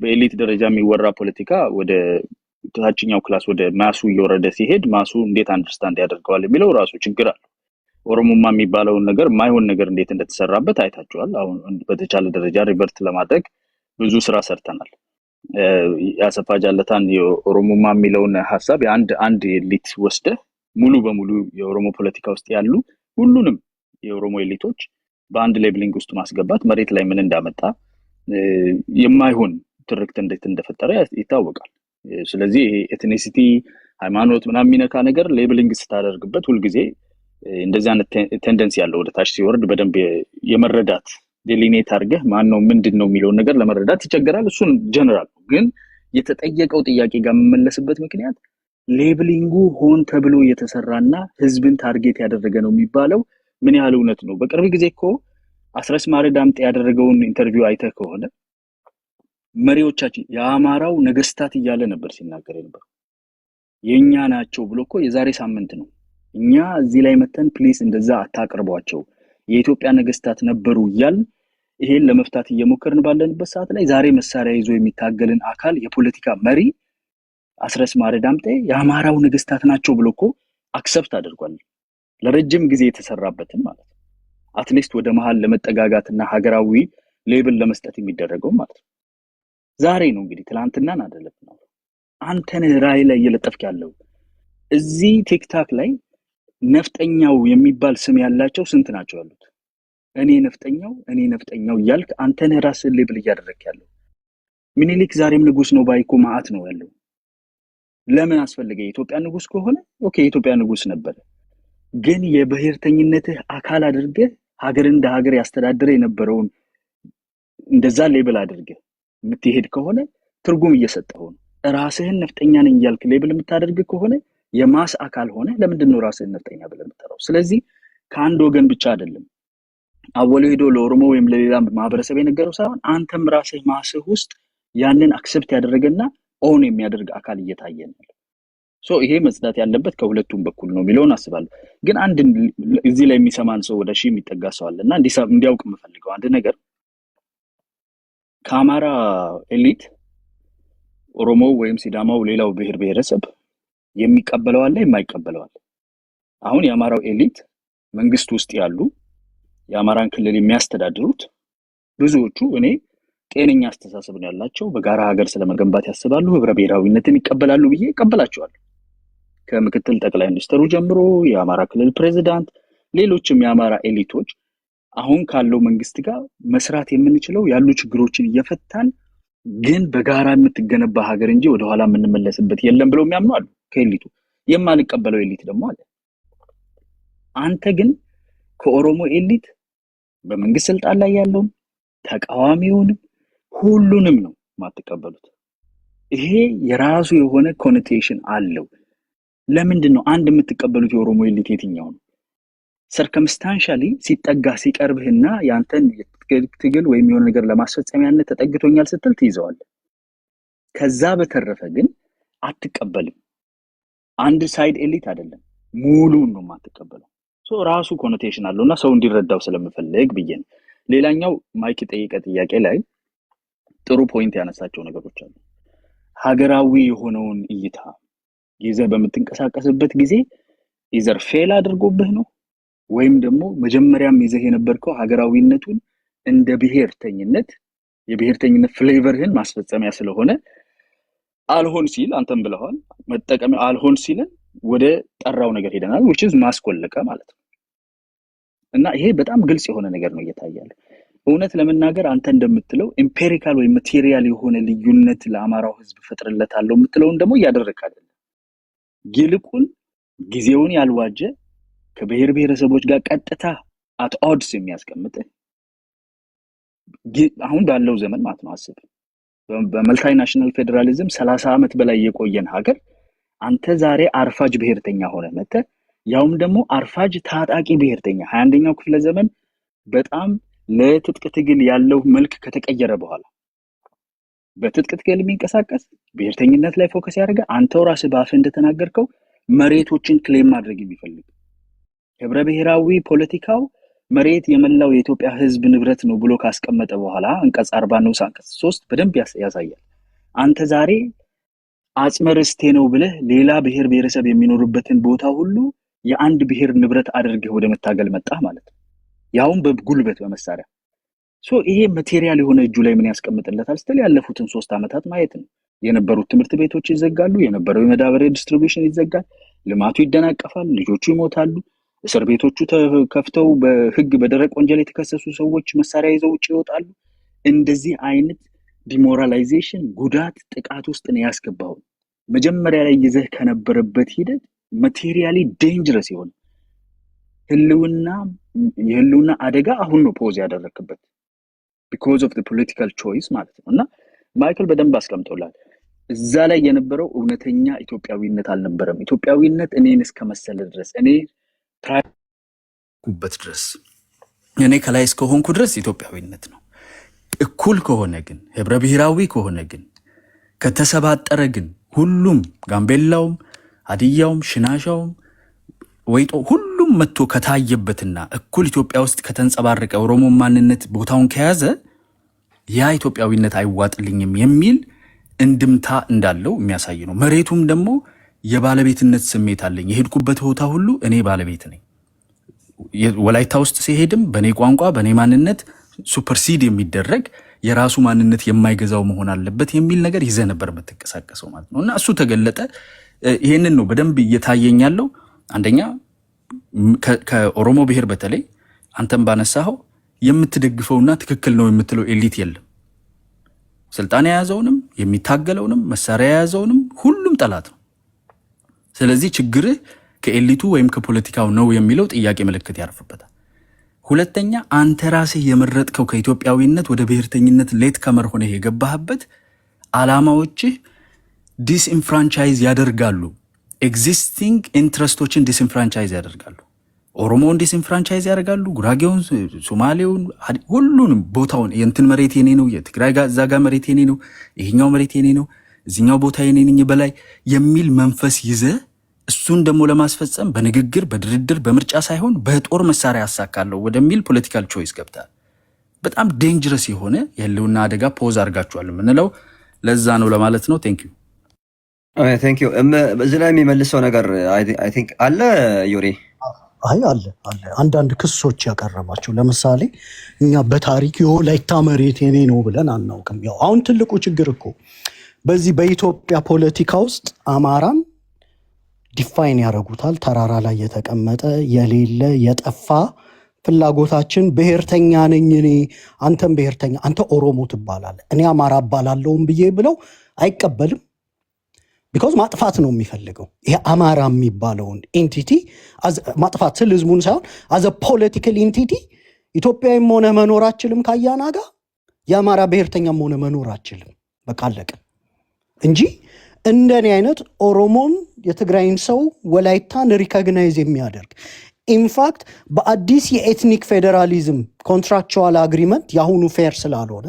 በኤሊት ደረጃ የሚወራ ፖለቲካ ወደ ታችኛው ክላስ ወደ ማሱ እየወረደ ሲሄድ ማሱ እንዴት አንደርስታንድ ያደርገዋል የሚለው ራሱ ችግር አለ ኦሮሞማ የሚባለውን ነገር ማይሆን ነገር እንዴት እንደተሰራበት አይታችኋል አሁን በተቻለ ደረጃ ሪቨርት ለማድረግ ብዙ ስራ ሰርተናል ያሰፋ ጃለታን የኦሮሞማ የሚለውን ሐሳብ አንድ ኤሊት ወስደ ሙሉ በሙሉ የኦሮሞ ፖለቲካ ውስጥ ያሉ ሁሉንም የኦሮሞ ኤሊቶች በአንድ ሌብሊንግ ውስጥ ማስገባት መሬት ላይ ምን እንዳመጣ የማይሆን ትርክት እንዴት እንደፈጠረ ይታወቃል ስለዚህ ኤትኒሲቲ ሃይማኖት ምናምን የሚነካ ነገር ሌብሊንግ ስታደርግበት ሁሉ ጊዜ እንደዚህ አይነት ቴንደንሲ ያለው ወደ ታች ሲወርድ በደንብ የመረዳት ዴሊኔት አድርገህ ማን ነው ምንድነው የሚለው ነገር ለመረዳት ይቸገራል እሱን ጀነራል ግን የተጠየቀው ጥያቄ ጋር መመለስበት ምክንያት ሌብሊንጉ ሆን ተብሎ የተሰራና ህዝብን ታርጌት ያደረገ ነው የሚባለው ምን ያህል እውነት ነው በቅርብ ጊዜ እኮ አስረስ ማረዳምጤ ያደረገውን ኢንተርቪው አይተህ ከሆነ መሪዎቻችን የአማራው ነገስታት እያለ ነበር ሲናገር ነበር የኛ ናቸው ብሎ እኮ የዛሬ ሳምንት ነው እኛ እዚህ ላይ መተን ፕሊስ እንደዛ አታቀርቧቸው የኢትዮጵያ ነገስታት ነበሩ ይያል ይሄን ለመፍታት እየሞከርን ባለንበት ሰዓት ላይ ዛሬ መሳሪያ ይዞ የሚታገልን አካል የፖለቲካ መሪ አስረስ ማረዳምጤ የአማራው ነገስታት ናቸው ብሎ እኮ አክሰፕት አድርጓል ለረጅም ጊዜ የተሰራበትን ማለት ነው አትሊስት ወደ መሃል ለመጠጋጋትና ሀገራዊ ሌብል ለመስጠት የሚደረገው ማለት ነው ዛሬ ነው እንግዲህ ትላንትናን አይደለም ነው አንተን ራይ ላይ እየለጠፍክ ያለው እዚህ ቲክታክ ላይ ነፍጠኛው የሚባል ስም ያላቸው ስንት ናቸው ያሉት እኔ ነፍጠኛው ያልክ አንተን ራስህ ሌብል እያደረክ ያለው ምኒልክ ዛሬም ንጉስ ነው ባይኮ ማአት ነው ያለው ለምን አስፈልገ የኢትዮጵያ ንጉስ ከሆነ ኦኬ የኢትዮጵያ ንጉስ ነበር ግን የብሔርተኝነትህ አካል አድርገህ ሀገር እንደ ሀገር ያስተዳድረ የነበረውን እንደዛ ሌብል አድርገህ የምትሄድ ከሆነ ትርጉም እየሰጠው ነው ራስህን ነፍጠኛ ነኝ ያልክ ሌብል የምታደርግ ከሆነ የማስ አካል ሆነ ለምንድነው ራስህን ነፍጠኛ ብለህ የምትጠራው ስለዚህ ከአንድ ወገን ብቻ አይደለም አወሉ ሄዶ ለኦሮሞ ወይም ለሌላ ማህበረሰብ የነገረው ሳይሆን አንተም ራስህ ማስህ ውስጥ ያንን አክሰፕት ያደረገና ኦን የሚያደርግ አካል እየታየ ነው ሶ ይሄ መጽዳት ያለበት ከሁለቱም በኩል ነው ሚሊዮን አስባለሁ ግን አንድ እዚህ ላይ የሚሰማን ሰው ወደ ሺህ የሚጠጋ ሰው አለና እንዲያውቅ የምፈልገው አንድ ነገር ከአማራ ኤሊት ኦሮሞ ወይም ሲዳማው ሌላው ብሔር ብሔረሰብ የሚቀበለው አለ የማይቀበለው አለ አሁን የአማራው ኤሊት መንግስት ውስጥ ያሉ የአማራን ክልል የሚያስተዳድሩት ብዙዎቹ እኔ ጤነኛ አስተሳሰብ ነው ያላቸው በጋራ ሀገር ስለመገንባት ያስባሉ ህብረ ብሔራዊነትን ይቀበላሉ ብዬ ይቀበላቸዋል ከምክትል ጠቅላይ ሚኒስትሩ ጀምሮ የአማራ ክልል ፕሬዝዳንት ሌሎችም የአማራ ኤሊቶች አሁን ካለው መንግስት ጋር መስራት የምንችለው ያሉ ችግሮችን እየፈታን ግን በጋራ የምትገነባ ሀገር እንጂ ወደ ኋላ የምንመለስበት የለም ብለው የሚያምኑ አሉ ከኤሊቱ የማንቀበለው ኤሊት ደግሞ አለ አንተ ግን ከኦሮሞ ኤሊት በመንግስት ስልጣን ላይ ያለውን ተቃዋሚውንም ሁሉንም ነው ማትቀበሉት። ይሄ የራሱ የሆነ ኮኖቴሽን አለው። ለምንድን ነው አንድ የምትቀበሉት የኦሮሞ ኤሊት የትኛው ነው? ሰርከምስታንሻሊ ሲጠጋ ሲቀርብህና ያንተን ትግል ወይም የሆነ ነገር ለማስፈጸሚያነት ተጠግቶኛል ስትል ትይዘዋለህ። ከዛ በተረፈ ግን አትቀበልም። አንድ ሳይድ ኤሊት አይደለም፣ ሙሉን ነው የማትቀበለው። ራሱ ኮኖቴሽን አለውና ሰው እንዲረዳው ስለምፈልግ ብዬ ነው። ሌላኛው ማይክ ጠይቀ ጥያቄ ላይ ጥሩ ፖይንት ያነሳቸው ነገሮች አሉ። ሀገራዊ የሆነውን እይታ ይዘህ በምትንቀሳቀስበት ጊዜ ኢዘር ፌል አድርጎብህ ነው ወይም ደግሞ መጀመሪያም ይዘህ የነበርከው ሀገራዊነቱን እንደ ብሔርተኝነት የብሔርተኝነት ፍሌቨርህን ማስፈጸሚያ ስለሆነ አልሆን ሲል አንተም ብለዋል መጠቀም አልሆን ሲልን ወደ ጠራው ነገር ሄደናል which is ማስቆለቀ ማለት ነው። እና ይሄ በጣም ግልጽ የሆነ ነገር ነው እየታያለ። እውነት ለመናገር አንተ እንደምትለው ኢምፔሪካል ወይ ማቴሪያል የሆነ ልዩነት ለአማራው ህዝብ ፈጥረለታለው የምትለውን ደግሞ ያደረክ አይደለም። ይልቁን ጊዜውን ያልዋጀ ከብሔር ብሔረሰቦች ጋር ቀጥታ at odds የሚያስቀምጥ አሁን ባለው ዘመን ማለት ነው። አስብ በመልታይ ናሽናል ፌደራሊዝም 30 ዓመት በላይ የቆየን ሀገር አንተ ዛሬ አርፋጅ ብሔርተኛ ሆነ መተ ያውም ደግሞ አርፋጅ ታጣቂ ብሔርተኛ 21ኛው ክፍለ ዘመን በጣም ለትጥቅ ትግል ያለው መልክ ከተቀየረ በኋላ በትጥቅ ትግል የሚንቀሳቀስ ብሔርተኝነት ላይ ፎከስ ያደረገ አንተው ራስህ ባፍ እንደተናገርከው መሬቶችን ክሌም ማድረግ የሚፈልግ ህብረ ብሔራዊ ፖለቲካው መሬት የመላው የኢትዮጵያ ህዝብ ንብረት ነው ብሎ ካስቀመጠ በኋላ አንቀጽ 40 ነው አንቀጽ 3 በደንብ ያሳያል። አንተ ዛሬ አጽመርስቴ ነው ብለህ ሌላ ብሔር ብሔረሰብ የሚኖርበትን ቦታ ሁሉ የአንድ ብሔር ንብረት አድርገህ ወደ መታገል መጣ ማለት ነው። ያውም በጉልበት በመሳሪያ ይሄ ማቴሪያል የሆነ እጁ ላይ ምን ያስቀምጥለታል ስትል ያለፉትን 3 ዓመታት ማየት ነው። የነበሩት ትምህርት ቤቶች ይዘጋሉ፣ የነበረው የመዳበሪያ ዲስትሪቢዩሽን ይዘጋል፣ ልማቱ ይደናቀፋል፣ ልጆቹ ይሞታሉ፣ እስር ቤቶቹ ተከፍተው በህግ በደረቅ ወንጀል የተከሰሱ ሰዎች መሳሪያ ይዘው ውጭ ይወጣሉ። እንደዚህ አይነት ዲሞራላይዜሽን ጉዳት ጥቃት ውስጥ ነው ያስገባው። መጀመሪያ ላይ ይዘህ ከነበረበት ሂደት ማቴሪያሊ ዴንጀረስ ይሆን የህልውና አደጋ አሁን ነው ፖዝ ያደረክበት because of the political choice ማለት ነው። እና ማይክል በደንብ አስቀምጦላል። እዛ ላይ የነበረው እውነተኛ ኢትዮጵያዊነት አልነበረም። ኢትዮጵያዊነት እኔን እስከመሰለ ድረስ እኔ በት ድረስ እኔ ከላይ እስከሆንኩ ድረስ ኢትዮጵያዊነት ነው። እኩል ከሆነ ግን ህብረ ብሔራዊ ከሆነ ግን ከተሰባጠረ ግን ሁሉም ጋምቤላውም ሀዲያውም ሽናሻውም ወይጦ ሁሉም መጥቶ ከታየበትና እኩል ኢትዮጵያ ውስጥ ከተንጸባረቀ ኦሮሞ ማንነት ቦታውን ከያዘ ያ ኢትዮጵያዊነት አይዋጥልኝም የሚል እንድምታ እንዳለው የሚያሳይ ነው። መሬቱም ደግሞ የባለቤትነት ስሜት አለኝ። የሄድኩበት ቦታ ሁሉ እኔ ባለቤት ነኝ። ወላይታ ውስጥ ሲሄድም በኔ ቋንቋ በኔ ማንነት ሱፐርሲድ የሚደረግ የራሱ ማንነት የማይገዛው መሆን አለበት የሚል ነገር ይዘ ነበር የምትንቀሳቀሰው ማለት ነው። እና እሱ ተገለጠ። ይሄንን ነው በደንብ እየታየኝ ያለው። አንደኛ ከኦሮሞ ብሔር በተለይ አንተም ባነሳው የምትደግፈውና ትክክል ነው የምትለው ኤሊት የለም። ስልጣን የያዘውንም የሚታገለውንም መሳሪያ የያዘውንም ሁሉም ጠላት ነው። ስለዚህ ችግርህ ከኤሊቱ ወይም ከፖለቲካው ነው የሚለው ጥያቄ ምልክት ያርፍበታል። ሁለተኛ አንተ ራስህ የመረጥከው ከኢትዮጵያዊነት ወደ ብሔርተኝነት ሌት ከመር ሆነህ የገባህበት ዓላማዎችህ ዲስኢንፍራንቻይዝ ያደርጋሉ። ኤግዚስቲንግ ኢንትረስቶችን ዲስኢንፍራንቻይዝ ያደርጋሉ። ኦሮሞውን ዲስኢንፍራንቻይዝ ያደርጋሉ፣ ጉራጌውን፣ ሶማሌውን፣ ሁሉንም ቦታውን የእንትን መሬት የኔ ነው፣ የትግራይ ዛጋ መሬት የኔ ነው፣ ይሄኛው መሬት የኔ ነው፣ እዚኛው ቦታ የኔ ነኝ በላይ የሚል መንፈስ ይዘህ እሱን ደግሞ ለማስፈጸም በንግግር በድርድር በምርጫ ሳይሆን በጦር መሳሪያ ያሳካለው ወደሚል ፖለቲካል ቾይስ ገብታል። በጣም ዴንጀረስ የሆነ የህልውና አደጋ ፖዝ አድርጋችኋል የምንለው ለዛ ነው ለማለት ነው። ቴንክ ዩ ቴንክ ዩ። እዚህ ላይ የሚመልሰው ነገር አይ ቲንክ አለ ዮሪ አለ አንዳንድ ክሶች ያቀረባቸው ለምሳሌ እኛ በታሪክ የወላይታ መሬት የኔ ነው ብለን አናውቅም። ያው አሁን ትልቁ ችግር እኮ በዚህ በኢትዮጵያ ፖለቲካ ውስጥ አማራን ዲፋይን ያደርጉታል። ተራራ ላይ የተቀመጠ የሌለ የጠፋ ፍላጎታችን ብሔርተኛ ነኝ እኔ፣ አንተም ብሔርተኛ፣ አንተ ኦሮሞ ትባላለህ እኔ አማራ እባላለሁም ብዬ ብለው አይቀበልም። ቢኮዝ ማጥፋት ነው የሚፈልገው። ይሄ አማራ የሚባለውን ኤንቲቲ ማጥፋት ስል ህዝቡን ሳይሆን አዘ ፖለቲካል ኤንቲቲ ኢትዮጵያዊም ሆነ መኖር አችልም ከአያና ጋር የአማራ ብሔርተኛም ሆነ መኖር አችልም። በቃ አለቀ እንጂ እንደኔ አይነት ኦሮሞን የትግራይን ሰው ወላይታን ሪኮግናይዝ የሚያደርግ ኢንፋክት በአዲስ የኤትኒክ ፌዴራሊዝም ኮንትራክቹዋል አግሪመንት የአሁኑ ፌር ስላልሆነ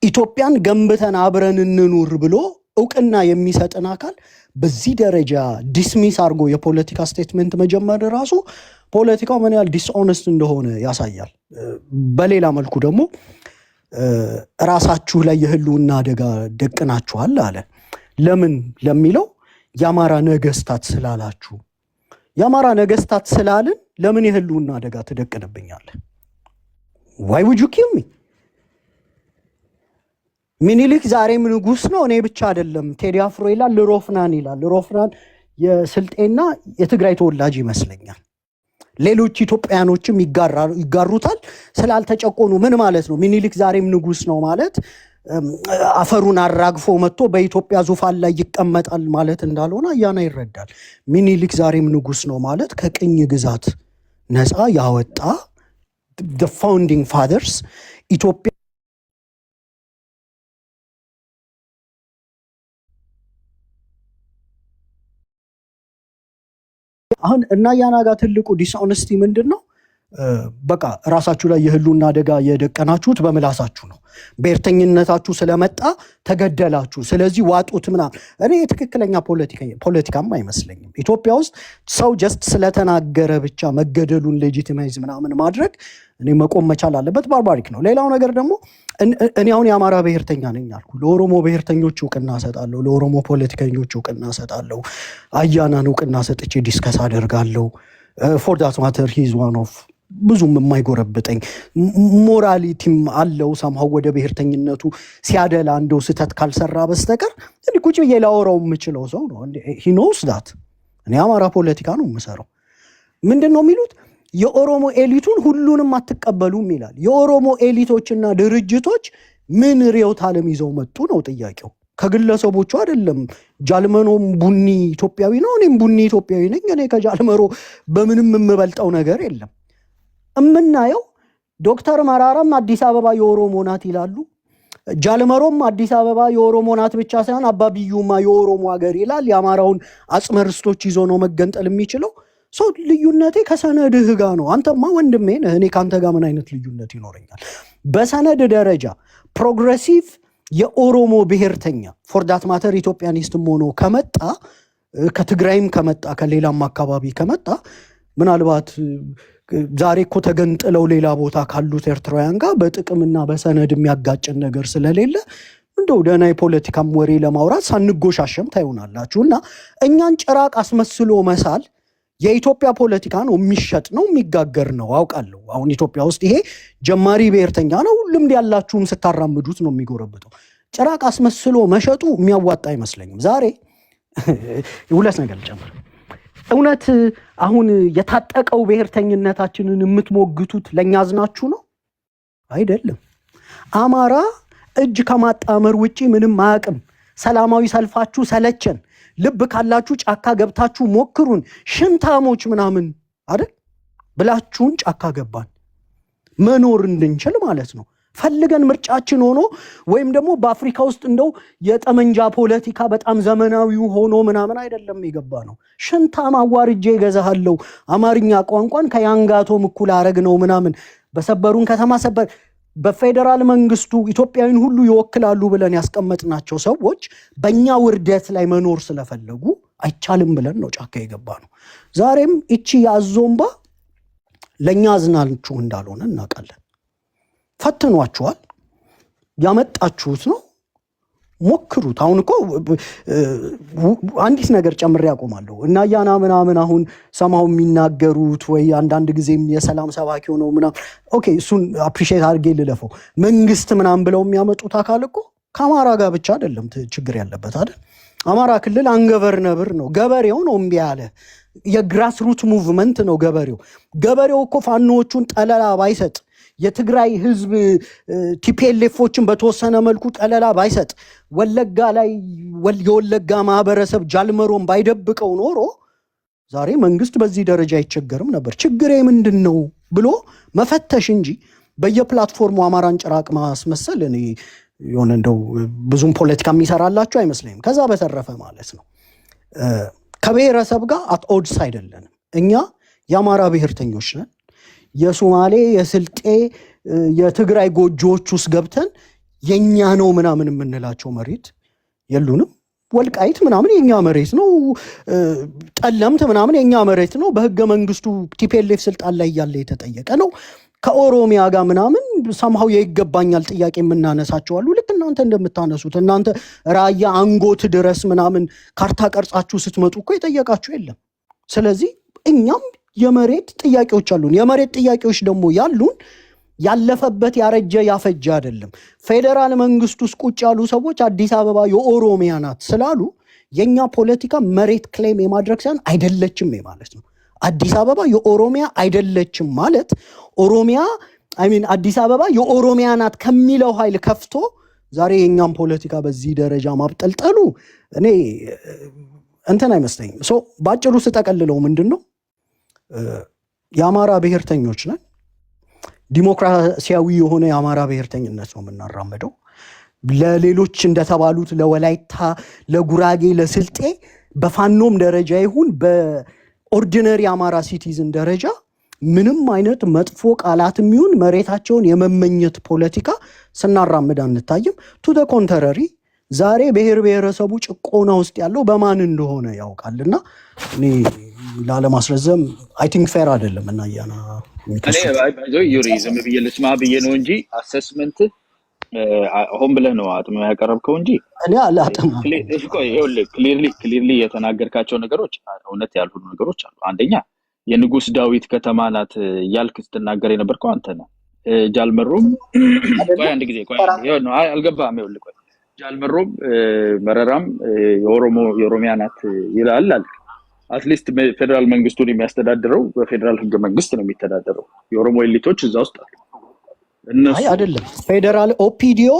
ኢትዮጵያን ገንብተን አብረን እንኑር ብሎ እውቅና የሚሰጥን አካል በዚህ ደረጃ ዲስሚስ አድርጎ የፖለቲካ ስቴትመንት መጀመር ራሱ ፖለቲካው ምን ያህል ዲስኦነስት እንደሆነ ያሳያል። በሌላ መልኩ ደግሞ ራሳችሁ ላይ የህልውና አደጋ ደቅናችኋል አለ። ለምን ለሚለው የአማራ ነገስታት ስላላችሁ፣ የአማራ ነገስታት ስላልን ለምን የህልውና አደጋ ትደቅንብኛለህ? ዋይ ውድ ዩ ኪል ሚ? ሚኒሊክ ዛሬም ንጉስ ነው፣ እኔ ብቻ አይደለም። ቴዲ አፍሮ ይላል፣ ሮፍናን ይላል። ሮፍናን የስልጤና የትግራይ ተወላጅ ይመስለኛል። ሌሎች ኢትዮጵያኖችም ይጋሩታል። ስላልተጨቆኑ ምን ማለት ነው? ሚኒሊክ ዛሬም ንጉስ ነው ማለት አፈሩን አራግፎ መጥቶ በኢትዮጵያ ዙፋን ላይ ይቀመጣል ማለት እንዳልሆነ አያና ይረዳል። ሚኒሊክ ዛሬም ንጉስ ነው ማለት ከቅኝ ግዛት ነፃ ያወጣ the founding fathers ኢትዮጵያ አሁን እና አያና ጋር ትልቁ ዲስኦነስቲ ምንድን ነው? በቃ ራሳችሁ ላይ የህልውና አደጋ የደቀናችሁት በምላሳችሁ ነው። ብሔርተኝነታችሁ ስለመጣ ተገደላችሁ፣ ስለዚህ ዋጡት ምናምን። እኔ የትክክለኛ ፖለቲካም አይመስለኝም። ኢትዮጵያ ውስጥ ሰው ጀስት ስለተናገረ ብቻ መገደሉን ሌጂቲማይዝ ምናምን ማድረግ እኔ መቆም መቻል አለበት። ባርባሪክ ነው። ሌላው ነገር ደግሞ እኔ አሁን የአማራ ብሔርተኛ ነኝ አልኩ። ለኦሮሞ ብሔርተኞች እውቅና ሰጣለሁ፣ ለኦሮሞ ፖለቲከኞች እውቅና ሰጣለሁ፣ አያናን እውቅና ሰጥቼ ዲስከስ አደርጋለሁ። ፎር ዳት ማተር ሂዝ ዋን ኦፍ ብዙም የማይጎረብጠኝ ሞራሊቲም አለው። ሰምሃው ወደ ብሔርተኝነቱ ሲያደላ እንደው ስህተት ካልሰራ በስተቀር ቁጭ ብዬ ላወራው የምችለው ሰው ነው። ሂ ኖውስ ዳት እኔ አማራ ፖለቲካ ነው የምሰራው። ምንድን ነው የሚሉት? የኦሮሞ ኤሊቱን ሁሉንም አትቀበሉም ይላል። የኦሮሞ ኤሊቶችና ድርጅቶች ምን ርዕዮተ ዓለም ይዘው መጡ ነው ጥያቄው። ከግለሰቦቹ አይደለም። ጃልመሮም ቡኒ ኢትዮጵያዊ ነው፣ እኔም ቡኒ ኢትዮጵያዊ ነኝ። እኔ ከጃልመሮ በምንም የምበልጠው ነገር የለም። እምናየው ዶክተር መራራም አዲስ አበባ የኦሮሞ ናት ይላሉ። ጃልመሮም አዲስ አበባ የኦሮሞ ናት ብቻ ሳይሆን አባቢዩማ የኦሮሞ ሀገር ይላል። የአማራውን አጽመ ርስቶች ይዞ ነው መገንጠል የሚችለው። ሰው ልዩነቴ ከሰነድህ ጋር ነው። አንተማ ወንድሜ ነህ፣ እኔ ከአንተ ጋር ምን አይነት ልዩነት ይኖረኛል? በሰነድ ደረጃ ፕሮግሬሲቭ የኦሮሞ ብሔርተኛ ፎር ዳት ማተር ኢትዮጵያኒስትም ሆኖ ከመጣ ከትግራይም ከመጣ ከሌላም አካባቢ ከመጣ ምናልባት ዛሬ እኮ ተገንጥለው ሌላ ቦታ ካሉት ኤርትራውያን ጋር በጥቅምና በሰነድ የሚያጋጭን ነገር ስለሌለ እንደው ደህና የፖለቲካም ወሬ ለማውራት ሳንጎሻሸም ታዩናላችሁ። እና እኛን ጭራቅ አስመስሎ መሳል የኢትዮጵያ ፖለቲካ ነው፣ የሚሸጥ ነው፣ የሚጋገር ነው። አውቃለሁ። አሁን ኢትዮጵያ ውስጥ ይሄ ጀማሪ ብሔርተኛ ነው፣ ልምድ ያላችሁም ስታራምዱት ነው የሚጎረብጠው። ጭራቅ አስመስሎ መሸጡ የሚያዋጣ አይመስለኝም። ዛሬ ሁለት ነገር ልጨምር። እውነት አሁን የታጠቀው ብሔርተኝነታችንን የምትሞግቱት ለእኛ አዝናችሁ ነው? አይደለም። አማራ እጅ ከማጣመር ውጪ ምንም አያውቅም። ሰላማዊ ሰልፋችሁ ሰለቸን፣ ልብ ካላችሁ ጫካ ገብታችሁ ሞክሩን፣ ሽንታሞች ምናምን አይደል ብላችሁን ጫካ ገባን መኖር እንድንችል ማለት ነው። ፈልገን ምርጫችን ሆኖ ወይም ደግሞ በአፍሪካ ውስጥ እንደው የጠመንጃ ፖለቲካ በጣም ዘመናዊው ሆኖ ምናምን አይደለም የገባ ነው። ሽንታም አዋርጄ እገዛሃለሁ፣ አማርኛ ቋንቋን ከያንጋቶም እኩል አረግ ነው ምናምን። በሰበሩን ከተማ ሰበር በፌዴራል መንግስቱ ኢትዮጵያዊን ሁሉ ይወክላሉ ብለን ያስቀመጥናቸው ሰዎች በእኛ ውርደት ላይ መኖር ስለፈለጉ አይቻልም ብለን ነው ጫካ የገባ ነው። ዛሬም እቺ የአዞምባ ለእኛ አዝናችሁ እንዳልሆነ እናውቃለን። ፈትኗችኋል፣ ያመጣችሁት ነው፣ ሞክሩት። አሁን እኮ አንዲት ነገር ጨምሬ ያቆማለሁ እና አያና ምናምን አሁን ሰማው የሚናገሩት ወይ አንዳንድ ጊዜም የሰላም ሰባኪ ሆነው ምናምን ኦኬ፣ እሱን አፕሪሺየት አድርጌ ልለፈው። መንግስት ምናምን ብለው የሚያመጡት አካል እኮ ከአማራ ጋር ብቻ አይደለም ችግር ያለበት አይደል? አማራ ክልል አንገበር ነብር ነው፣ ገበሬው ነው እምቢ ያለ። የግራስሩት ሙቭመንት ነው ገበሬው። ገበሬው እኮ ፋኖዎቹን ጠለላ ባይሰጥ፣ የትግራይ ህዝብ ቲፒኤልኤፎችን በተወሰነ መልኩ ጠለላ ባይሰጥ፣ ወለጋ ላይ የወለጋ ማህበረሰብ ጃልመሮን ባይደብቀው ኖሮ ዛሬ መንግስት በዚህ ደረጃ አይቸገርም ነበር። ችግሬ ምንድን ነው? ብሎ መፈተሽ እንጂ በየፕላትፎርሙ አማራን ጭራቅ ማስመሰል እኔ የሆነ እንደው ብዙም ፖለቲካ የሚሰራላችሁ አይመስለኝም። ከዛ በተረፈ ማለት ነው ከብሔረሰብ ጋር አት ኦድስ አይደለንም። እኛ የአማራ ብሔርተኞች ነን። የሶማሌ የስልጤ የትግራይ ጎጆዎች ውስጥ ገብተን የኛ ነው ምናምን የምንላቸው መሬት የሉንም። ወልቃይት ምናምን የኛ መሬት ነው። ጠለምት ምናምን የኛ መሬት ነው። በህገ መንግስቱ ቲፒኤልኤፍ ስልጣን ላይ ያለ የተጠየቀ ነው። ከኦሮሚያ ጋር ምናምን ሰምሃው የይገባኛል ጥያቄ የምናነሳቸው አሉ። ልክ እናንተ እንደምታነሱት እናንተ ራያ አንጎት ድረስ ምናምን ካርታ ቀርጻችሁ ስትመጡ እኮ የጠየቃችሁ የለም። ስለዚህ እኛም የመሬት ጥያቄዎች አሉን። የመሬት ጥያቄዎች ደግሞ ያሉን ያለፈበት ያረጀ ያፈጀ አይደለም። ፌዴራል መንግስት ውስጥ ቁጭ ያሉ ሰዎች አዲስ አበባ የኦሮሚያ ናት ስላሉ የኛ ፖለቲካ መሬት ክሌም የማድረግ ሳይሆን አይደለችም ማለት ነው። አዲስ አበባ የኦሮሚያ አይደለችም ማለት ኦሮሚያ አዲስ አበባ የኦሮሚያ ናት ከሚለው ኃይል ከፍቶ ዛሬ የኛም ፖለቲካ በዚህ ደረጃ ማብጠልጠሉ እኔ እንትን አይመስለኝም። ባጭሩ ስጠቀልለው ምንድነው የአማራ ብሔርተኞች ነን። ዲሞክራሲያዊ የሆነ የአማራ ብሔርተኝነት ነው የምናራምደው። ለሌሎች እንደተባሉት ለወላይታ፣ ለጉራጌ፣ ለስልጤ በፋኖም ደረጃ ይሁን በኦርዲነሪ አማራ ሲቲዝን ደረጃ ምንም አይነት መጥፎ ቃላትም ይሁን መሬታቸውን የመመኘት ፖለቲካ ስናራምድ አንታይም። ቱ ደ ኮንትራሪ ዛሬ ብሔር ብሔረሰቡ ጭቆና ውስጥ ያለው በማን እንደሆነ ያውቃልና እኔ ላለማስረዘም አይ ቲንክ ፌር አይደለም እና ያና ዩሪ ዝም ብዬ ልስማ ብዬ ነው እንጂ አሰስመንት ሆን ብለህ ነው አጥሞ ያቀረብከው እንጂ እኔ አላጥም። ክሊርሊ የተናገርካቸው ነገሮች እውነት ያልሆኑ ነገሮች አሉ። አንደኛ የንጉስ ዳዊት ከተማ ናት ያልክ ስትናገር የነበርከው አንተ ነህ። ጃልመሮም ቆይ አንድ ጊዜ ቆይ ነው አልገባም። ይኸውልህ ቆይ ጃልመሮም መረራም የኦሮሚያ ናት ይላል አልክ። አትሊስት ፌደራል መንግስቱን የሚያስተዳድረው በፌደራል ህገ መንግስት ነው የሚተዳደረው። የኦሮሞ ኤሊቶች እዛ ውስጥ አሉ። እነሱ አይደለም ፌደራል ኦፒዲዮ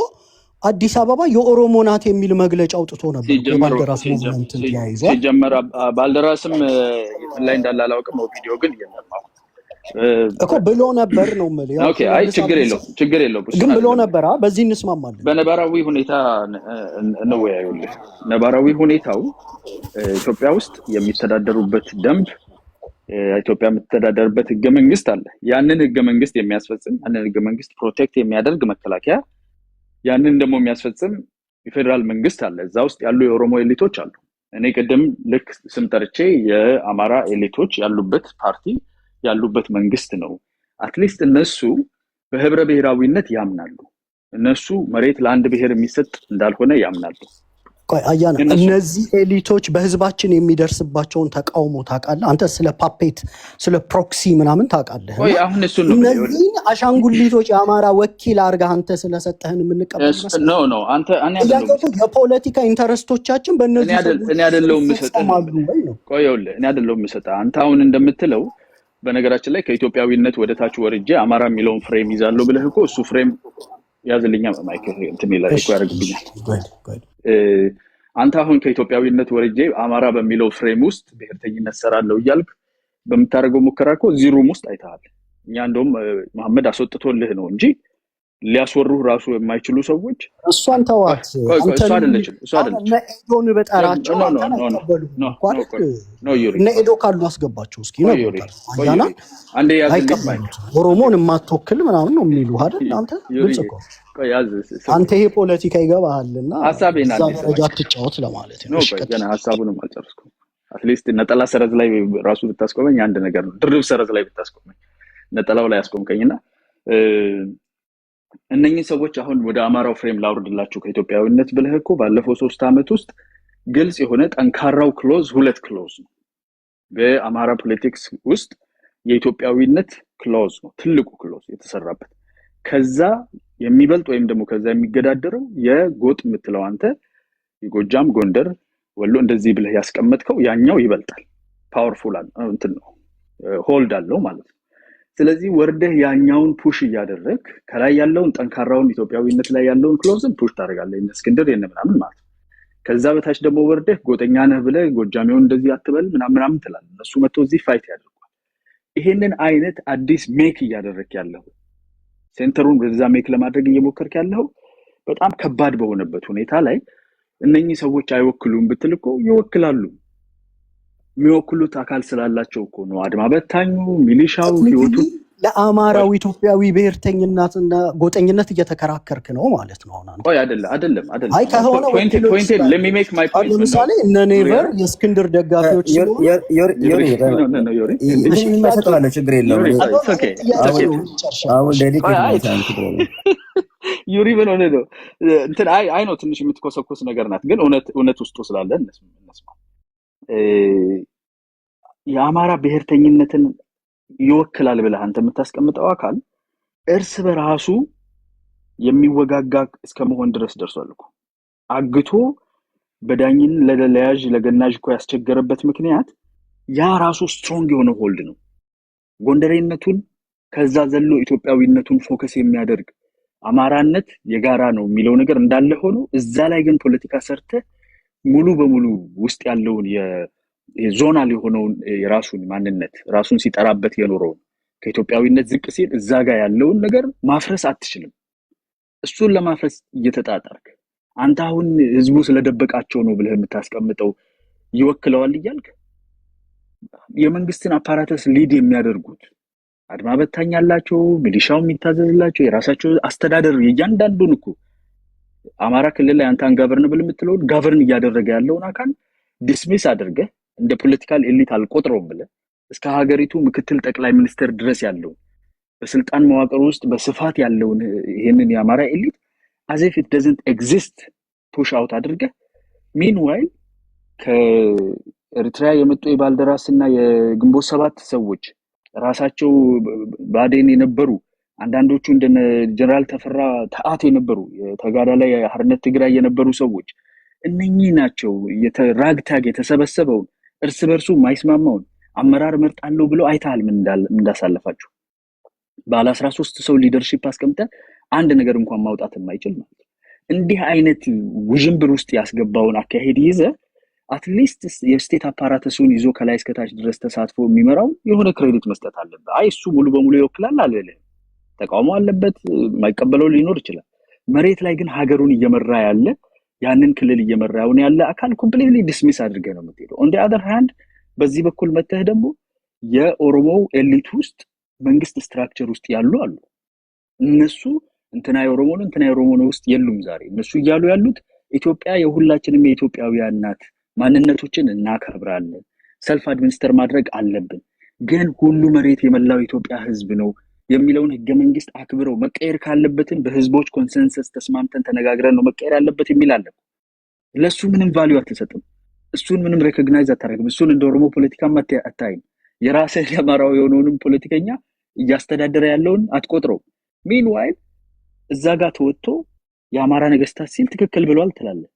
አዲስ አበባ የኦሮሞ ናት የሚል መግለጫ አውጥቶ ነበር። ባልደራስ ሞቭመንት ያይዟል ሲጀመር ባልደራስም ላይ እንዳለ አላውቅም። ኦፒዲዮ ግን የለም እኮ ብሎ ነበር ነው ማለት ኦኬ። አይ ችግር የለውም ግን ብሎ ነበር። በዚህ እንስማማለን። በነባራዊ ሁኔታ ነው ያዩልህ። ነባራዊ ሁኔታው ኢትዮጵያ ውስጥ የሚተዳደሩበት ደንብ ኢትዮጵያ የምትተዳደርበት ህገ መንግስት አለ። ያንን ህገ መንግስት የሚያስፈጽም ያንን ህገ መንግስት ፕሮቴክት የሚያደርግ መከላከያ፣ ያንን ደግሞ የሚያስፈጽም የፌደራል መንግስት አለ። እዛ ውስጥ ያሉ የኦሮሞ ኤሊቶች አሉ። እኔ ቅድም ልክ ስም ጠርቼ የአማራ ኤሊቶች ያሉበት ፓርቲ ያሉበት መንግስት ነው። አትሊስት እነሱ በህብረ ብሔራዊነት ያምናሉ። እነሱ መሬት ለአንድ ብሔር የሚሰጥ እንዳልሆነ ያምናሉ። ቆይ አያና እነዚህ ኤሊቶች በህዝባችን የሚደርስባቸውን ተቃውሞ ታውቃለህ? አንተ ስለ ፓፔት ስለ ፕሮክሲ ምናምን ታውቃለህ? ቆይ አሁን እሱ ነው እነዚህ አሻንጉሊቶች የአማራ ወኪል አድርገህ አንተ ስለሰጠህን የምንቀበል ነው አንተ የፖለቲካ ኢንተረስቶቻችን በእነዚህ እኔ አይደለሁም የምሰጠህ። ቆይ ይኸውልህ እኔ አይደለሁም የምሰጠህ። አንተ አሁን እንደምትለው በነገራችን ላይ ከኢትዮጵያዊነት ወደ ታች ወርጄ አማራ የሚለውን ፍሬም ይዛለሁ ብለህ እኮ እሱ ፍሬም ያዝልኛ ማይክ እንትን ይላል እኮ ያደርግብኛል። አንተ አሁን ከኢትዮጵያዊነት ወርጄ አማራ በሚለው ፍሬም ውስጥ ብሔርተኝነት ሰራለሁ እያልክ በምታደርገው ሙከራ እኮ እዚህ ሩም ውስጥ አይተሃል። እኛ እንደውም መሐመድ አስወጥቶልህ ነው እንጂ ሊያስወሩህ ራሱ የማይችሉ ሰዎች እሷን ተዋት። እሷ አይደለችም ኤዶን በጠራቸው እነ ኤዶ ካሉ አስገባቸው እስኪ ነው አያና አንዴ ያዝልኝ ኦሮሞን የማትወክል ምናምን ነው የሚሉ አይደል? አንተ ግልጽ እኮ አንተ ይሄ ፖለቲካ ይገባሃልና ሐሳቤና ደረጃ አትጫወት ለማለት ነው። እሺ ገና ሐሳቡንም አልጨረስኩም። አትሊስት ነጠላ ሰረዝ ላይ ራሱ ብታስቆመኝ አንድ ነገር ነው። ድርብ ሰረዝ ላይ ብታስቆመኝ ነጠላው ላይ አስቆምከኝና እነኚህ ሰዎች አሁን ወደ አማራው ፍሬም ላውርድላችሁ ከኢትዮጵያዊነት ብለህ እኮ ባለፈው 3 አመት ውስጥ ግልጽ የሆነ ጠንካራው ክሎዝ 2 ክሎዝ ነው በአማራ ፖለቲክስ ውስጥ የኢትዮጵያዊነት ክሎዝ ነው ትልቁ ክሎዝ የተሰራበት። ከዛ የሚበልጥ ወይም ደግሞ ከዛ የሚገዳደረው የጎጥ የምትለው አንተ የጎጃም ጎንደር ወሎ እንደዚህ ብለህ ያስቀመጥከው ያኛው ይበልጣል። ፓወርፉል እንትን ነው ሆልድ አለው ማለት ነው። ስለዚህ ወርደህ ያኛውን ፑሽ እያደረግ ከላይ ያለውን ጠንካራውን ኢትዮጵያዊነት ላይ ያለውን ክሎዝን ፑሽ ታደርጋለህ። እስክንድር የነምናምን ማለት ነው። ከዛ በታች ደግሞ ወርደህ ጎጠኛ ነህ ብለህ ጎጃሜውን እንደዚህ አትበል ምናምን ትላለህ። እነሱ መጥተው እዚህ ፋይት ያደርጋሉ። ይሄንን አይነት አዲስ ሜክ እያደረክ ያለው ሴንተሩን በዛ ሜክ ለማድረግ እየሞከርክ ያለው በጣም ከባድ በሆነበት ሁኔታ ላይ እነኚህ ሰዎች አይወክሉም ብትል እኮ ይወክላሉ። የሚወክሉት አካል ስላላቸው እኮ ነው። አድማ በታኙ ሚሊሻው ህይወቱ ለአማራው ኢትዮጵያዊ ብሔርተኝነትና ጎጠኝነት እየተከራከርክ ነው ማለት ነው። አሁን ቆይ አይደለም አይ ከሆነ ፖይንት let me make my point ለምሳሌ እነ ኔቨር የእስክንድር ደጋፊዎች ይመሰጣሉ ችግር የለውም። ዩሪ ምን ሆነ ነው እንትን አይ ነው ትንሽ የምትኮሰኮስ ነገር ናት፣ ግን እውነት ውስጡ ስላለ እንስማ። የአማራ ብሔርተኝነትን ይወክላል ብለህ አንተ የምታስቀምጠው አካል እርስ በራሱ የሚወጋጋ እስከመሆን ድረስ ደርሷል እኮ። አግቶ በዳኝን ለለያዥ ለገናዥ እኮ ያስቸገረበት ምክንያት ያ ራሱ ስትሮንግ የሆነ ሆልድ ነው። ጎንደሬነቱን ከዛ ዘሎ ኢትዮጵያዊነቱን ፎከስ የሚያደርግ አማራነት የጋራ ነው የሚለው ነገር እንዳለ ሆኖ እዛ ላይ ግን ፖለቲካ ሰርተ ሙሉ በሙሉ ውስጥ ያለውን የዞናል የሆነውን የራሱን ማንነት ራሱን ሲጠራበት የኖረው ከኢትዮጵያዊነት ዝቅ ሲል እዛ ጋር ያለውን ነገር ማፍረስ አትችልም። እሱን ለማፍረስ እየተጣጣርክ አንተ አሁን ህዝቡ ስለደበቃቸው ነው ብለህ የምታስቀምጠው ይወክለዋል እያልክ የመንግስትን አፓራተስ ሊድ የሚያደርጉት አድማ በታኝ ያላቸው ሚሊሻው የሚታዘዝላቸው የራሳቸው አስተዳደር የእያንዳንዱን እኮ አማራ ክልል ላይ አንተ አንጋቨርነብል የምትለውን ጋቨርን እያደረገ ያለውን አካል ዲስሚስ አድርገህ እንደ ፖለቲካል ኤሊት አልቆጥረውም ብለህ እስከ ሀገሪቱ ምክትል ጠቅላይ ሚኒስትር ድረስ ያለው በስልጣን መዋቅር ውስጥ በስፋት ያለውን ይሄንን የአማራ ኤሊት as if it doesn't exist ፑሽ አውት አድርገህ meanwhile ከኤርትራ የመጡ የባልደራስና የግንቦት ሰባት ሰዎች ራሳቸው ባዴን የነበሩ አንዳንዶቹ እንደ ጀነራል ተፈራ ተአት የነበሩ የተጋዳላይ የሐርነት ትግራይ የነበሩ ሰዎች እነኚህ ናቸው የተራግታግ የተሰበሰበው እርስ በርሱ ማይስማማውን አመራር መርጣለው ብለው አይታል ምን እንዳሳለፋችሁ ባለ 13 ሰው ሊደርሺፕ አስቀምጠ አንድ ነገር እንኳን ማውጣት የማይችል ማለት እንዲህ አይነት ውዥንብር ውስጥ ያስገባውን አካሄድ ይዘ አትሊስት የስቴት አፓራተሱን ይዞ ከላይ እስከ ታች ድረስ ተሳትፎ የሚመራው የሆነ ክሬዲት መስጠት አለበት። አይ እሱ ሙሉ በሙሉ ይወክላል አይደለም፣ ተቃውሞ አለበት፣ ማይቀበለው ሊኖር ይችላል። መሬት ላይ ግን ሀገሩን እየመራ ያለ ያንን ክልል እየመራውን ያለ አካል ኮምፕሊትሊ ዲስሚስ አድርገ ነው የምትሄደው። ኦን ዲ አዘር ሃንድ በዚህ በኩል መተህ ደግሞ የኦሮሞ ኤሊት ውስጥ መንግስት ስትራክቸር ውስጥ ያሉ አሉ። እነሱ እንትና የኦሮሞ ነው እንትና የኦሮሞ ነው ውስጥ የሉም። ዛሬ እነሱ እያሉ ያሉት ኢትዮጵያ የሁላችንም የኢትዮጵያውያን ናት፣ ማንነቶችን እናከብራለን፣ ሰልፍ አድሚኒስተር ማድረግ አለብን፣ ግን ሁሉ መሬት የመላው ኢትዮጵያ ህዝብ ነው የሚለውን ህገ መንግስት አክብረው መቀየር ካለበትን በህዝቦች ኮንሰንሰስ ተስማምተን ተነጋግረን ነው መቀየር ያለበት የሚል አለ። ለሱ ምንም ቫልዩ አትሰጥም፣ እሱን ምንም ሬኮግናይዝ አታረግም፣ እሱን እንደ ኦሮሞ ፖለቲካ አታይም። የራስህ የአማራው የሆነውንም ፖለቲከኛ እያስተዳደረ ያለውን አትቆጥረው። ሚንዋይል እዛ ጋር ተወጥቶ የአማራ ነገስታት ሲል ትክክል ብሏል ትላለህ።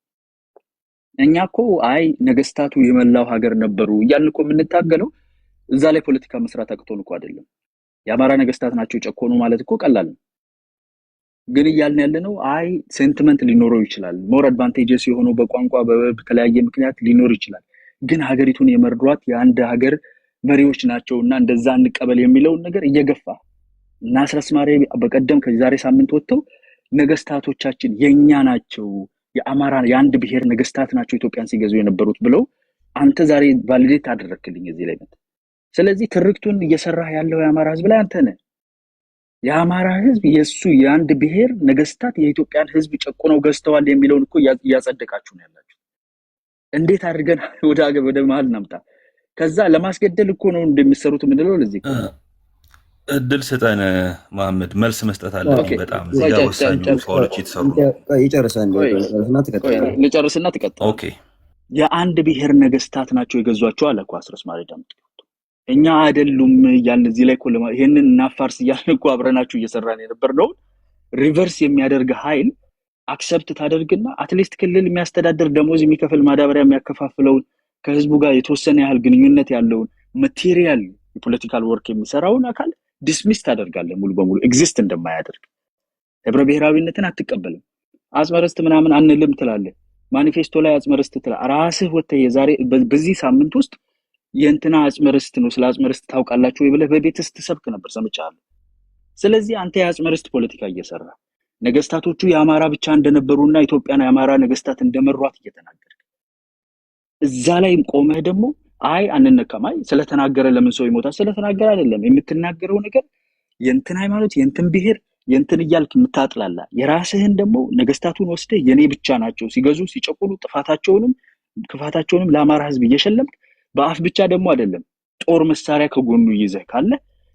እኛ እኮ አይ ነገስታቱ የመላው ሀገር ነበሩ እያልን እኮ የምንታገለው እዛ ላይ ፖለቲካ መስራት አቅቶን እኮ አይደለም። የአማራ ነገስታት ናቸው ጨቆኑ ማለት እኮ ቀላል ነው። ግን እያልን ያለነው አይ ሴንቲመንት ሊኖረው ይችላል፣ ሞር አድቫንቴጀስ የሆነው በቋንቋ በተለያየ ምክንያት ሊኖር ይችላል፣ ግን ሀገሪቱን የመርዷት የአንድ ሀገር መሪዎች ናቸውና እንደዛ እንቀበል የሚለውን ነገር እየገፋ እና አስረስ ማሬ በቀደም ከዛሬ ሳምንት ወጥተው ነገስታቶቻችን የኛ ናቸው፣ የአማራ የአንድ ብሔር ነገስታት ናቸው ኢትዮጵያን ሲገዙ የነበሩት ብለው አንተ ዛሬ ቫሊዴት አደረክልኝ እዚህ ላይ። ስለዚህ ትርክቱን እየሰራህ ያለው የአማራ ህዝብ ላይ አንተ ነህ። የአማራ ህዝብ የሱ የአንድ ብሔር ነገስታት የኢትዮጵያን ህዝብ ጨቁነው ገዝተዋል የሚለውን እኮ እያጸደቃችሁ ነው ያላችሁ። እንዴት አድርገን ወደ ሀገር ወደ መሀል እናምጣ? ከዛ ለማስገደል እኮ ነው እንደሚሰሩት ምንድነው? ለዚህ እድል ስጠን መሐመድ፣ መልስ መስጠት አለብኝ። በጣም እዚህ ጋር ወሳኝ ፋውሎች የተሰሩ ልጨርስና ትቀጥል። ኦኬ። የአንድ ብሔር ነገስታት ናቸው የገዟቸው አለ እኮ አስረስ ማሬ ዳምጥ። እኛ አይደሉም እያልን እዚህ ላይ እኮ ይሄንን እናፋርስ እያልን እኮ አብረናችሁ እየሰራን የነበርነው ሪቨርስ የሚያደርግ ኃይል አክሰፕት ታደርግና አትሊስት ክልል የሚያስተዳድር ደሞዝ የሚከፍል ማዳበሪያ የሚያከፋፍለውን ከህዝቡ ጋር የተወሰነ ያህል ግንኙነት ያለውን ማቴሪያል የፖለቲካል ወርክ የሚሰራውን አካል ዲስሚስ ታደርጋለህ። ሙሉ በሙሉ ኤግዚስት እንደማያደርግ ህብረ ብሔራዊነትን አትቀበልም። አጽመርስት ምናምን አንልም ትላለህ። ማኒፌስቶ ላይ አጽመርስት ትላለህ። ራስህ ወጥተህ የዛሬ በዚህ ሳምንት ውስጥ የእንትና አጽመ ርስት ነው፣ ስለ አጽመ ርስት ታውቃላችሁ ወይ ብለህ በቤትህ ስትሰብክ ነበር ሰምቻለሁ። ስለዚህ አንተ የአጽመ ርስት ፖለቲካ እየሰራ ነገስታቶቹ የአማራ ብቻ እንደነበሩና ኢትዮጵያን የአማራ ነገስታት እንደመሯት እየተናገርክ እዛ ላይ ቆመህ ደግሞ አይ አንነካም፣ አይ ስለተናገረ ለምን ሰው ይሞታል? ስለተናገረ አይደለም የምትናገረው ነገር የእንትን ሃይማኖት የእንትን ብሔር የእንትን እያልክ የምታጥላላ የራስህን ደግሞ ነገስታቱን ወስደህ የኔ ብቻ ናቸው ሲገዙ ሲጨቁኑ ጥፋታቸውንም ክፋታቸውንም ለአማራ ህዝብ እየሸለምክ በአፍ ብቻ ደግሞ አይደለም ጦር መሳሪያ ከጎኑ ይዘህ ካለ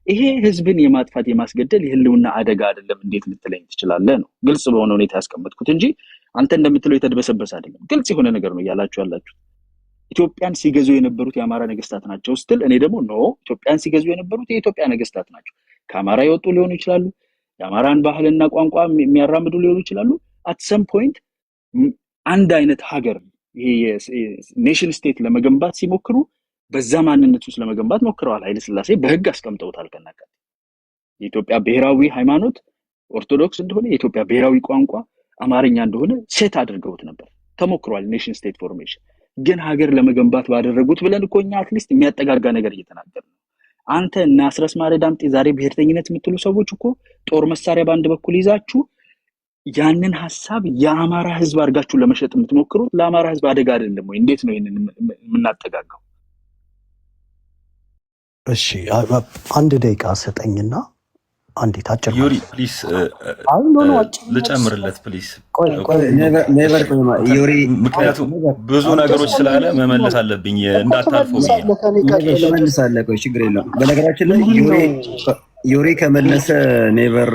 ይሄ ህዝብን የማጥፋት የማስገደል የህልውና አደጋ አይደለም እንዴት ልትለኝ ትችላለህ? ነው ግልጽ በሆነ ሁኔታ ያስቀመጥኩት እንጂ አንተ እንደምትለው የተደበሰበሰ አይደለም። ግልጽ የሆነ ነገር ነው ያላችሁ። ኢትዮጵያን ሲገዙ የነበሩት የአማራ ነገስታት ናቸው ስትል እኔ ደግሞ ኖ ኢትዮጵያን ሲገዙ የነበሩት የኢትዮጵያ ነገስታት ናቸው። ከአማራ የወጡ ሊሆኑ ይችላሉ፣ የአማራን ባህልና ቋንቋ የሚያራምዱ ሊሆኑ ይችላሉ። አት ሰም ፖይንት አንድ አይነት ሀገር ይሄ ኔሽን ስቴት ለመገንባት ሲሞክሩ በዛ ማንነት ውስጥ ለመገንባት ሞክረዋል። ኃይለ ሥላሴ በህግ አስቀምጠውታል። ከናቀ የኢትዮጵያ ብሔራዊ ሃይማኖት ኦርቶዶክስ እንደሆነ የኢትዮጵያ ብሔራዊ ቋንቋ አማርኛ እንደሆነ ሴት አድርገውት ነበር። ተሞክሯል ኔሽን ስቴት ፎርሜሽን። ግን ሀገር ለመገንባት ባደረጉት ብለን እኮ እኛ አትሊስት የሚያጠጋጋ ነገር እየተናገርን ነው። አንተ እና አስረስ ማረ ዳምጤ ዛሬ ብሔርተኝነት የምትሉ ሰዎች እኮ ጦር መሳሪያ በአንድ በኩል ይዛችሁ ያንን ሐሳብ የአማራ ህዝብ አድርጋችሁ ለመሸጥ የምትሞክሩት ለአማራ ህዝብ አደጋ አይደለም ወይ? እንዴት ነው ይሄንን የምናጠጋጋው? እሺ አንድ ደቂቃ ሰጠኝና አንዴት አጭር ዩሪ ፕሊስ ልጨምርለት ፕሊስ። ምክንያቱም ብዙ ነገሮች ስላለ መመለስ አለብኝ እንዳታልፎ መልሳለህ። ቆይ ችግር የለውም። በነገራችን ላይ ዩሪ ከመለሰ ኔቨር